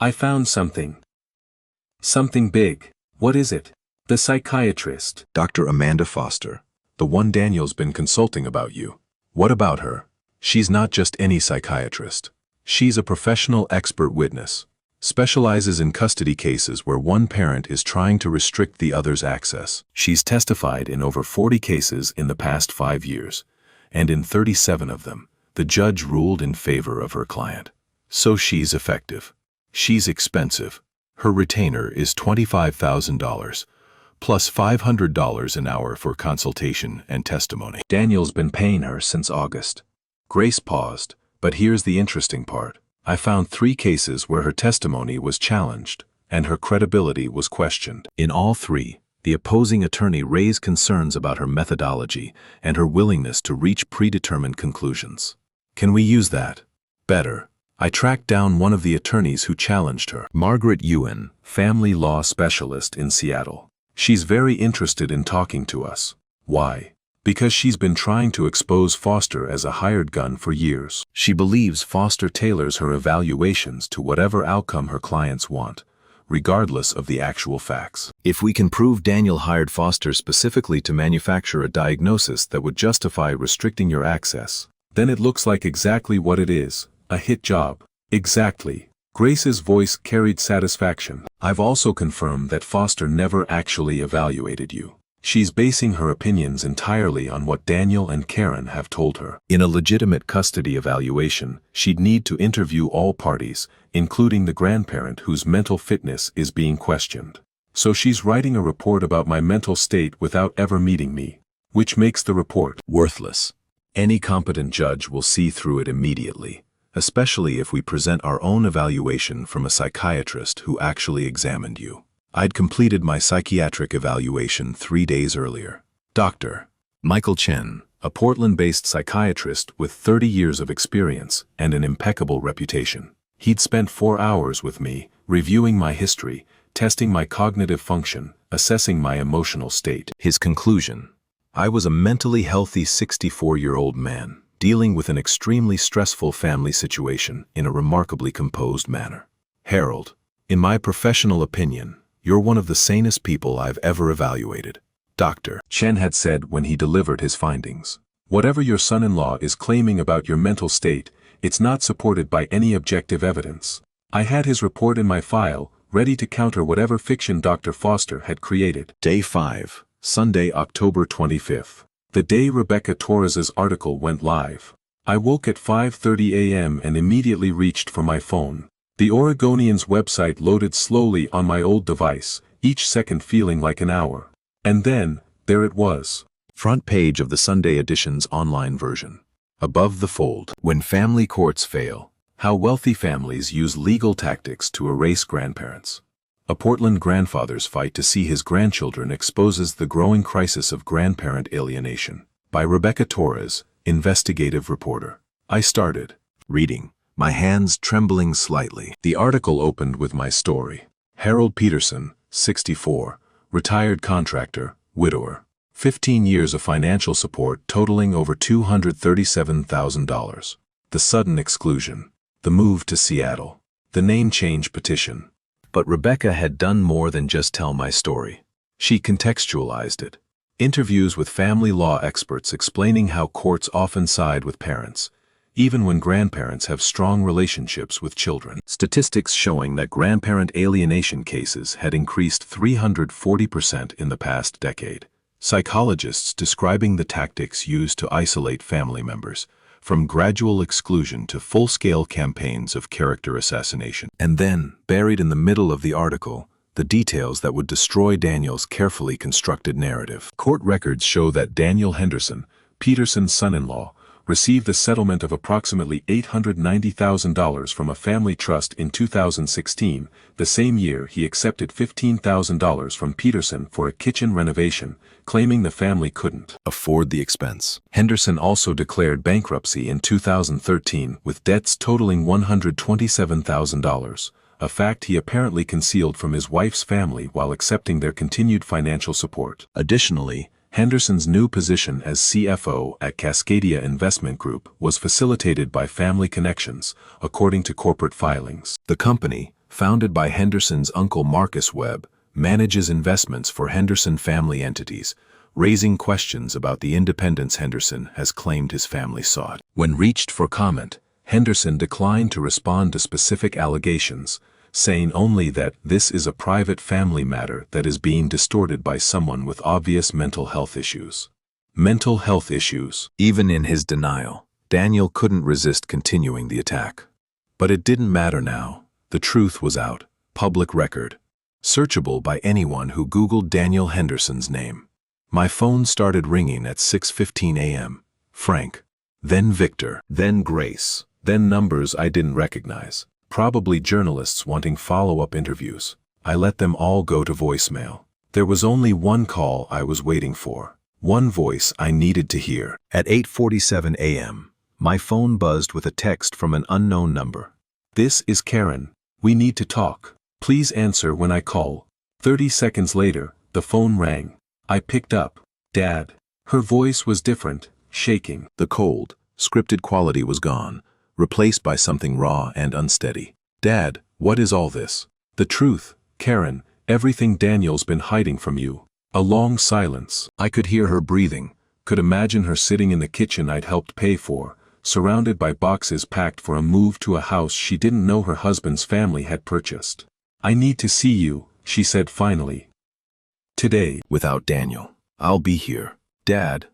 I found something. Something big. What is it? The psychiatrist. Dr. Amanda Foster, the one Daniel's been consulting about you. What about her? She's not just any psychiatrist. She's a professional expert witness, specializes in custody cases where one parent is trying to restrict the other's access. She's testified in over 40 cases in the past 5 years, and in 37 of them, the judge ruled in favor of her client. So she's effective. She's expensive. Her retainer is $25,000, plus $500 an hour for consultation and testimony. Daniel's been paying her since August. Grace paused, but here's the interesting part. I found 3 cases where her testimony was challenged and her credibility was questioned. In all 3, the opposing attorney raised concerns about her methodology and her willingness to reach predetermined conclusions. Can we use that? Better. I tracked down one of the attorneys who challenged her, Margaret Ewan, family law specialist in Seattle. She's very interested in talking to us. Why? Because she's been trying to expose Foster as a hired gun for years. She believes Foster tailors her evaluations to whatever outcome her clients want, regardless of the actual facts. If we can prove Daniel hired Foster specifically to manufacture a diagnosis that would justify restricting your access, then it looks like exactly what it is, a hit job. Exactly. Grace's voice carried satisfaction. I've also confirmed that Foster never actually evaluated you. She's basing her opinions entirely on what Daniel and Karen have told her. In a legitimate custody evaluation, she'd need to interview all parties, including the grandparent whose mental fitness is being questioned. So she's writing a report about my mental state without ever meeting me, which makes the report worthless. Any competent judge will see through it immediately, especially if we present our own evaluation from a psychiatrist who actually examined you. I'd completed my psychiatric evaluation 3 days earlier. Dr. Michael Chen, a Portland-based psychiatrist with 30 years of experience and an impeccable reputation. He'd spent 4 hours with me, reviewing my history, testing my cognitive function, assessing my emotional state. His conclusion: I was a mentally healthy 64-year-old man, dealing with an extremely stressful family situation in a remarkably composed manner. Harold, in my professional opinion, you're one of the sanest people I've ever evaluated. Dr. Chen had said when he delivered his findings. Whatever your son-in-law is claiming about your mental state, it's not supported by any objective evidence. I had his report in my file, ready to counter whatever fiction Dr. Foster had created. Day 5, Sunday, October 25th. The day Rebecca Torres's article went live. I woke at 5:30 a.m. and immediately reached for my phone. The Oregonian's website loaded slowly on my old device, each second feeling like an hour. And then, there it was. Front page of the Sunday edition's online version. Above the fold. When family courts fail, how wealthy families use legal tactics to erase grandparents. A Portland grandfather's fight to see his grandchildren exposes the growing crisis of grandparent alienation. By Rebecca Torres, investigative reporter. I started reading, my hands trembling slightly. The article opened with my story. Harold Peterson, 64, retired contractor, widower. 15 years of financial support totaling over $237,000. The sudden exclusion. The move to Seattle. The name change petition. But Rebecca had done more than just tell my story. She contextualized it. Interviews with family law experts explaining how courts often side with parents, even when grandparents have strong relationships with children. Statistics showing that grandparent alienation cases had increased 340% in the past decade. Psychologists describing the tactics used to isolate family members, from gradual exclusion to full-scale campaigns of character assassination. And then, buried in the middle of the article, the details that would destroy Daniel's carefully constructed narrative. Court records show that Daniel Henderson, Peterson's son-in-law, received a settlement of approximately $890,000 from a family trust in 2016, the same year he accepted $15,000 from Peterson for a kitchen renovation, claiming the family couldn't afford the expense. Henderson also declared bankruptcy in 2013 with debts totaling $127,000, a fact he apparently concealed from his wife's family while accepting their continued financial support. Additionally, Henderson's new position as CFO at Cascadia Investment Group was facilitated by family connections, according to corporate filings. The company, founded by Henderson's uncle Marcus Webb, manages investments for Henderson family entities, raising questions about the independence Henderson has claimed his family sought. When reached for comment, Henderson declined to respond to specific allegations, saying only that this is a private family matter that is being distorted by someone with obvious mental health issues. Mental health issues. Even in his denial, Daniel couldn't resist continuing the attack. But it didn't matter now. The truth was out, public record, searchable by anyone who Googled Daniel Henderson's name. My phone started ringing at 6:15 a.m. Frank, then Victor, then Grace, then numbers I didn't recognize. Probably journalists wanting follow-up interviews. I let them all go to voicemail. There was only one call I was waiting for, one voice I needed to hear. At 8:47 a.m., my phone buzzed with a text from an unknown number. "This is Karen. We need to talk. Please answer when I call." 30 seconds later, the phone rang. I picked up. "Dad." Her voice was different, shaking. The cold, scripted quality was gone, replaced by something raw and unsteady. "Dad, what is all this?" "The truth, Karen, everything Daniel's been hiding from you." A long silence. I could hear her breathing, Could imagine her sitting in the kitchen I'd helped pay for, surrounded by boxes packed for a move to a house she didn't know her husband's family had purchased. "I need to see you," she said finally. "Today." "Without Daniel, I'll be here. Dad,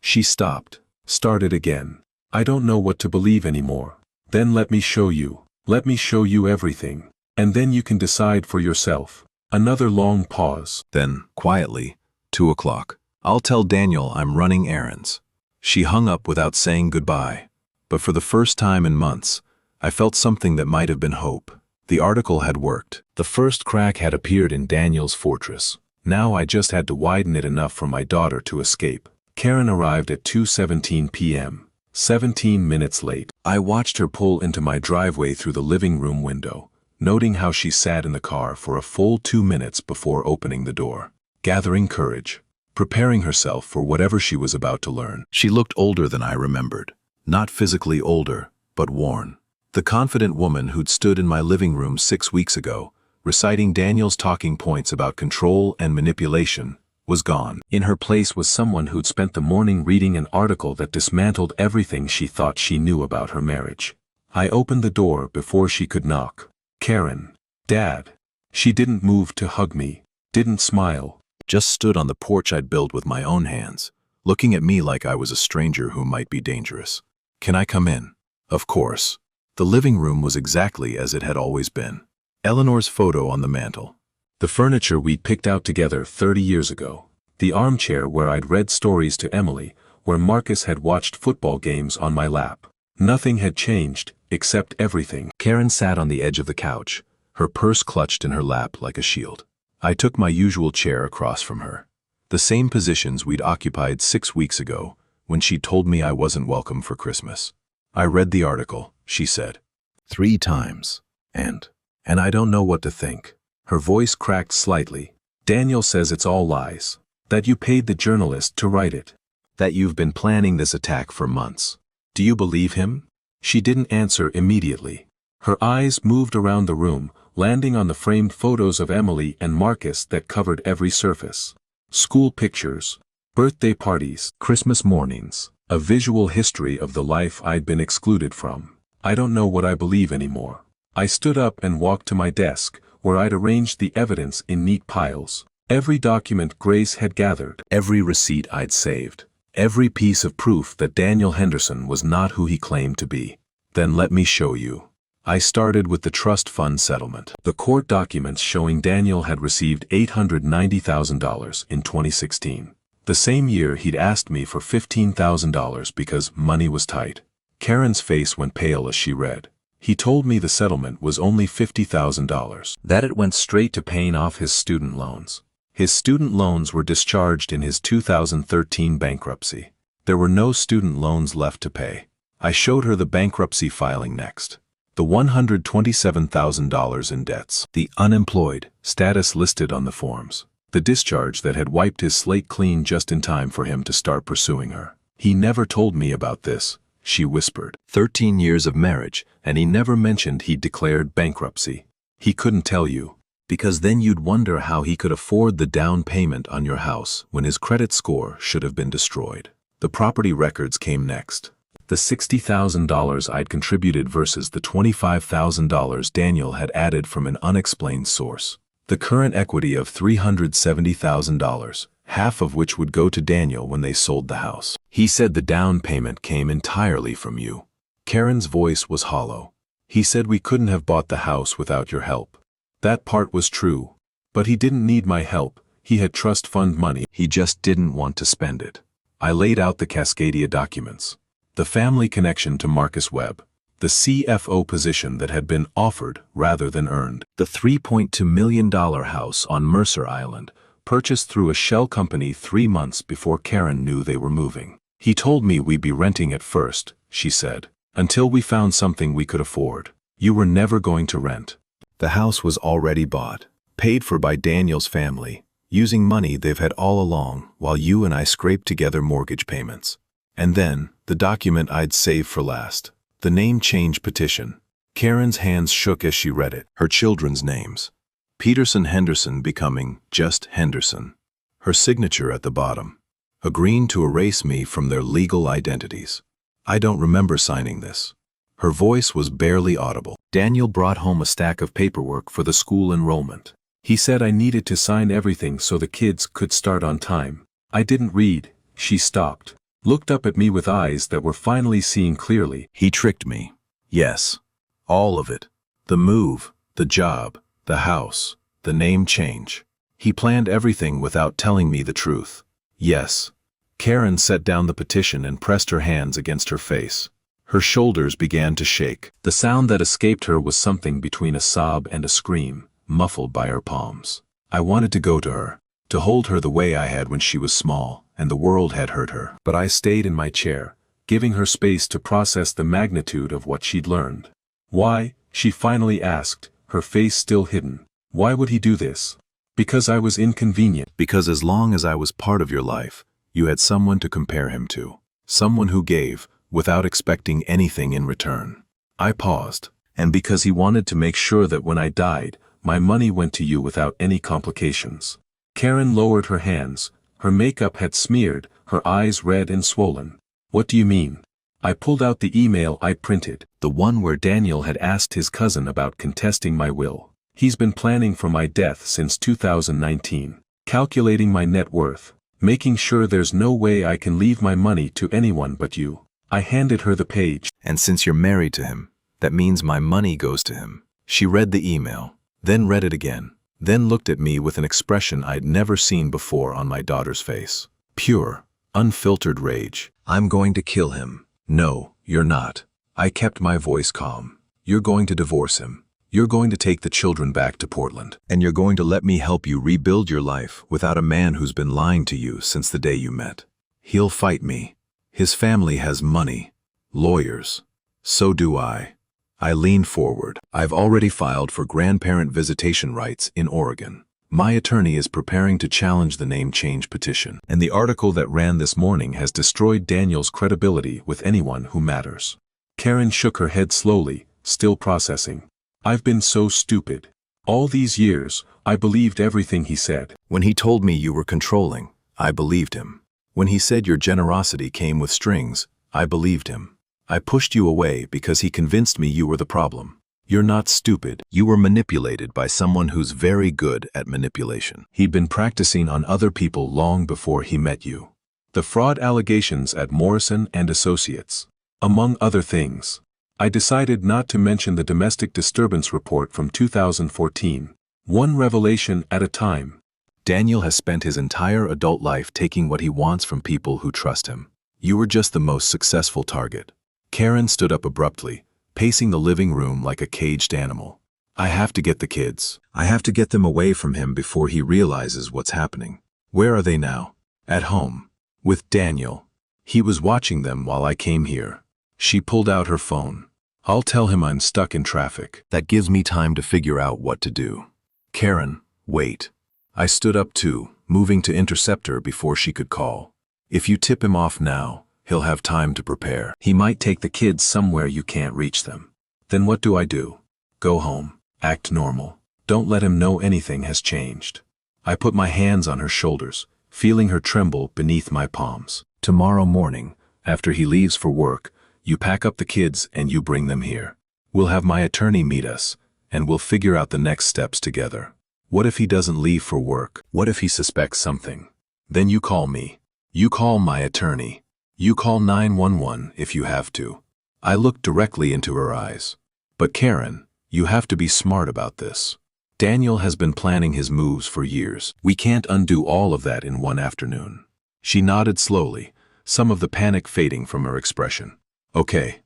She stopped. Started again. "I don't know what to believe anymore." "Then let me show you. Let me show you everything. And then you can decide for yourself." Another long pause. Then, quietly, 2 o'clock. "I'll tell Daniel I'm running errands." She hung up without saying goodbye. But for the first time in months, I felt something that might have been hope. The article had worked. The first crack had appeared in Daniel's fortress. Now I just had to widen it enough for my daughter to escape. Karen arrived at 2:17 p.m., 17 minutes late. I watched her pull into my driveway through the living room window, noting how she sat in the car for a full 2 minutes before opening the door, gathering courage, preparing herself for whatever she was about to learn. She looked older than I remembered. Not physically older, but worn. The confident woman who'd stood in my living room 6 weeks ago, reciting Daniel's talking points about control and manipulation, was gone. In her place was someone who'd spent the morning reading an article that dismantled everything she thought she knew about her marriage. I opened the door before she could knock. "Karen." "Dad." She didn't move to hug me, didn't smile. Just stood on the porch I'd built with my own hands, looking at me like I was a stranger who might be dangerous. "Can I come in?" Of course. The living room was exactly as it had always been. Eleanor's photo on the mantel. The furniture we'd picked out together 30 years ago. The armchair where I'd read stories to Emily, where Marcus had watched football games on my lap. Nothing had changed, except everything. Karen sat on the edge of the couch, her purse clutched in her lap like a shield. I took my usual chair across from her. The same positions we'd occupied 6 weeks ago, when she told me I wasn't welcome for Christmas. "I read the article," she said. 3 times. And I don't know what to think." Her voice cracked slightly. "Daniel says it's all lies. That you paid the journalist to write it. That you've been planning this attack for months. Do you believe him?" She didn't answer immediately. Her eyes moved around the room, landing on the framed photos of Emily and Marcus that covered every surface. School pictures, birthday parties, Christmas mornings, a visual history of the life I'd been excluded from. I don't know what I believe anymore. I stood up and walked to my desk, where I'd arranged the evidence in neat piles. Every document Grace had gathered, every receipt I'd saved, every piece of proof that Daniel Henderson was not who he claimed to be. "Then let me show you." I started with the trust fund settlement. The court documents showing Daniel had received $890,000 in 2016. The same year he'd asked me for $15,000 because money was tight. Karen's face went pale as she read. He told me the settlement was only $50,000, that it went straight to paying off his student loans. His student loans were discharged in his 2013 bankruptcy. There were no student loans left to pay. I showed her the bankruptcy filing next. The $127,000 in debts, the unemployed status listed on the forms, the discharge that had wiped his slate clean just in time for him to start pursuing her. "He never told me about this," she whispered. 13 years of marriage, and he never mentioned he'd declared bankruptcy. He couldn't tell you, because then you'd wonder how he could afford the down payment on your house when his credit score should have been destroyed. The property records came next. The $60,000 I'd contributed versus the $25,000 Daniel had added from an unexplained source. The current equity of $370,000, half of which would go to Daniel when they sold the house. He said the down payment came entirely from you. Karen's voice was hollow. He said we couldn't have bought the house without your help. That part was true. But he didn't need my help. He had trust fund money. He just didn't want to spend it. I laid out the Cascadia documents. The family connection to Marcus Webb. The CFO position that had been offered rather than earned. The $3.2 million house on Mercer Island, purchased through a shell company 3 months before Karen knew they were moving. He told me we'd be renting at first, she said, until we found something we could afford. You were never going to rent. The house was already bought, paid for by Daniel's family, using money they've had all along while you and I scraped together mortgage payments. And then, the document I'd saved for last. The name change petition. Karen's hands shook as she read it. Her children's names. Peterson Henderson becoming just Henderson. Her signature at the bottom. Agreeing to erase me from their legal identities. I don't remember signing this. Her voice was barely audible. Daniel brought home a stack of paperwork for the school enrollment. He said I needed to sign everything so the kids could start on time. I didn't read. She stopped. Looked up at me with eyes that were finally seeing clearly. He tricked me. Yes. All of it. The move, the job, the house, the name change. He planned everything without telling me the truth. Yes. Karen set down the petition and pressed her hands against her face. Her shoulders began to shake. The sound that escaped her was something between a sob and a scream, muffled by her palms. I wanted to go to her, to hold her the way I had when she was small, and the world had hurt her. But I stayed in my chair, giving her space to process the magnitude of what she'd learned. Why, she finally asked, her face still hidden. Why would he do this? Because I was inconvenient. Because as long as I was part of your life, you had someone to compare him to. Someone who gave, without expecting anything in return. I paused. And because he wanted to make sure that when I died, my money went to you without any complications. Karen lowered her hands. Her makeup had smeared, her eyes red and swollen. What do you mean? I pulled out the email I printed, the one where Daniel had asked his cousin about contesting my will. He's been planning for my death since 2019, calculating my net worth, making sure there's no way I can leave my money to anyone but you. I handed her the page. And since you're married to him, that means my money goes to him. She read the email, then read it again, then looked at me with an expression I'd never seen before on my daughter's face. Pure, unfiltered rage. I'm going to kill him. No, you're not. I kept my voice calm. You're going to divorce him. You're going to take the children back to Portland. And you're going to let me help you rebuild your life without a man who's been lying to you since the day you met. He'll fight me. His family has money. Lawyers. So do I. I leaned forward. I've already filed for grandparent visitation rights in Oregon. My attorney is preparing to challenge the name change petition. And the article that ran this morning has destroyed Daniel's credibility with anyone who matters. Karen shook her head slowly, still processing. I've been so stupid. All these years, I believed everything he said. When he told me you were controlling, I believed him. When he said your generosity came with strings, I believed him. I pushed you away because he convinced me you were the problem. You're not stupid. You were manipulated by someone who's very good at manipulation. He'd been practicing on other people long before he met you. The fraud allegations at Morrison and Associates. Among other things. I decided not to mention the domestic disturbance report from 2014. One revelation at a time. Daniel has spent his entire adult life taking what he wants from people who trust him. You were just the most successful target. Karen stood up abruptly, pacing the living room like a caged animal. I have to get the kids. I have to get them away from him before he realizes what's happening. Where are they now? At home. With Daniel. He was watching them while I came here. She pulled out her phone. I'll tell him I'm stuck in traffic. That gives me time to figure out what to do. Karen, wait. I stood up too, moving to intercept her before she could call. If you tip him off now, he'll have time to prepare. He might take the kids somewhere you can't reach them. Then what do I do? Go home. Act normal. Don't let him know anything has changed. I put my hands on her shoulders, feeling her tremble beneath my palms. Tomorrow morning, after he leaves for work, you pack up the kids and you bring them here. We'll have my attorney meet us, and we'll figure out the next steps together. What if he doesn't leave for work? What if he suspects something? Then you call me. You call my attorney. You call 911 if you have to. I looked directly into her eyes. But Karen, you have to be smart about this. Daniel has been planning his moves for years. We can't undo all of that in one afternoon. She nodded slowly, some of the panic fading from her expression. Okay,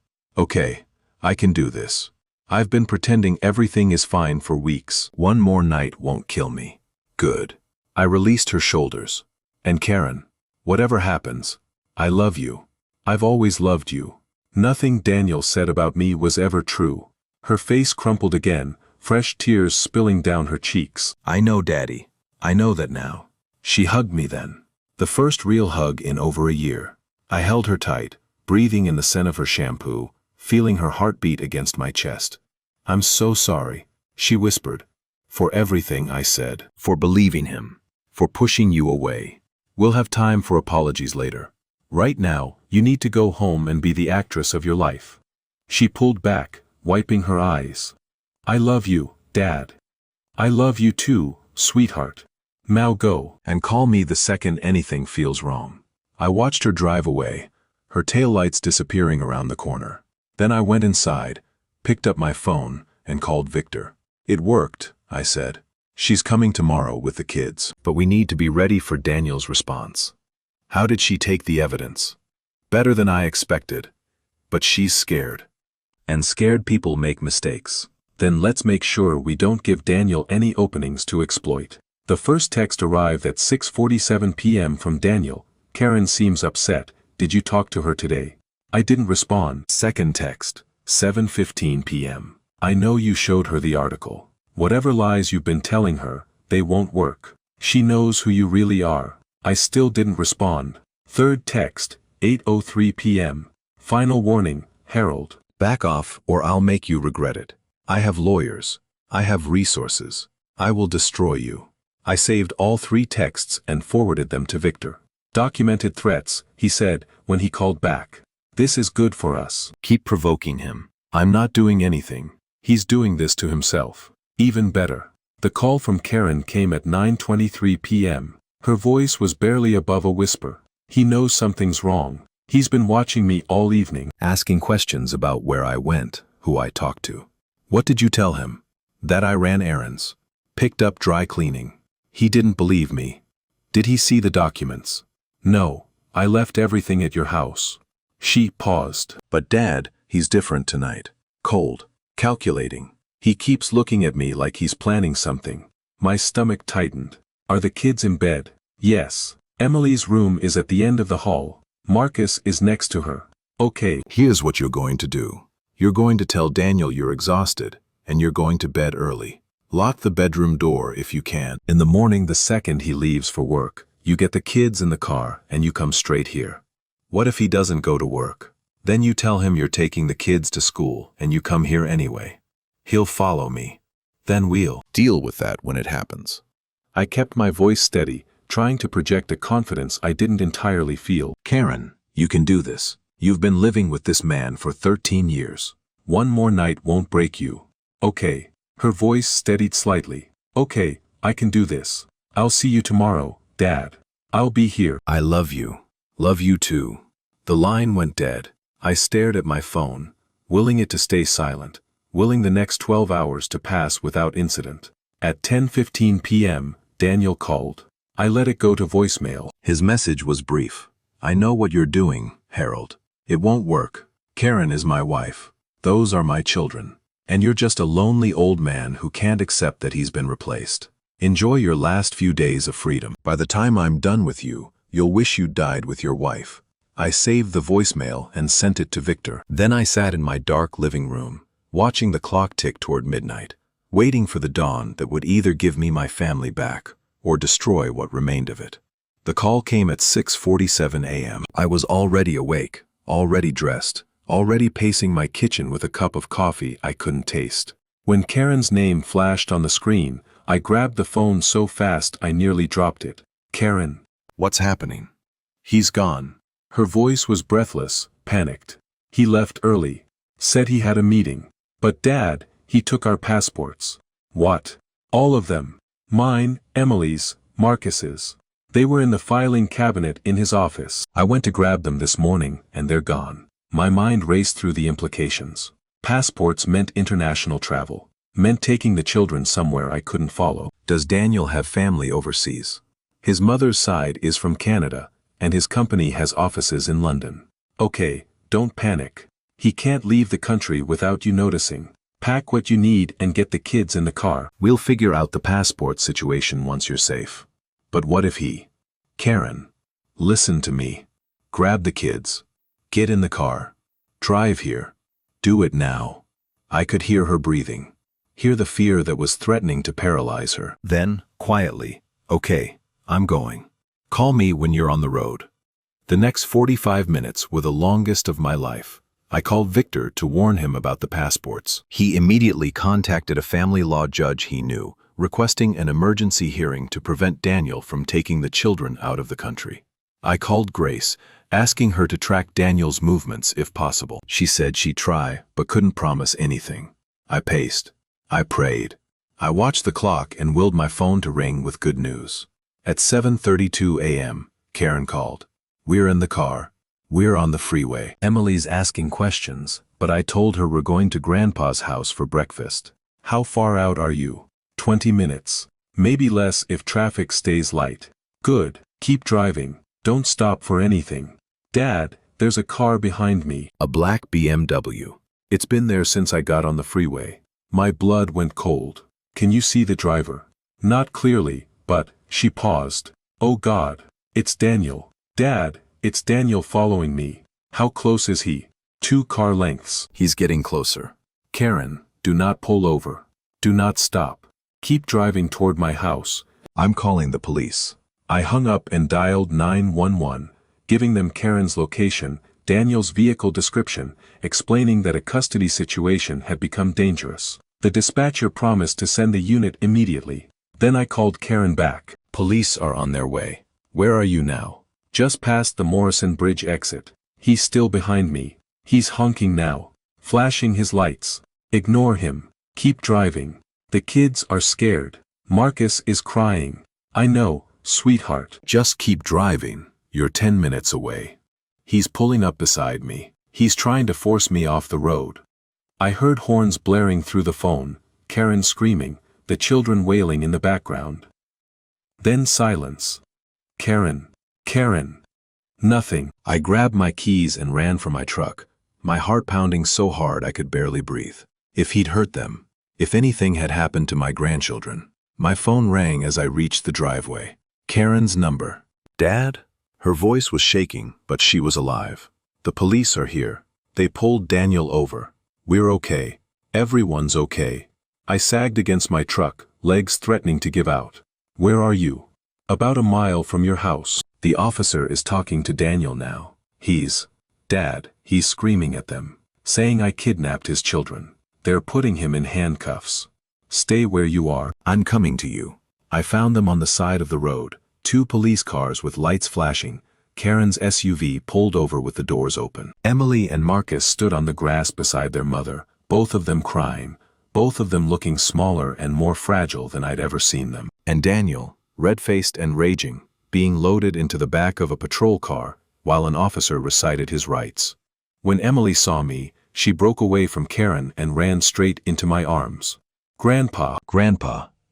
I can do this. I've been pretending everything is fine for weeks. One more night won't kill me. Good. I released her shoulders. And Karen, whatever happens, I love you. I've always loved you. Nothing Daniel said about me was ever true. Her face crumpled again, fresh tears spilling down her cheeks. I know, Daddy. I know that now. She hugged me then. The first real hug in over a year. I held her tight, breathing in the scent of her shampoo, feeling her heartbeat against my chest. I'm so sorry, she whispered. For everything I said. For believing him. For pushing you away. We'll have time for apologies later. Right now, you need to go home and be the actress of your life. She pulled back, wiping her eyes. I love you, Dad. I love you too, sweetheart. Now go. And call me the second anything feels wrong. I watched her drive away, her taillights disappearing around the corner. Then I went inside, picked up my phone, and called Victor. It worked, I said. She's coming tomorrow with the kids. But we need to be ready for Daniel's response. How did she take the evidence? Better than I expected. But she's scared. And scared people make mistakes. Then let's make sure we don't give Daniel any openings to exploit. The first text arrived at 6:47 p.m. from Daniel. Karen seems upset. Did you talk to her today? I didn't respond. Second text, 7:15 p.m. I know you showed her the article. Whatever lies you've been telling her, they won't work. She knows who you really are. I still didn't respond. Third text, 8:03 p.m. Final warning, Harold. Back off or I'll make you regret it. I have lawyers. I have resources. I will destroy you. I saved all 3 texts and forwarded them to Victor. Documented threats, he said when he called back. This is good for us. Keep provoking him. I'm not doing anything. He's doing this to himself. Even better. The call from Karen came at 9:23 p.m. Her voice was barely above a whisper. He knows something's wrong. He's been watching me all evening, asking questions about where I went, who I talked to. What did you tell him? That I ran errands. Picked up dry cleaning. He didn't believe me. Did he see the documents? No, I left everything at your house. She paused. But Dad, he's different tonight. Cold. Calculating. He keeps looking at me like he's planning something. My stomach tightened. Are the kids in bed? Yes. Emily's room is at the end of the hall. Marcus is next to her. Okay. Here's what you're going to do. You're going to tell Daniel you're exhausted, and you're going to bed early. Lock the bedroom door if you can. In the morning the second he leaves for work, you get the kids in the car and you come straight here. What if he doesn't go to work? Then you tell him you're taking the kids to school and you come here anyway. He'll follow me. Then we'll deal with that when it happens. I kept my voice steady, trying to project a confidence I didn't entirely feel. Karen, you can do this. You've been living with this man for 13 years. One more night won't break you. Okay. Her voice steadied slightly. Okay, I can do this. I'll see you tomorrow, Dad. I'll be here. I love you. Love you too. The line went dead. I stared at my phone, willing it to stay silent, willing the next 12 hours to pass without incident. At 10:15 p.m., Daniel called. I let it go to voicemail. His message was brief. I know what you're doing, Harold. It won't work. Karen is my wife. Those are my children. And you're just a lonely old man who can't accept that he's been replaced. Enjoy your last few days of freedom. By the time I'm done with you, you'll wish you died with your wife. I saved the voicemail and sent it to Victor. Then I sat in my dark living room, watching the clock tick toward midnight, waiting for the dawn that would either give me my family back or destroy what remained of it. The call came at 6:47 a.m. I was already awake, already dressed, already pacing my kitchen with a cup of coffee I couldn't taste. When Karen's name flashed on the screen, I grabbed the phone so fast I nearly dropped it. Karen. What's happening? He's gone. Her voice was breathless, panicked. He left early. Said he had a meeting. But Dad, he took our passports. What? All of them. Mine, Emily's, Marcus's. They were in the filing cabinet in his office. I went to grab them this morning, and they're gone. My mind raced through the implications. Passports meant international travel. Meant taking the children somewhere I couldn't follow. Does Daniel have family overseas? His mother's side is from Canada, and his company has offices in London. Okay, don't panic. He can't leave the country without you noticing. Pack what you need and get the kids in the car. We'll figure out the passport situation once you're safe. But what if he? Karen, listen to me. Grab the kids. Get in the car. Drive here. Do it now. I could hear her breathing. Hear the fear that was threatening to paralyze her. Then, quietly, okay, I'm going. Call me when you're on the road. The next 45 minutes were the longest of my life. I called Victor to warn him about the passports. He immediately contacted a family law judge he knew, requesting an emergency hearing to prevent Daniel from taking the children out of the country. I called Grace, asking her to track Daniel's movements if possible. She said she'd try, but couldn't promise anything. I paced. I prayed. I watched the clock and willed my phone to ring with good news. At 7:32 a.m., Karen called. We're in the car. We're on the freeway. Emily's asking questions, but I told her we're going to Grandpa's house for breakfast. How far out are you? 20 minutes. Maybe less if traffic stays light. Good. Keep driving. Don't stop for anything. Dad, there's a car behind me. A black BMW. It's been there since I got on the freeway. My blood went cold. Can you see the driver? Not clearly, but, she paused. Oh God. It's Daniel. Dad, it's Daniel following me. How close is he? 2 car lengths. He's getting closer. Karen, do not pull over. Do not stop. Keep driving toward my house. I'm calling the police. I hung up and dialed 911, giving them Karen's location, Daniel's vehicle description, explaining that a custody situation had become dangerous. The dispatcher promised to send the unit immediately. Then I called Karen back. Police are on their way. Where are you now? Just past the Morrison Bridge exit. He's still behind me. He's honking now. Flashing his lights. Ignore him. Keep driving. The kids are scared. Marcus is crying. I know, sweetheart. Just keep driving. You're 10 minutes away. He's pulling up beside me. He's trying to force me off the road. I heard horns blaring through the phone, Karen screaming, the children wailing in the background. Then silence. Karen. Karen. Nothing. I grabbed my keys and ran for my truck, my heart pounding so hard I could barely breathe. If he'd hurt them, if anything had happened to my grandchildren. My phone rang as I reached the driveway. Karen's number. Dad? Her voice was shaking, but she was alive. The police are here. They pulled Daniel over. We're okay. Everyone's okay. I sagged against my truck, legs threatening to give out. Where are you? About a mile from your house. The officer is talking to Daniel now. Dad, he's screaming at them, saying I kidnapped his children. They're putting him in handcuffs. Stay where you are. I'm coming to you. I found them on the side of the road, 2 police cars with lights flashing. Karen's SUV pulled over with the doors open. Emily and Marcus stood on the grass beside their mother, both of them crying, both of them looking smaller and more fragile than I'd ever seen them. And Daniel, red-faced and raging, being loaded into the back of a patrol car, while an officer recited his rights. When Emily saw me, she broke away from Karen and ran straight into my arms. Grandpa.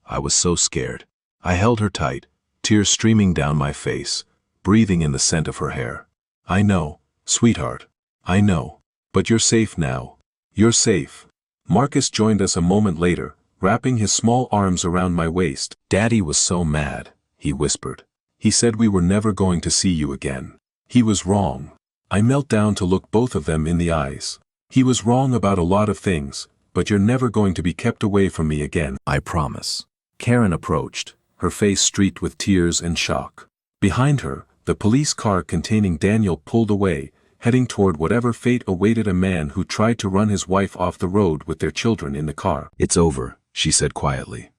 I was so scared. I held her tight, tears streaming down my face, breathing in the scent of her hair. I know, sweetheart. I know. But you're safe now. You're safe. Marcus joined us a moment later, wrapping his small arms around my waist. Daddy was so mad, he whispered. He said we were never going to see you again. He was wrong. I knelt down to look both of them in the eyes. He was wrong about a lot of things, but you're never going to be kept away from me again. I promise. Karen approached, her face streaked with tears and shock. Behind her, the police car containing Daniel pulled away, heading toward whatever fate awaited a man who tried to run his wife off the road with their children in the car. "It's over," she said quietly.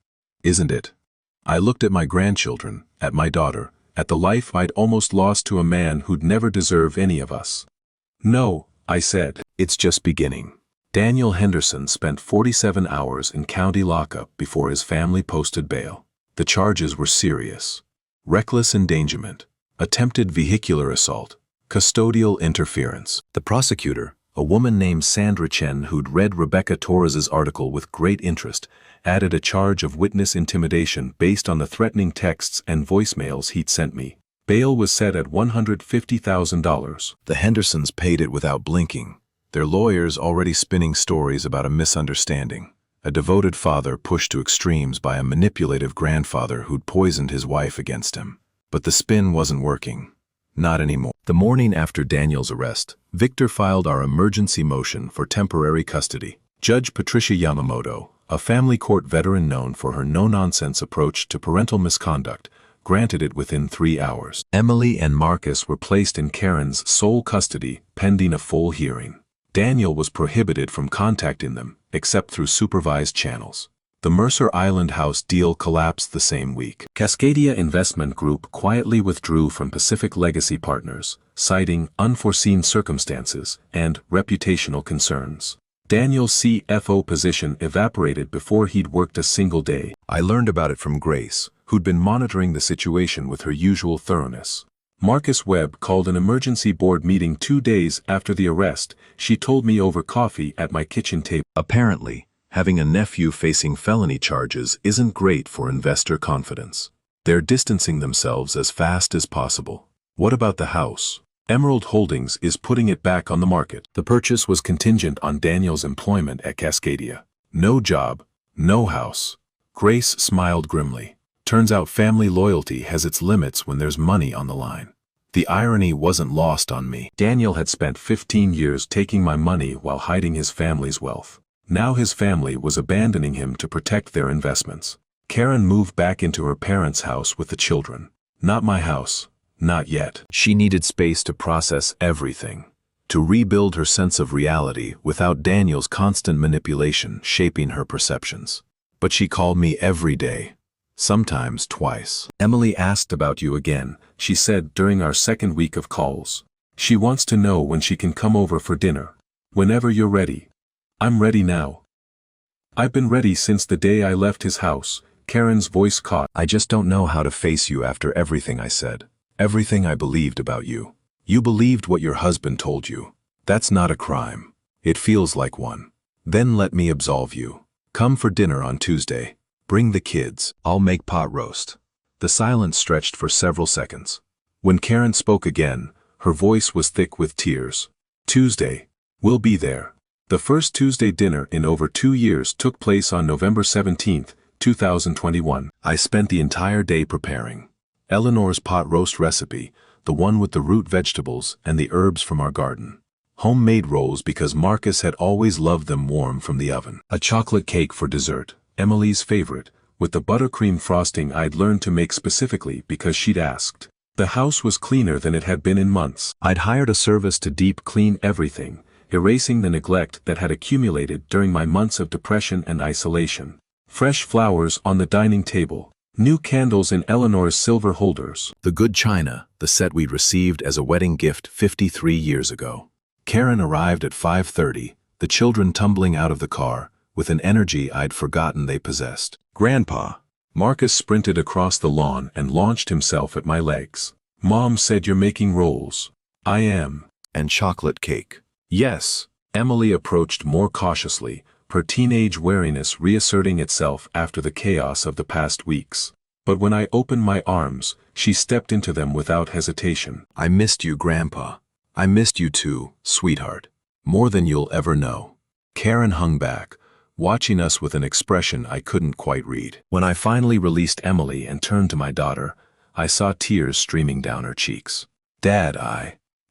"Isn't it?" I looked at my grandchildren, at my daughter, at the life I'd almost lost to a man who'd never deserve any of us. "No," I said. "It's just beginning." Daniel Henderson spent 47 hours in county lockup before his family posted bail. The charges were serious: reckless endangerment, attempted vehicular assault, custodial interference. The prosecutor, a woman named Sandra Chen who'd read Rebecca Torres's article with great interest, added a charge of witness intimidation based on the threatening texts and voicemails he'd sent me. Bail was set at $150,000. The Hendersons paid it without blinking, their lawyers already spinning stories about a misunderstanding, a devoted father pushed to extremes by a manipulative grandfather who'd poisoned his wife against him. But the spin wasn't working. Not anymore. The morning after Daniel's arrest, Victor filed our emergency motion for temporary custody. Judge Patricia Yamamoto, a family court veteran known for her no-nonsense approach to parental misconduct, granted it within 3 hours. Emily and Marcus were placed in Karen's sole custody, pending a full hearing. Daniel was prohibited from contacting them, except through supervised channels. The Mercer Island house deal collapsed the same week. Cascadia Investment Group quietly withdrew from Pacific Legacy Partners, citing unforeseen circumstances and reputational concerns. Daniel's CFO position evaporated before he'd worked a single day. I learned about it from Grace, who'd been monitoring the situation with her usual thoroughness. Marcus Webb called an emergency board meeting 2 days after the arrest, she told me over coffee at my kitchen table. Apparently, having a nephew facing felony charges isn't great for investor confidence. They're distancing themselves as fast as possible. What about the house? Emerald Holdings is putting it back on the market. The purchase was contingent on Daniel's employment at Cascadia. No job, no house. Grace smiled grimly. Turns out family loyalty has its limits when there's money on the line. The irony wasn't lost on me. Daniel had spent 15 years taking my money while hiding his family's wealth. Now his family was abandoning him to protect their investments. Karen moved back into her parents' house with the children. Not my house. Not yet. She needed space to process everything, to rebuild her sense of reality without Daniel's constant manipulation shaping her perceptions. But she called me every day, sometimes twice. "Emily asked about you again," she said during our second week of calls. "She wants to know when she can come over for dinner. Whenever you're ready." "I'm ready now." "I've been ready since the day I left his house," Karen's voice caught. "I just don't know how to face you after everything I said. Everything I believed about you. You believed what your husband told you. That's not a crime. It feels like one. Then let me absolve you. Come for dinner on Tuesday. Bring the kids. I'll make pot roast." The silence stretched for several seconds. When Karen spoke again, her voice was thick with tears. "Tuesday. We'll be there." The first Tuesday dinner in over 2 years took place on November 17, 2021. I spent the entire day preparing. Eleanor's pot roast recipe, the one with the root vegetables and the herbs from our garden. Homemade rolls because Marcus had always loved them warm from the oven. A chocolate cake for dessert, Emily's favorite, with the buttercream frosting I'd learned to make specifically because she'd asked. The house was cleaner than it had been in months. I'd hired a service to deep clean everything, erasing the neglect that had accumulated during my months of depression and isolation. Fresh flowers on the dining table. New candles in Eleanor's silver holders. The good china, the set we'd received as a wedding gift 53 years ago. Karen arrived at 5:30, the children tumbling out of the car, with an energy I'd forgotten they possessed. "Grandpa." Marcus sprinted across the lawn and launched himself at my legs. "Mom said you're making rolls." "I am." "And chocolate cake." "Yes." Emily approached more cautiously, her teenage wariness reasserting itself after the chaos of the past weeks. But when I opened my arms, she stepped into them without hesitation. "I missed you, Grandpa. I missed you too, sweetheart. More than you'll ever know." Karen hung back, watching us with an expression I couldn't quite read. When I finally released Emily and turned to my daughter, I saw tears streaming down her cheeks. "Dad,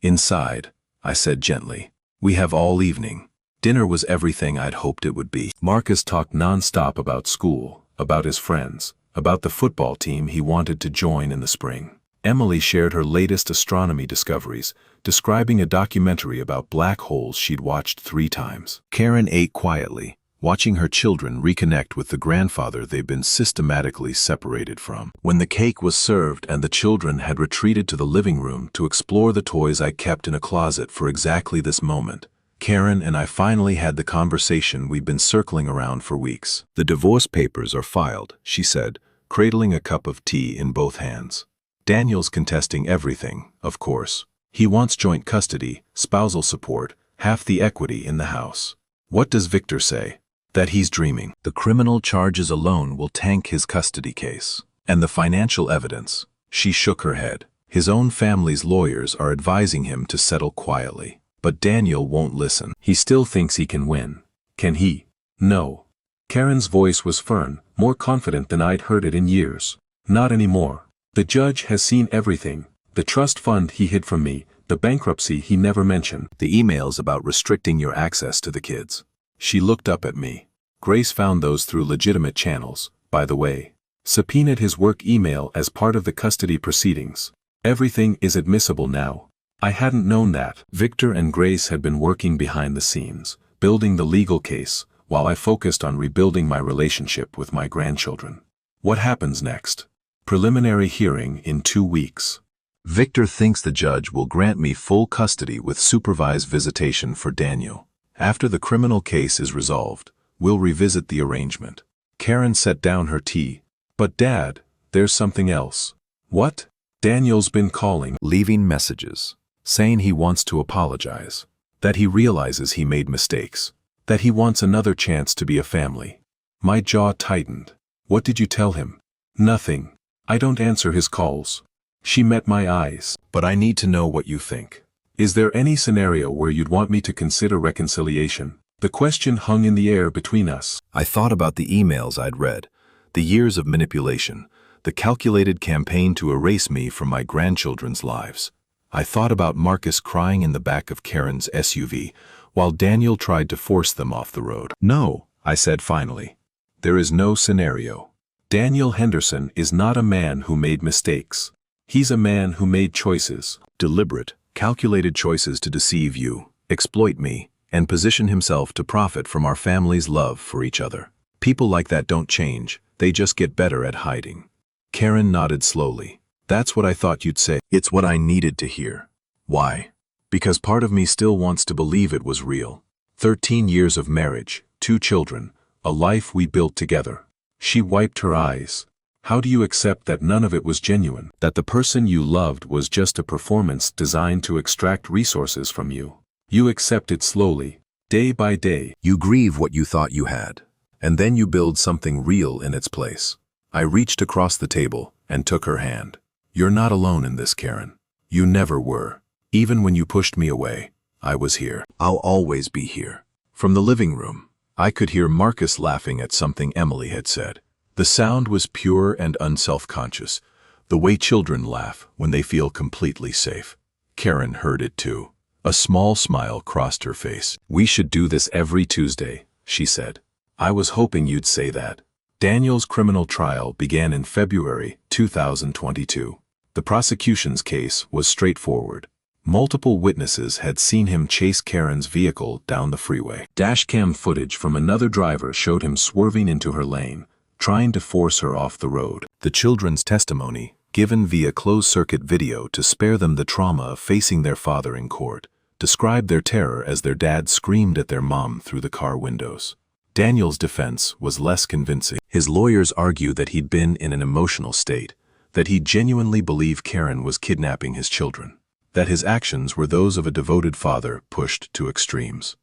Inside," I said gently. "We have all evening." Dinner was everything I'd hoped it would be. Marcus talked nonstop about school, about his friends, about the football team he wanted to join in the spring. Emily shared her latest astronomy discoveries, describing a documentary about black holes she'd watched 3 times. Karen ate quietly, watching her children reconnect with the grandfather they'd been systematically separated from. When the cake was served and the children had retreated to the living room to explore the toys I kept in a closet for exactly this moment, Karen and I finally had the conversation we'd been circling around for weeks. "The divorce papers are filed," she said, cradling a cup of tea in both hands. "Daniel's contesting everything, of course. He wants joint custody, spousal support, half the equity in the house. What does Victor say? That he's dreaming. The criminal charges alone will tank his custody case. And the financial evidence." She shook her head. "His own family's lawyers are advising him to settle quietly. But Daniel won't listen. He still thinks he can win. Can he?" "No." Karen's voice was firm, more confident than I'd heard it in years. "Not anymore. The judge has seen everything. The trust fund he hid from me, the bankruptcy he never mentioned." "The emails about restricting your access to the kids." She looked up at me. "Grace found those through legitimate channels, by the way. Subpoenaed his work email as part of the custody proceedings. Everything is admissible now. I hadn't known that." Victor and Grace had been working behind the scenes, building the legal case, while I focused on rebuilding my relationship with my grandchildren. What happens next? Preliminary hearing in 2 weeks. "Victor thinks the judge will grant me full custody with supervised visitation for Daniel. After the criminal case is resolved, we'll revisit the arrangement." Karen set down her tea. "But Dad, there's something else." "What?" "Daniel's been calling." Leaving messages, saying he wants to apologize, that he realizes he made mistakes, that he wants another chance to be a family. My jaw tightened. "What did you tell him?" "Nothing. I don't answer his calls." She met my eyes. "But I need to know what you think." "Is there any scenario where you'd want me to consider reconciliation?" The question hung in the air between us. I thought about the emails I'd read, the years of manipulation, the calculated campaign to erase me from my grandchildren's lives. I thought about Marcus crying in the back of Karen's SUV, while Daniel tried to force them off the road. "No," I said finally. "There is no scenario. Daniel Henderson is not a man who made mistakes. He's a man who made choices. Deliberate, calculated choices to deceive you, exploit me, and position himself to profit from our family's love for each other. People like that don't change, they just get better at hiding." Karen nodded slowly. "That's what I thought you'd say." "It's what I needed to hear." "Why?" "Because part of me still wants to believe it was real. 13 years of marriage, 2 children, a life we built together." She wiped her eyes. "How do you accept that none of it was genuine? That the person you loved was just a performance designed to extract resources from you? You accept it slowly, day by day." "You grieve what you thought you had, and then you build something real in its place." I reached across the table and took her hand. "You're not alone in this, Karen. You never were. Even when you pushed me away, I was here. I'll always be here." From the living room, I could hear Marcus laughing at something Emily had said. The sound was pure and unself-conscious, the way children laugh when they feel completely safe. Karen heard it too. A small smile crossed her face. "We should do this every Tuesday," she said. "I was hoping you'd say that." Daniel's criminal trial began in February 2022. The prosecution's case was straightforward. Multiple witnesses had seen him chase Karen's vehicle down the freeway. Dashcam footage from another driver showed him swerving into her lane, trying to force her off the road. The children's testimony, given via closed-circuit video to spare them the trauma of facing their father in court, described their terror as their dad screamed at their mom through the car windows. Daniel's defense was less convincing. His lawyers argued that he'd been in an emotional state, that he genuinely believed Karen was kidnapping his children, that his actions were those of a devoted father pushed to extremes.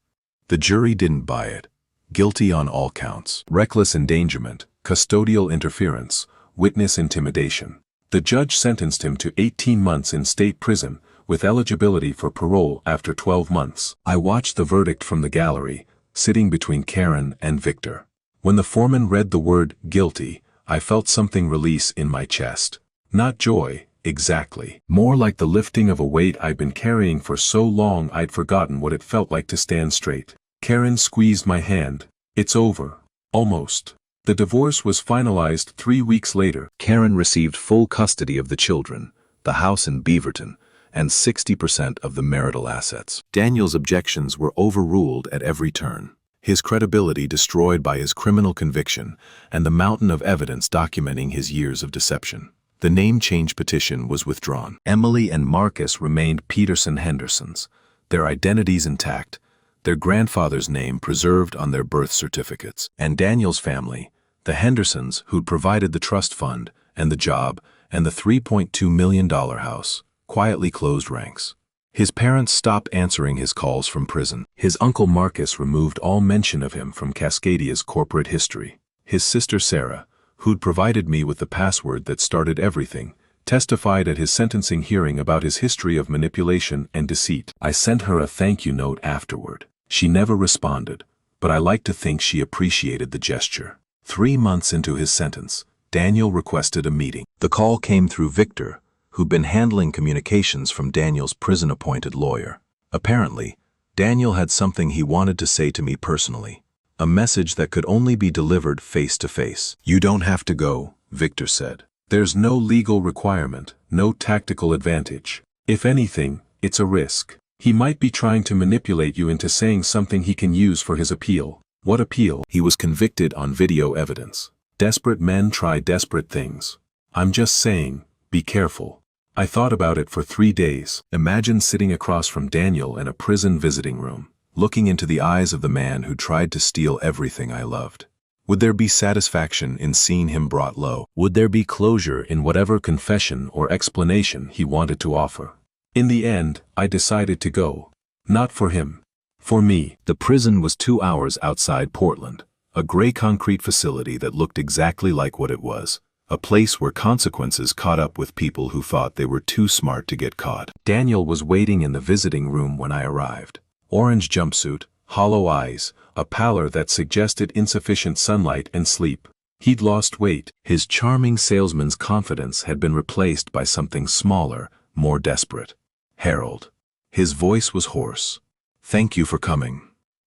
The jury didn't buy it. Guilty on all counts. Reckless endangerment, custodial interference, witness intimidation. The judge sentenced him to 18 months in state prison, with eligibility for parole after 12 months. I watched the verdict from the gallery, sitting between Karen and Victor. When the foreman read the word guilty, I felt something release in my chest. Not joy, exactly. More like the lifting of a weight I'd been carrying for so long I'd forgotten what it felt like to stand straight. Karen squeezed my hand. "It's over. Almost." The divorce was finalized 3 weeks later. Karen received full custody of the children, the house in Beaverton, and 60% of the marital assets. Daniel's objections were overruled at every turn, his credibility destroyed by his criminal conviction and the mountain of evidence documenting his years of deception. The name change petition was withdrawn. Emily and Marcus remained Peterson Hendersons, their identities intact, their grandfather's name preserved on their birth certificates. And Daniel's family, the Hendersons who'd provided the trust fund and the job and the $3.2 million house, quietly closed ranks. His parents stopped answering his calls from prison. His uncle Marcus removed all mention of him from Cascadia's corporate history. His sister Sarah, who'd provided me with the password that started everything, testified at his sentencing hearing about his history of manipulation and deceit. I sent her a thank you note afterward. She never responded, but I like to think she appreciated the gesture. 3 months into his sentence, Daniel requested a meeting. The call came through Victor, who'd been handling communications from Daniel's prison-appointed lawyer. Apparently, Daniel had something he wanted to say to me personally, a message that could only be delivered face-to-face. "You don't have to go," Victor said. "There's no legal requirement, no tactical advantage. If anything, it's a risk. He might be trying to manipulate you into saying something he can use for his appeal." What appeal? He was convicted on video evidence. Desperate men try desperate things. I'm just saying, be careful. I thought about it for 3 days. Imagine sitting across from Daniel in a prison visiting room, looking into the eyes of the man who tried to steal everything I loved. Would there be satisfaction in seeing him brought low? Would there be closure in whatever confession or explanation he wanted to offer? In the end, I decided to go. Not for him. For me. The prison was 2 hours outside Portland, a gray concrete facility that looked exactly like what it was. A place where consequences caught up with people who thought they were too smart to get caught. Daniel was waiting in the visiting room when I arrived. Orange jumpsuit, hollow eyes, a pallor that suggested insufficient sunlight and sleep. He'd lost weight. His charming salesman's confidence had been replaced by something smaller, more desperate. Harold. His voice was hoarse. "Thank you for coming."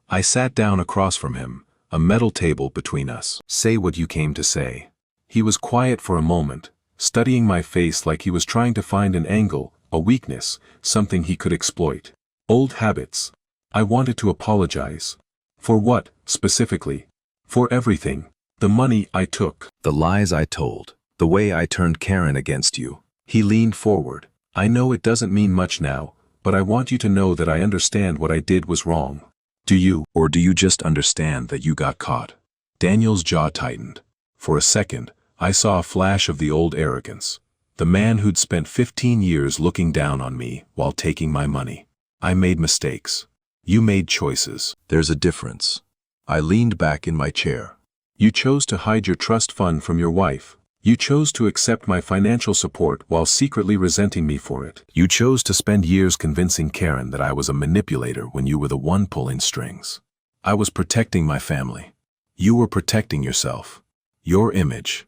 I sat down across from him, a metal table between us. "Say what you came to say." He was quiet for a moment, studying my face like he was trying to find an angle, a weakness, something he could exploit. Old habits. I wanted to apologize. For what, specifically? For everything. The money I took. The lies I told. The way I turned Karen against you. He leaned forward. "I know it doesn't mean much now, but I want you to know that I understand what I did was wrong." "Do you, or do you just understand that you got caught?" Daniel's jaw tightened. For a second, I saw a flash of the old arrogance. The man who'd spent 15 years looking down on me while taking my money. "I made mistakes. You made choices. There's a difference." I leaned back in my chair. "You chose to hide your trust fund from your wife. You chose to accept my financial support while secretly resenting me for it. You chose to spend years convincing Karen that I was a manipulator when you were the one pulling strings. I was protecting my family. You were protecting yourself. Your image.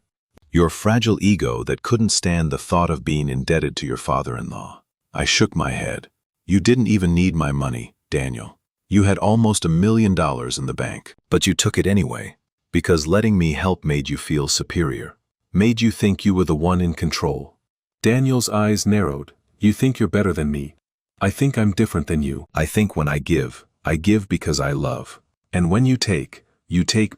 Your fragile ego that couldn't stand the thought of being indebted to your father-in-law." I shook my head. "You didn't even need my money, Daniel. You had almost $1 million in the bank, but you took it anyway, because letting me help made you feel superior. Made you think you were the one in control." Daniel's eyes narrowed. "You think you're better than me. I think I'm different than you. I think when I give because I love. And when you take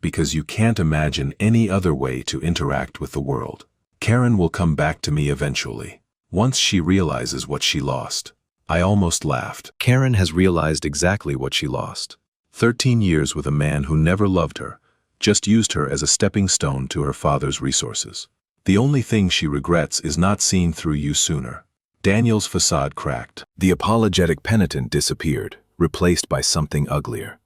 because you can't imagine any other way to interact with the world. Karen will come back to me eventually, once she realizes what she lost." I almost laughed. Karen has realized exactly what she lost. 13 years with a man who never loved her, just used her as a stepping stone to her father's resources. The only thing she regrets is not seeing through you sooner. Daniel's facade cracked. The apologetic penitent disappeared, replaced by something uglier.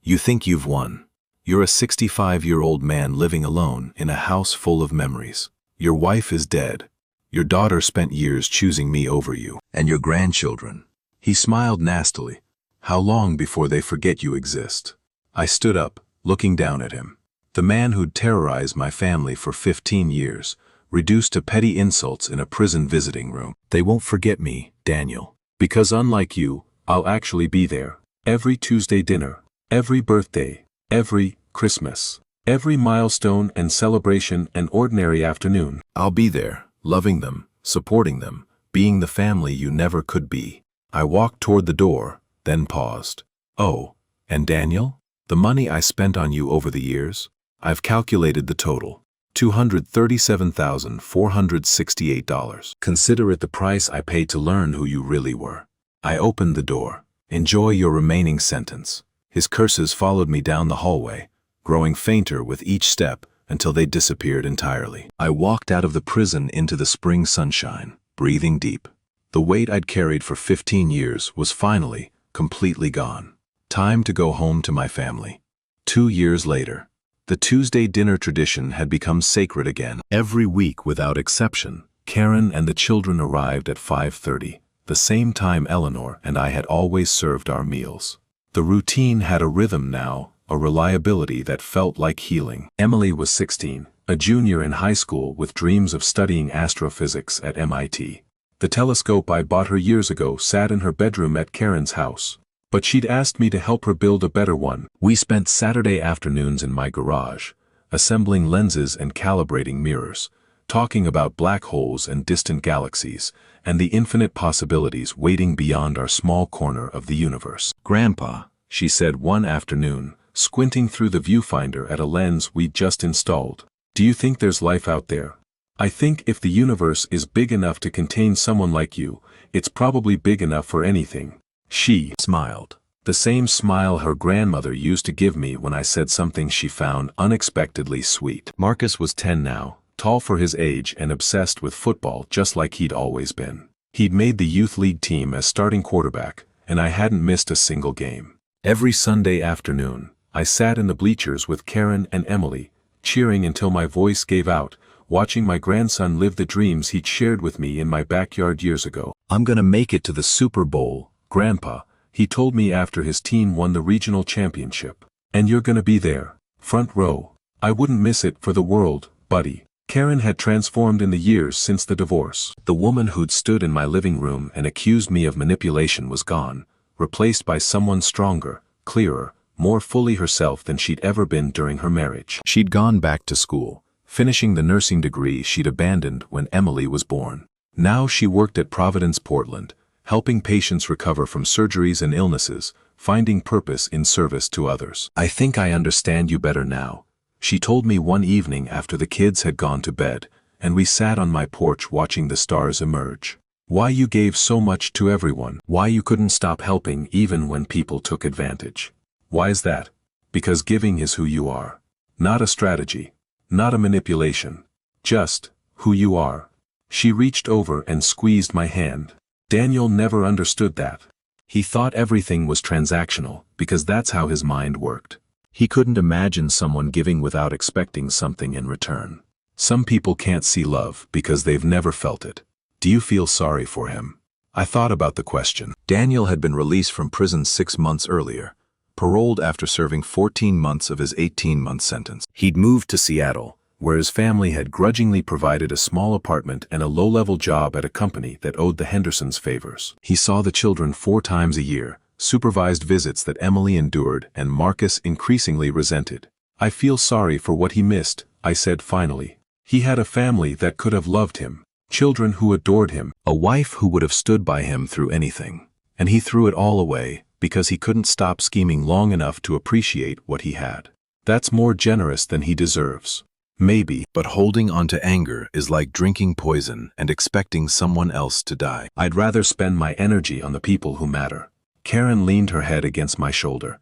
"You think you've won. You're a 65-year-old man living alone in a house full of memories. Your wife is dead. Your daughter spent years choosing me over you. And your grandchildren." He smiled nastily. "How long before they forget you exist?" I stood up, looking down at him. The man who'd terrorized my family for 15 years, reduced to petty insults in a prison visiting room. "They won't forget me, Daniel. Because unlike you, I'll actually be there. Every Tuesday dinner, every birthday, every Christmas, every milestone and celebration and ordinary afternoon. I'll be there, loving them, supporting them, being the family you never could be. I walked toward the door, then paused. Oh, and Daniel? The money I spent on you over the years? I've calculated the total. $237,468. Consider it the price I paid to learn who you really were. I opened the door. Enjoy your remaining sentence. His curses followed me down the hallway, growing fainter with each step until they disappeared entirely. I walked out of the prison into the spring sunshine, breathing deep. The weight I'd carried for 15 years was finally, completely gone. Time to go home to my family. 2 years later, the Tuesday dinner tradition had become sacred again. Every week without exception, Karen and the children arrived at 5:30, the same time Eleanor and I had always served our meals. The routine had a rhythm now, a reliability that felt like healing. Emily was 16, a junior in high school with dreams of studying astrophysics at MIT. The telescope I bought her years ago sat in her bedroom at Karen's house, but she'd asked me to help her build a better one. We spent Saturday afternoons in my garage, assembling lenses and calibrating mirrors, talking about black holes and distant galaxies, and the infinite possibilities waiting beyond our small corner of the universe. "Grandpa," she said one afternoon, squinting through the viewfinder at a lens we'd just installed, "do you think there's life out there? I think if the universe is big enough to contain someone like you, it's probably big enough for anything." She smiled. The same smile her grandmother used to give me when I said something she found unexpectedly sweet. Marcus was 10 now, tall for his age and obsessed with football just like he'd always been. He'd made the youth league team as starting quarterback, and I hadn't missed a single game. Every Sunday afternoon, I sat in the bleachers with Karen and Emily, cheering until my voice gave out, watching my grandson live the dreams he'd shared with me in my backyard years ago. "I'm gonna make it to the Super Bowl, Grandpa," he told me after his team won the regional championship. "And you're gonna be there, front row. I wouldn't miss it for the world, buddy." Karen had transformed in the years since the divorce. The woman who'd stood in my living room and accused me of manipulation was gone, replaced by someone stronger, clearer, more fully herself than she'd ever been during her marriage. She'd gone back to school, finishing the nursing degree she'd abandoned when Emily was born. Now she worked at Providence, Portland, helping patients recover from surgeries and illnesses, finding purpose in service to others. "I think I understand you better now," she told me one evening after the kids had gone to bed, and we sat on my porch watching the stars emerge. "Why you gave so much to everyone, why you couldn't stop helping even when people took advantage. Why is that? Because giving is who you are. Not a strategy, not a manipulation, just who you are." She reached over and squeezed my hand. Daniel never understood that. He thought everything was transactional because that's how his mind worked. He couldn't imagine someone giving without expecting something in return. Some people can't see love because they've never felt it. Do you feel sorry for him? I thought about the question. Daniel had been released from prison 6 months earlier, paroled after serving 14 months of his 18-month sentence. He'd moved to Seattle, where his family had grudgingly provided a small apartment and a low-level job at a company that owed the Hendersons favors. He saw the children 4 times a year, supervised visits that Emily endured and Marcus increasingly resented. "I feel sorry for what he missed," I said finally. "He had a family that could have loved him, children who adored him, a wife who would have stood by him through anything. And he threw it all away because he couldn't stop scheming long enough to appreciate what he had. That's more generous than he deserves." Maybe, but holding on to anger is like drinking poison and expecting someone else to die. I'd rather spend my energy on the people who matter. Karen leaned her head against my shoulder,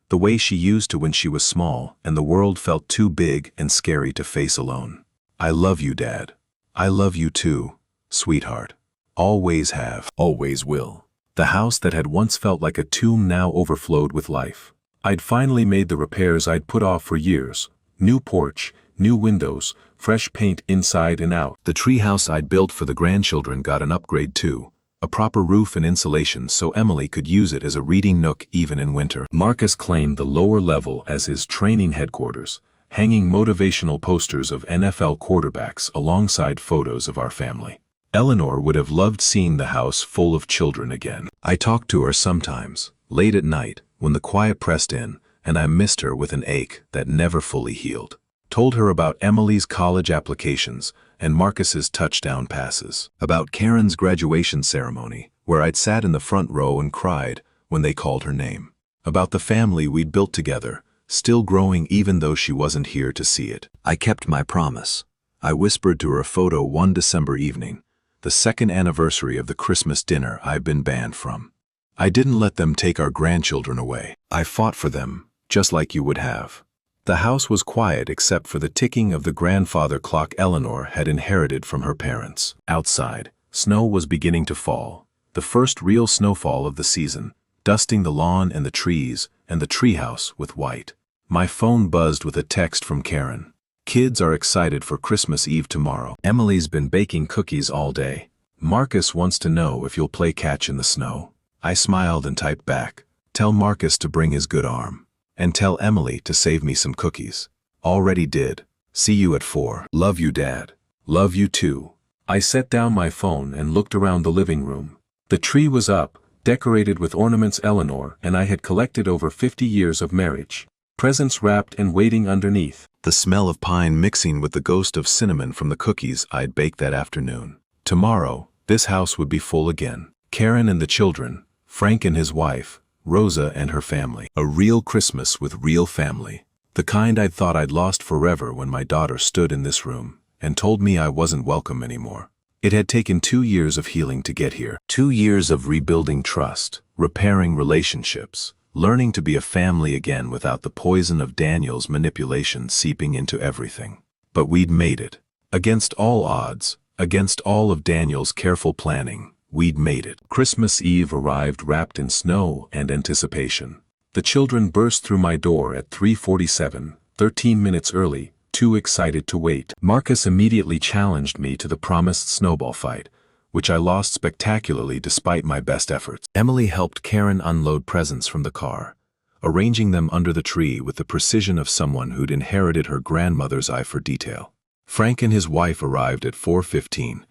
the way she used to when she was small and the world felt too big and scary to face alone. "I love you, Dad. I love you too, sweetheart. Always have, always will." The house that had once felt like a tomb now overflowed with life. I'd finally made the repairs I'd put off for years. New porch, new windows, fresh paint inside and out. The treehouse I'd built for the grandchildren got an upgrade too, a proper roof and insulation so Emily could use it as a reading nook even in winter. Marcus claimed the lower level as his training headquarters, hanging motivational posters of NFL quarterbacks alongside photos of our family. Eleanor would have loved seeing the house full of children again. I talked to her sometimes, late at night, when the quiet pressed in, and I missed her with an ache that never fully healed. Told her about Emily's college applications and Marcus's touchdown passes. About Karen's graduation ceremony, where I'd sat in the front row and cried when they called her name. About the family we'd built together, still growing even though she wasn't here to see it. I kept my promise. I whispered to her a photo one December evening, the second anniversary of the Christmas dinner I've been banned from. I didn't let them take our grandchildren away. I fought for them, just like you would have. The house was quiet except for the ticking of the grandfather clock Eleanor had inherited from her parents. Outside, snow was beginning to fall, the first real snowfall of the season, dusting the lawn and the trees and the treehouse with white. My phone buzzed with a text from Karen. Kids are excited for Christmas Eve tomorrow. Emily's been baking cookies all day. Marcus wants to know if you'll play catch in the snow. I smiled and typed back, tell Marcus to bring his good arm. And tell Emily to save me some cookies. Already did. See you at 4. Love you, Dad. Love you too. I set down my phone and looked around the living room. The tree was up, decorated with ornaments Eleanor and I had collected over 50 years of marriage. Presents wrapped and waiting underneath. The smell of pine mixing with the ghost of cinnamon from the cookies I'd baked that afternoon. Tomorrow, this house would be full again. Karen and the children, Frank and his wife, Rosa and her family. A real Christmas with real family. The kind I'd thought I'd lost forever when my daughter stood in this room and told me I wasn't welcome anymore. It had taken 2 years of healing to get here. 2 years of rebuilding trust, repairing relationships, learning to be a family again without the poison of Daniel's manipulation seeping into everything. But we'd made it. Against all odds, against all of Daniel's careful planning, we'd made it. Christmas Eve arrived wrapped in snow and anticipation. The children burst through my door at 3:47, 13 minutes early, too excited to wait. Marcus immediately challenged me to the promised snowball fight, which I lost spectacularly despite my best efforts. Emily helped Karen unload presents from the car, arranging them under the tree with the precision of someone who'd inherited her grandmother's eye for detail. Frank and his wife arrived at 4:15,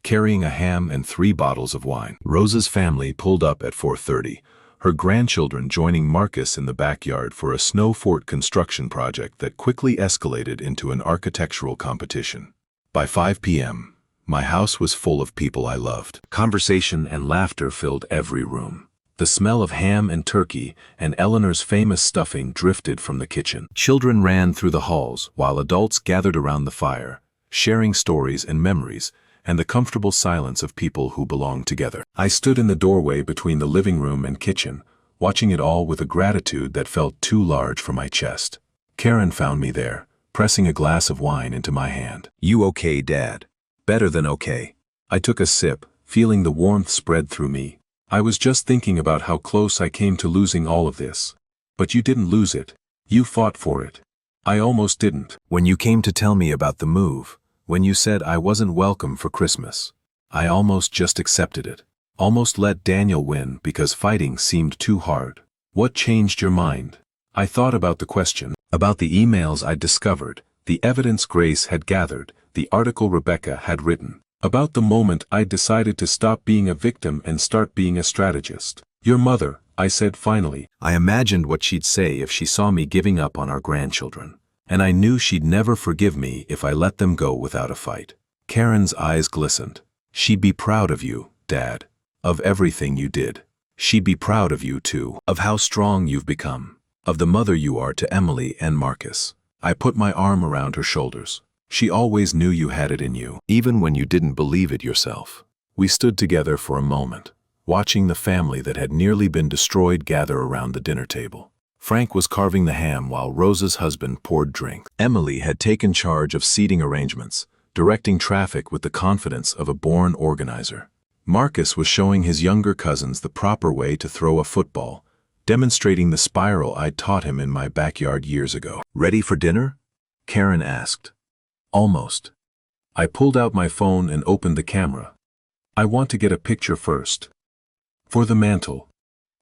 carrying a ham and 3 bottles of wine. Rosa's family pulled up at 4:30, her grandchildren joining Marcus in the backyard for a snow fort construction project that quickly escalated into an architectural competition. By 5 p.m., my house was full of people I loved. Conversation and laughter filled every room. The smell of ham and turkey and Eleanor's famous stuffing drifted from the kitchen. Children ran through the halls while adults gathered around the fire, sharing stories and memories, and the comfortable silence of people who belong together. I stood in the doorway between the living room and kitchen, watching it all with a gratitude that felt too large for my chest. Karen found me there, pressing a glass of wine into my hand. You okay, Dad? Better than okay. I took a sip, feeling the warmth spread through me. I was just thinking about how close I came to losing all of this. But you didn't lose it. You fought for it. I almost didn't. When you came to tell me about the move, when you said I wasn't welcome for Christmas, I almost just accepted it. Almost let Daniel win because fighting seemed too hard. What changed your mind? I thought about the question, about the emails I'd discovered, the evidence Grace had gathered, the article Rebecca had written. About the moment I decided to stop being a victim and start being a strategist. Your mother, I said finally. I imagined what she'd say if she saw me giving up on our grandchildren. And I knew she'd never forgive me if I let them go without a fight. Karen's eyes glistened. She'd be proud of you, Dad, of everything you did. She'd be proud of you too, of how strong you've become, of the mother you are to Emily and Marcus. I put my arm around her shoulders. She always knew you had it in you, even when you didn't believe it yourself. We stood together for a moment, watching the family that had nearly been destroyed gather around the dinner table. Frank was carving the ham while Rosa's husband poured drink. Emily had taken charge of seating arrangements, directing traffic with the confidence of a born organizer. Marcus was showing his younger cousins the proper way to throw a football, demonstrating the spiral I'd taught him in my backyard years ago. Ready for dinner? Karen asked. Almost. I pulled out my phone and opened the camera. I want to get a picture first. For the mantle.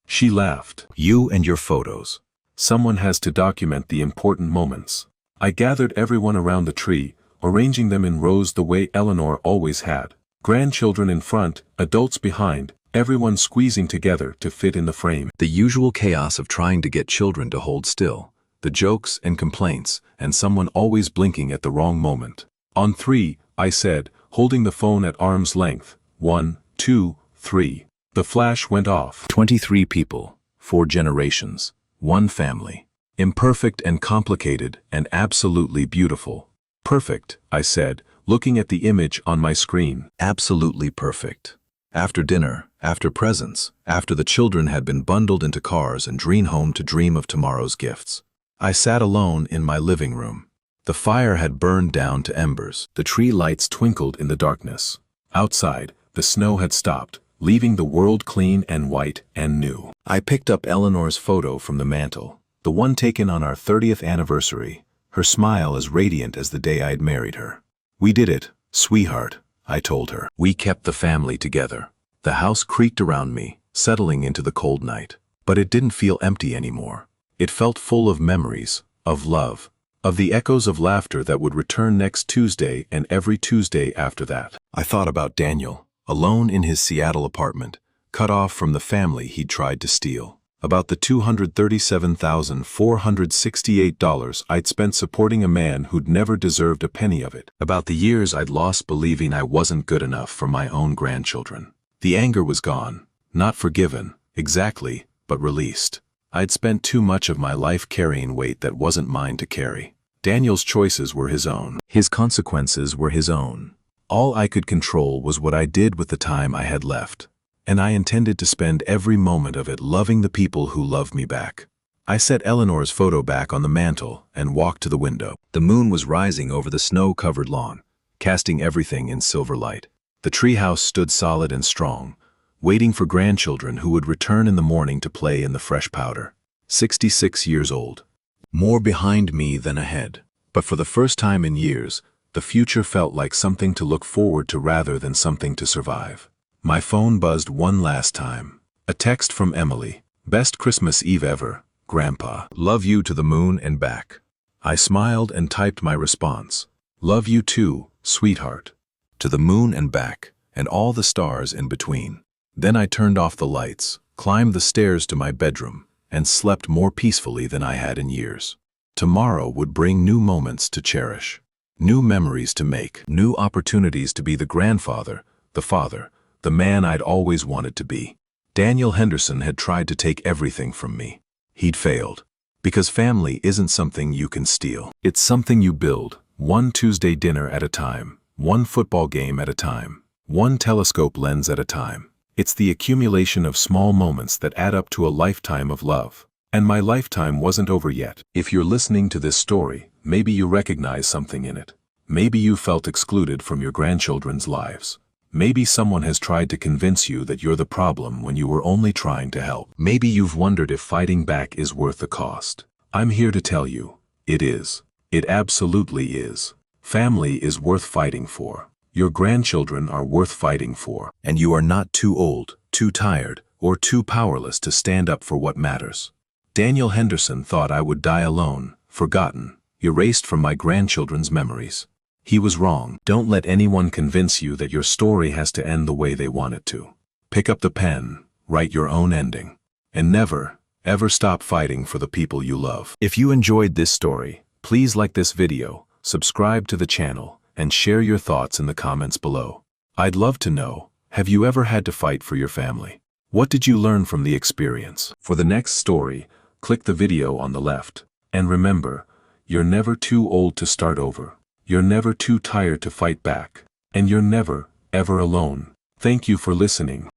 She laughed. You and your photos. Someone has to document the important moments. I gathered everyone around the tree, arranging them in rows the way Eleanor always had. Grandchildren in front, adults behind, everyone squeezing together to fit in the frame. The usual chaos of trying to get children to hold still, the jokes and complaints, and someone always blinking at the wrong moment. On 3, I said, holding the phone at arm's length. 1, 2, 3. The flash went off. 23 people, 4 generations, 1 family. Imperfect and complicated and absolutely beautiful. Perfect, I said, looking at the image on my screen. Absolutely perfect. After dinner, after presents, after the children had been bundled into cars and driven home to dream of tomorrow's gifts, I sat alone in my living room. The fire had burned down to embers. The tree lights twinkled in the darkness. Outside, the snow had stopped, leaving the world clean and white and new. I picked up Eleanor's photo from the mantel, the one taken on our 30th anniversary, her smile as radiant as the day I'd married her. "We did it, sweetheart," I told her. We kept the family together. The house creaked around me, settling into the cold night. But it didn't feel empty anymore. It felt full of memories, of love, of the echoes of laughter that would return next Tuesday and every Tuesday after that. I thought about Daniel, alone in his Seattle apartment, cut off from the family he'd tried to steal. About the $237,468 I'd spent supporting a man who'd never deserved a penny of it. About the years I'd lost believing I wasn't good enough for my own grandchildren. The anger was gone, not forgiven, exactly, but released. I'd spent too much of my life carrying weight that wasn't mine to carry. Daniel's choices were his own. His consequences were his own. All I could control was what I did with the time I had left. And I intended to spend every moment of it loving the people who loved me back. I set Eleanor's photo back on the mantel and walked to the window. The moon was rising over the snow-covered lawn, casting everything in silver light. The treehouse stood solid and strong, waiting for grandchildren who would return in the morning to play in the fresh powder. 66 years old. More behind me than ahead. But for the first time in years, the future felt like something to look forward to rather than something to survive. My phone buzzed one last time. A text from Emily. "Best Christmas Eve ever, Grandpa. Love you to the moon and back." I smiled and typed my response. "Love you too, sweetheart. To the moon and back, and all the stars in between." Then I turned off the lights, climbed the stairs to my bedroom, and slept more peacefully than I had in years. Tomorrow would bring new moments to cherish, new memories to make, new opportunities to be the grandfather, the father, the man I'd always wanted to be. Daniel Henderson had tried to take everything from me. He'd failed. Because family isn't something you can steal. It's something you build, one Tuesday dinner at a time, one football game at a time, one telescope lens at a time. It's the accumulation of small moments that add up to a lifetime of love. And my lifetime wasn't over yet. If you're listening to this story, maybe you recognize something in it. Maybe you felt excluded from your grandchildren's lives. Maybe someone has tried to convince you that you're the problem when you were only trying to help. Maybe you've wondered if fighting back is worth the cost. I'm here to tell you, it is. It absolutely is. Family is worth fighting for. Your grandchildren are worth fighting for. And you are not too old, too tired, or too powerless to stand up for what matters. Daniel Henderson thought I would die alone, forgotten, erased from my grandchildren's memories. He was wrong. Don't let anyone convince you that your story has to end the way they want it to. Pick up the pen, write your own ending. And never, ever stop fighting for the people you love. If you enjoyed this story, please like this video, subscribe to the channel, and share your thoughts in the comments below. I'd love to know, have you ever had to fight for your family? What did you learn from the experience? For the next story, click the video on the left. And remember, you're never too old to start over. You're never too tired to fight back. And you're never, ever alone. Thank you for listening.